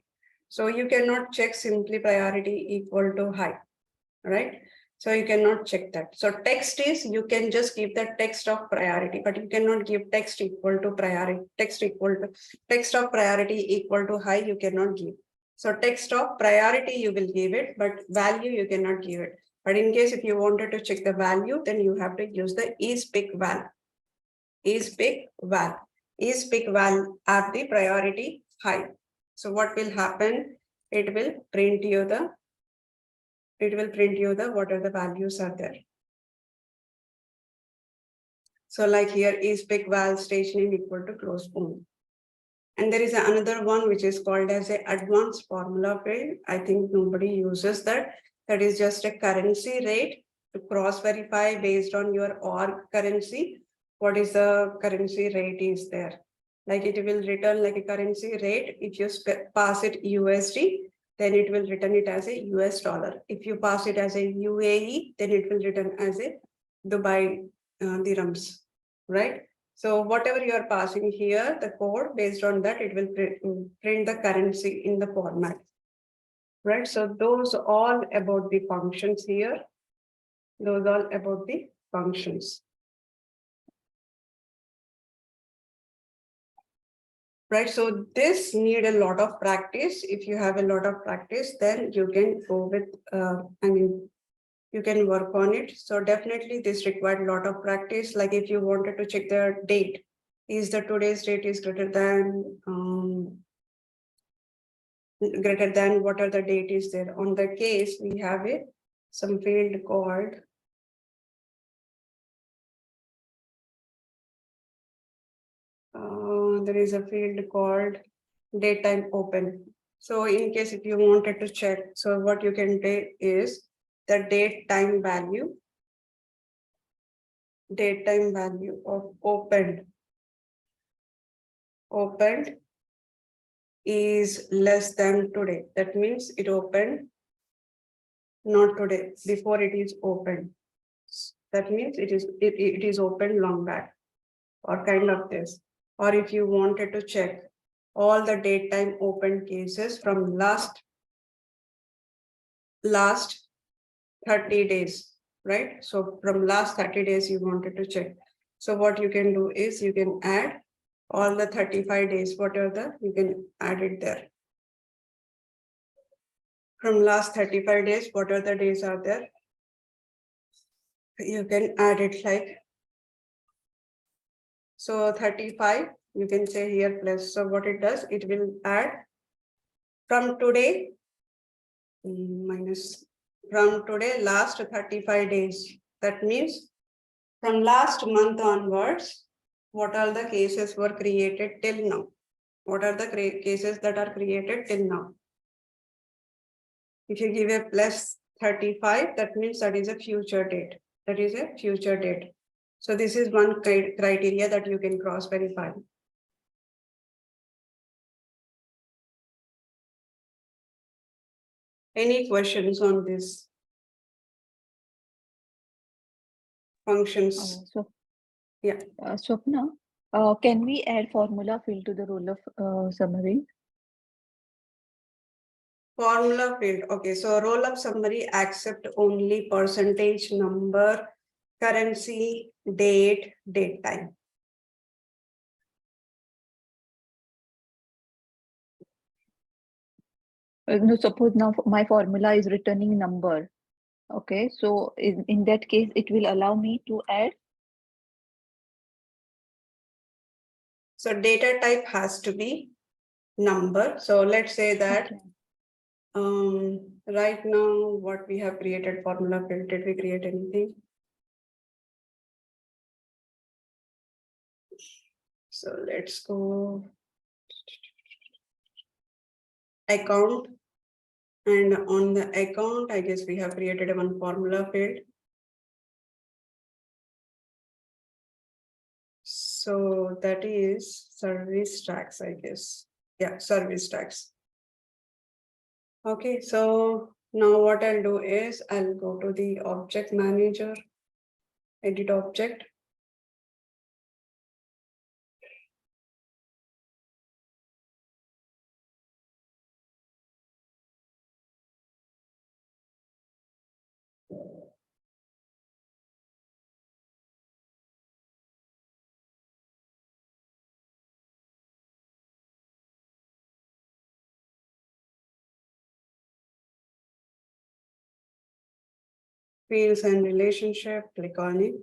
So you cannot check simply priority equal to high, right? So you cannot check that. So text is, you can just give the text of priority, but you cannot give text equal to priority, text of priority equal to high, you cannot give. So text of priority you will give it, but value you cannot give it. But in case if you wanted to check the value, then you have to use the is pick val. Is pick val at the priority high. So what will happen? It will print you the what are the values are there. So like here is pick val stage name equal to close boom. And there is another one which is called as a advanced formula field. I think nobody uses that. That is just a currency rate to cross verify based on your org currency. What is the currency rate is there? Like it will return like a currency rate. If you pass it USD, then it will return it as a US dollar. If you pass it as a UAE, then it will return as a Dubai dirhams, right? So whatever you are passing here, the code based on that, it will print the currency in the format, right? So those all about the functions here. Those all about the functions. Right, so this need a lot of practice. If you have a lot of practice, then you can go with, you can work on it. So definitely this required a lot of practice. Like if you wanted to check the date, is the today's date is greater than what are the date is there. On the case, we have some field called there is a field called DateTime open. So in case if you wanted to check, so what you can do is the DateTime value of opened is less than today. That means it opened not today, before it is open. That means it is open long back, or kind of this. Or if you wanted to check all the DateTime open cases from last 30 days, right? So from last 30 days you wanted to check. So what you can do is you can add all the 35 days, whatever you can add it there. From last 35 days, what are the days are there? You can add it like, so 35, you can say here plus. So what it does, it will add from today minus from today last 35 days. That means from last month onwards, what are the cases were created till now? What are the cases that are created till now? If you give a plus 35, that means that is a future date. That is a future date. So this is one criteria that you can cross verify. Any questions on this? Functions. Yeah. Swapna, can we add formula field to the Rollup summary? Formula field. Okay, so Rollup summary accept only percentage number, currency, date, date time. No, suppose now my formula is returning number. Okay, so in that case, it will allow me to add. So data type has to be number. So let's say that right now what we have created formula field, did we create anything? So let's go. account. And on the account, I guess we have created one formula field. So that is service tax, I guess. Yeah, service tax. Okay, so now what I'll do is I'll go to the object manager, edit object. Fields and relationship, click on it.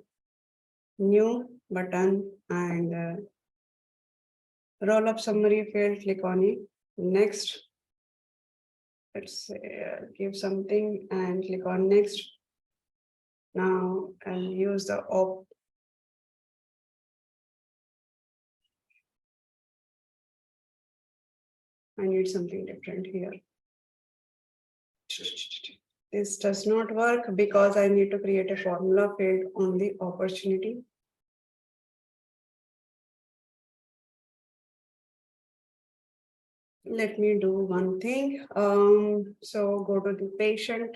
New button and roll-up summary field, click on it. Next. Let's say give something and click on next. Now I'll use the op. I need something different here. This does not work because I need to create a formula field on the opportunity. Let me do one thing. So go to the patient.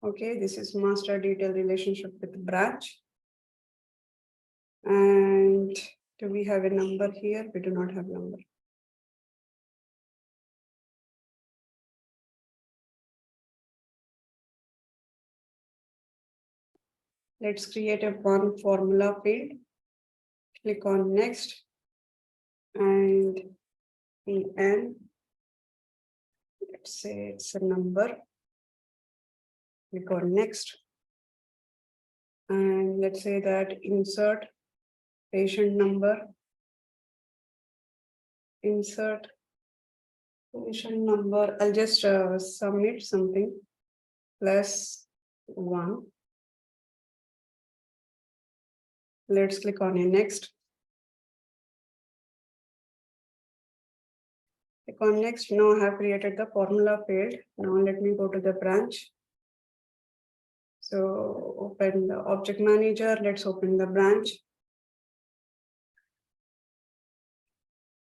Okay, this is master detail relationship with branch. And do we have a number here? We do not have number. Let's create a one formula field. Click on next and en. Let's say it's a number. Click on next. And let's say that insert patient number. Insert patient number. I'll just submit something +1. Let's click on a next. Click on next. Now I have created the formula field. Now let me go to the branch. So open the object manager. Let's open the branch.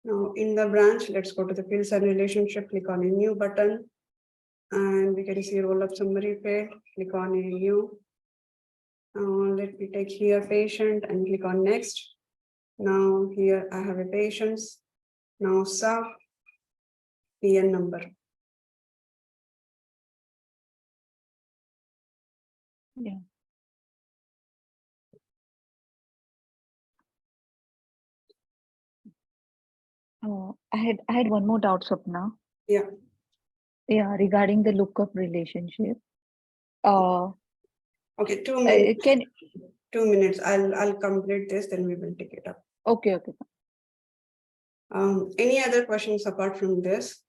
Now in the branch, let's go to the fields and relationship. Click on a new button. And we can see roll-up summary field. Click on a new. Let me take here patient and click on next. Now here I have a patients. Now sub PN number. Yeah. I had one more doubt, Swapna. Yeah. Yeah, regarding the lookup relationship. Okay, 2 minutes. 2 minutes. I'll complete this, then we will take it up. Okay. Any other questions apart from this?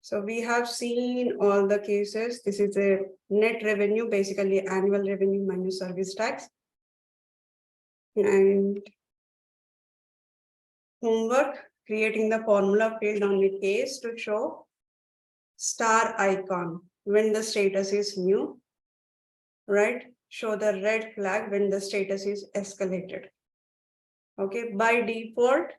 So we have seen all the cases. This is a net revenue, basically annual revenue minus service tax. And homework, creating the formula field on the case to show star icon when the status is new, right? Show the red flag when the status is escalated. Okay, by default,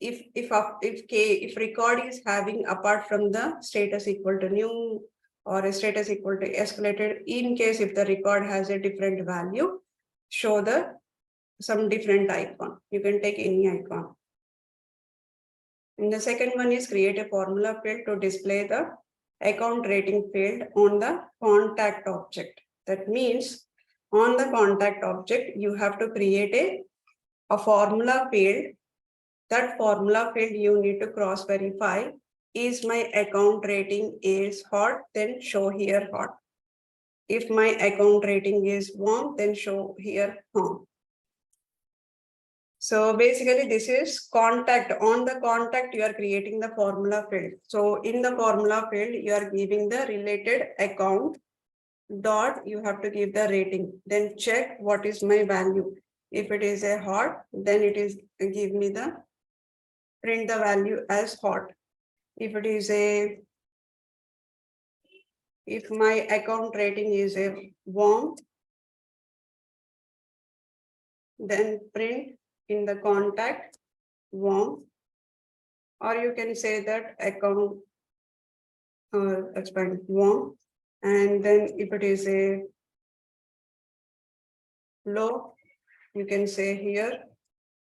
if record is having apart from the status equal to new or a status equal to escalated, in case if the record has a different value, show some different icon. You can take any icon. And the second one is create a formula field to display the account rating field on the contact object. That means on the contact object, you have to create a formula field. That formula field you need to cross verify. Is my account rating is hot, then show here hot. If my account rating is warm, then show here warm. So basically this is contact. On the contact, you are creating the formula field. So in the formula field, you are giving the related account dot, you have to give the rating. Then check what is my value. If it is a hot, then it is give me the print the value as hot. If it is a, if my account rating is a warm, then print in the contact warm, or you can say that account that's fine, warm. And then if it is a low, you can say here,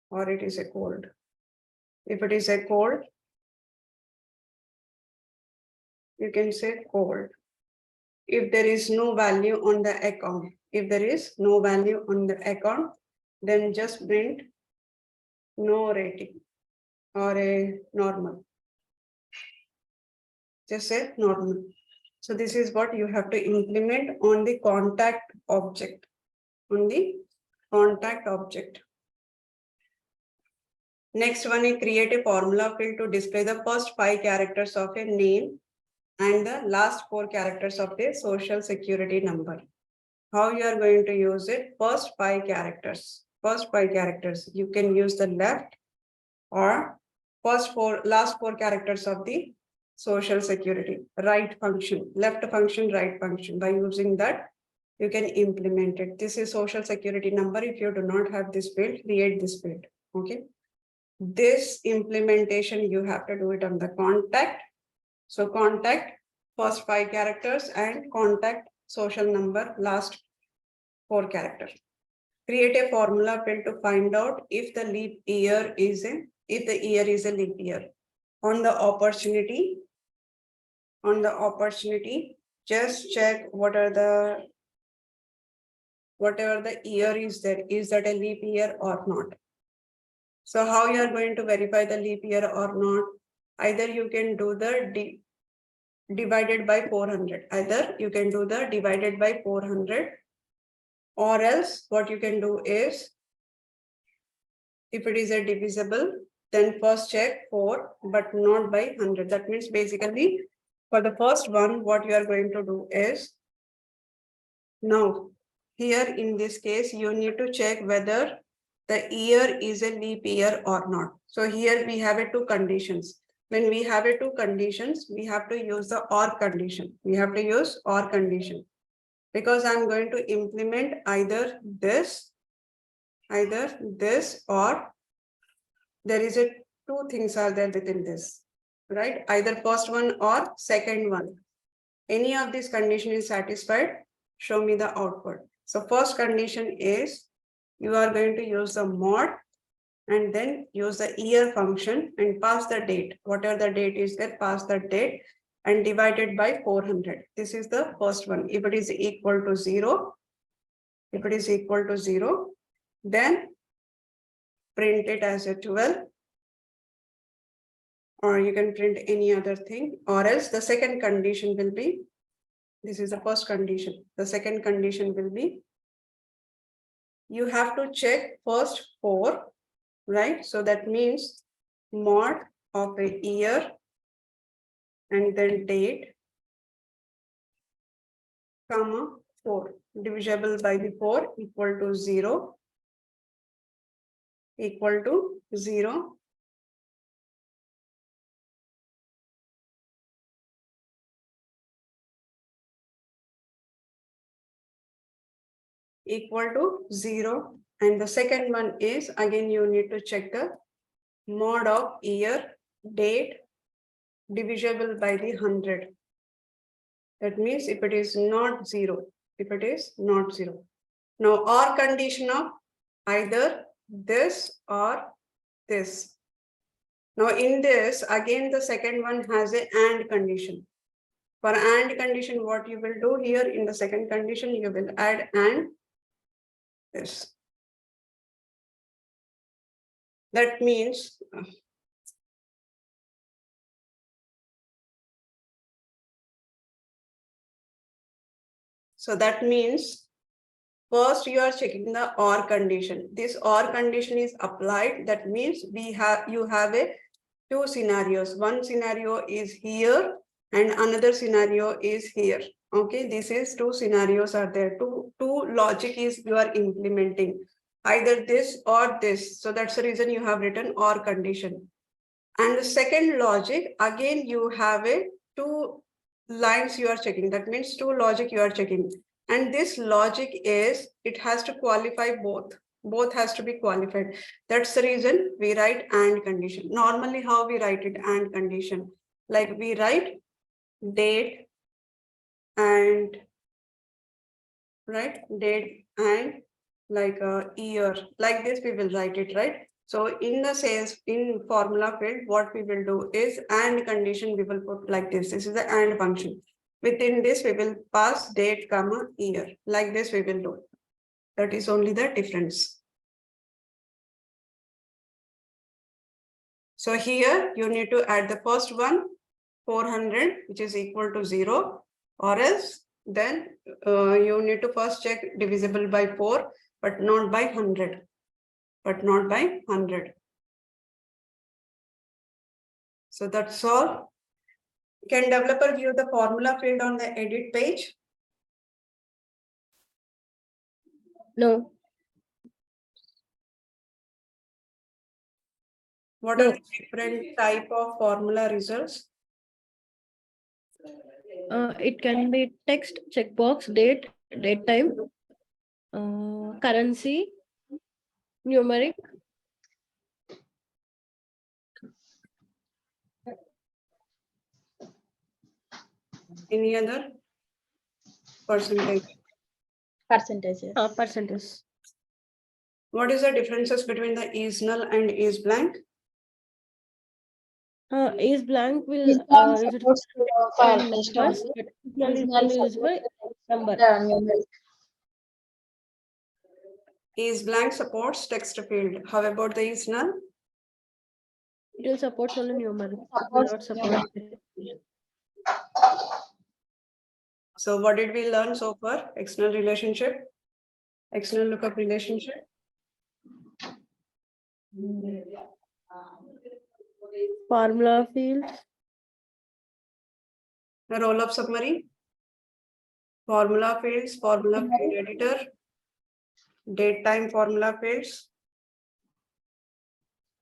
or it is a cold. If it is a cold, you can say cold. If there is no value on the account, if there is no value on the account, then just print no rating or a normal. Just say normal. So this is what you have to implement on the contact object. On the contact object. Next one is create a formula field to display the first 5 characters of a name and the last 4 characters of the social security number. How you are going to use it? First 5 characters. First 5 characters. You can use the left or last 4 characters of the social security. Right function, left function, right function. By using that, you can implement it. This is social security number. If you do not have this field, create this field. Okay. This implementation, you have to do it on the contact. So contact, first 5 characters, and contact social number, last 4 characters. Create a formula field to find out if the leap year is a, if the year is a leap year. On the opportunity, just check whatever the year is there, is that a leap year or not. So how you are going to verify the leap year or not? Either you can do the divided by 400. Either you can do the divided by 400, or else what you can do is, if it is a divisible, then first check 4, but not by 100. That means basically for the first one, what you are going to do is, now here in this case, you need to check whether the year is a leap year or not. So here we have 2 conditions. When we have 2 conditions, we have to use the OR condition. We have to use OR condition, because I'm going to implement either this, or there is 2 things are there within this, right? Either first one or second one. Any of these condition is satisfied, show me the output. So first condition is, you are going to use the mod and then use the year function and pass the date. Whatever the date is there, pass the date and divide it by 400. This is the first one. If it is equal to 0, then print it as a 12, or you can print any other thing, or else the second condition will be, this is the first condition. The second condition will be, you have to check first 4, right? So that means mod of a year and then date, comma 4, divisible by the 4, equal to 0, equal to 0. Equal to 0. And the second one is, again you need to check the mod of year, date, divisible by the 100. That means if it is not 0, if it is not 0. Now OR condition of either this or this. Now in this, again the second one has a AND condition. For AND condition, what you will do here in the second condition, you will add AND this. That means so that means First, you are checking the OR condition. This OR condition is applied. That means you have a two scenarios. One scenario is here and another scenario is here. Okay, this is two scenarios are there. Two logic is you are implementing either this or this. So that's the reason you have written OR condition. And the second logic, again, you have a two lines you are checking. That means two logic you are checking. And this logic is, it has to qualify both. Both has to be qualified. That's the reason we write AND condition. Normally, how we write it, AND condition? Like we write date and, right? Date and like a year. Like this, we will write it, right? So in the sales, in formula field, what we will do is AND condition we will put like this. This is the AND function. Within this, we will pass date, comma, year. Like this, we will do. That is only the difference. So here you need to add the first one, 400, which is equal to 0, or else then you need to first check divisible by 4, but not by 100. But not by 100. So that's all. Can developer view the formula field on the edit page? No. What No. are the different type of formula results? It can be text, checkbox, date, date time, currency, numeric. Any other? Percentage. Percentages. Percentage. What is the differences between the is null and is blank? Is blank will Is blank use it supports for for numbers, text but null Is is null used for supports number. numeric. Is blank supports text field. How about the is null? It will support only numeric. Will Supports not support. So what did we learn so far? External relationship, external lookup relationship. Formula fields, A roll-up summary, formula fields, formula field editor, date time formula fields,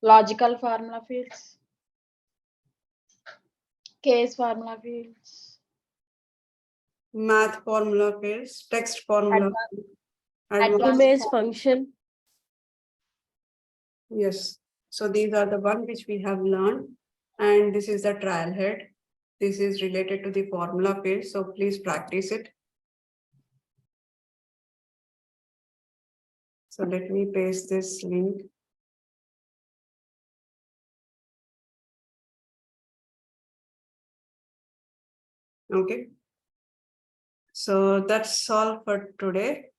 Logical formula fields. Case formula fields. math formula fields, text formula. Advanced image form- function. Yes. So these are the one which we have learned. And this is the trial head. This is related to the formula field. So please practice it. So let me paste this link. Okay. So that's all for today.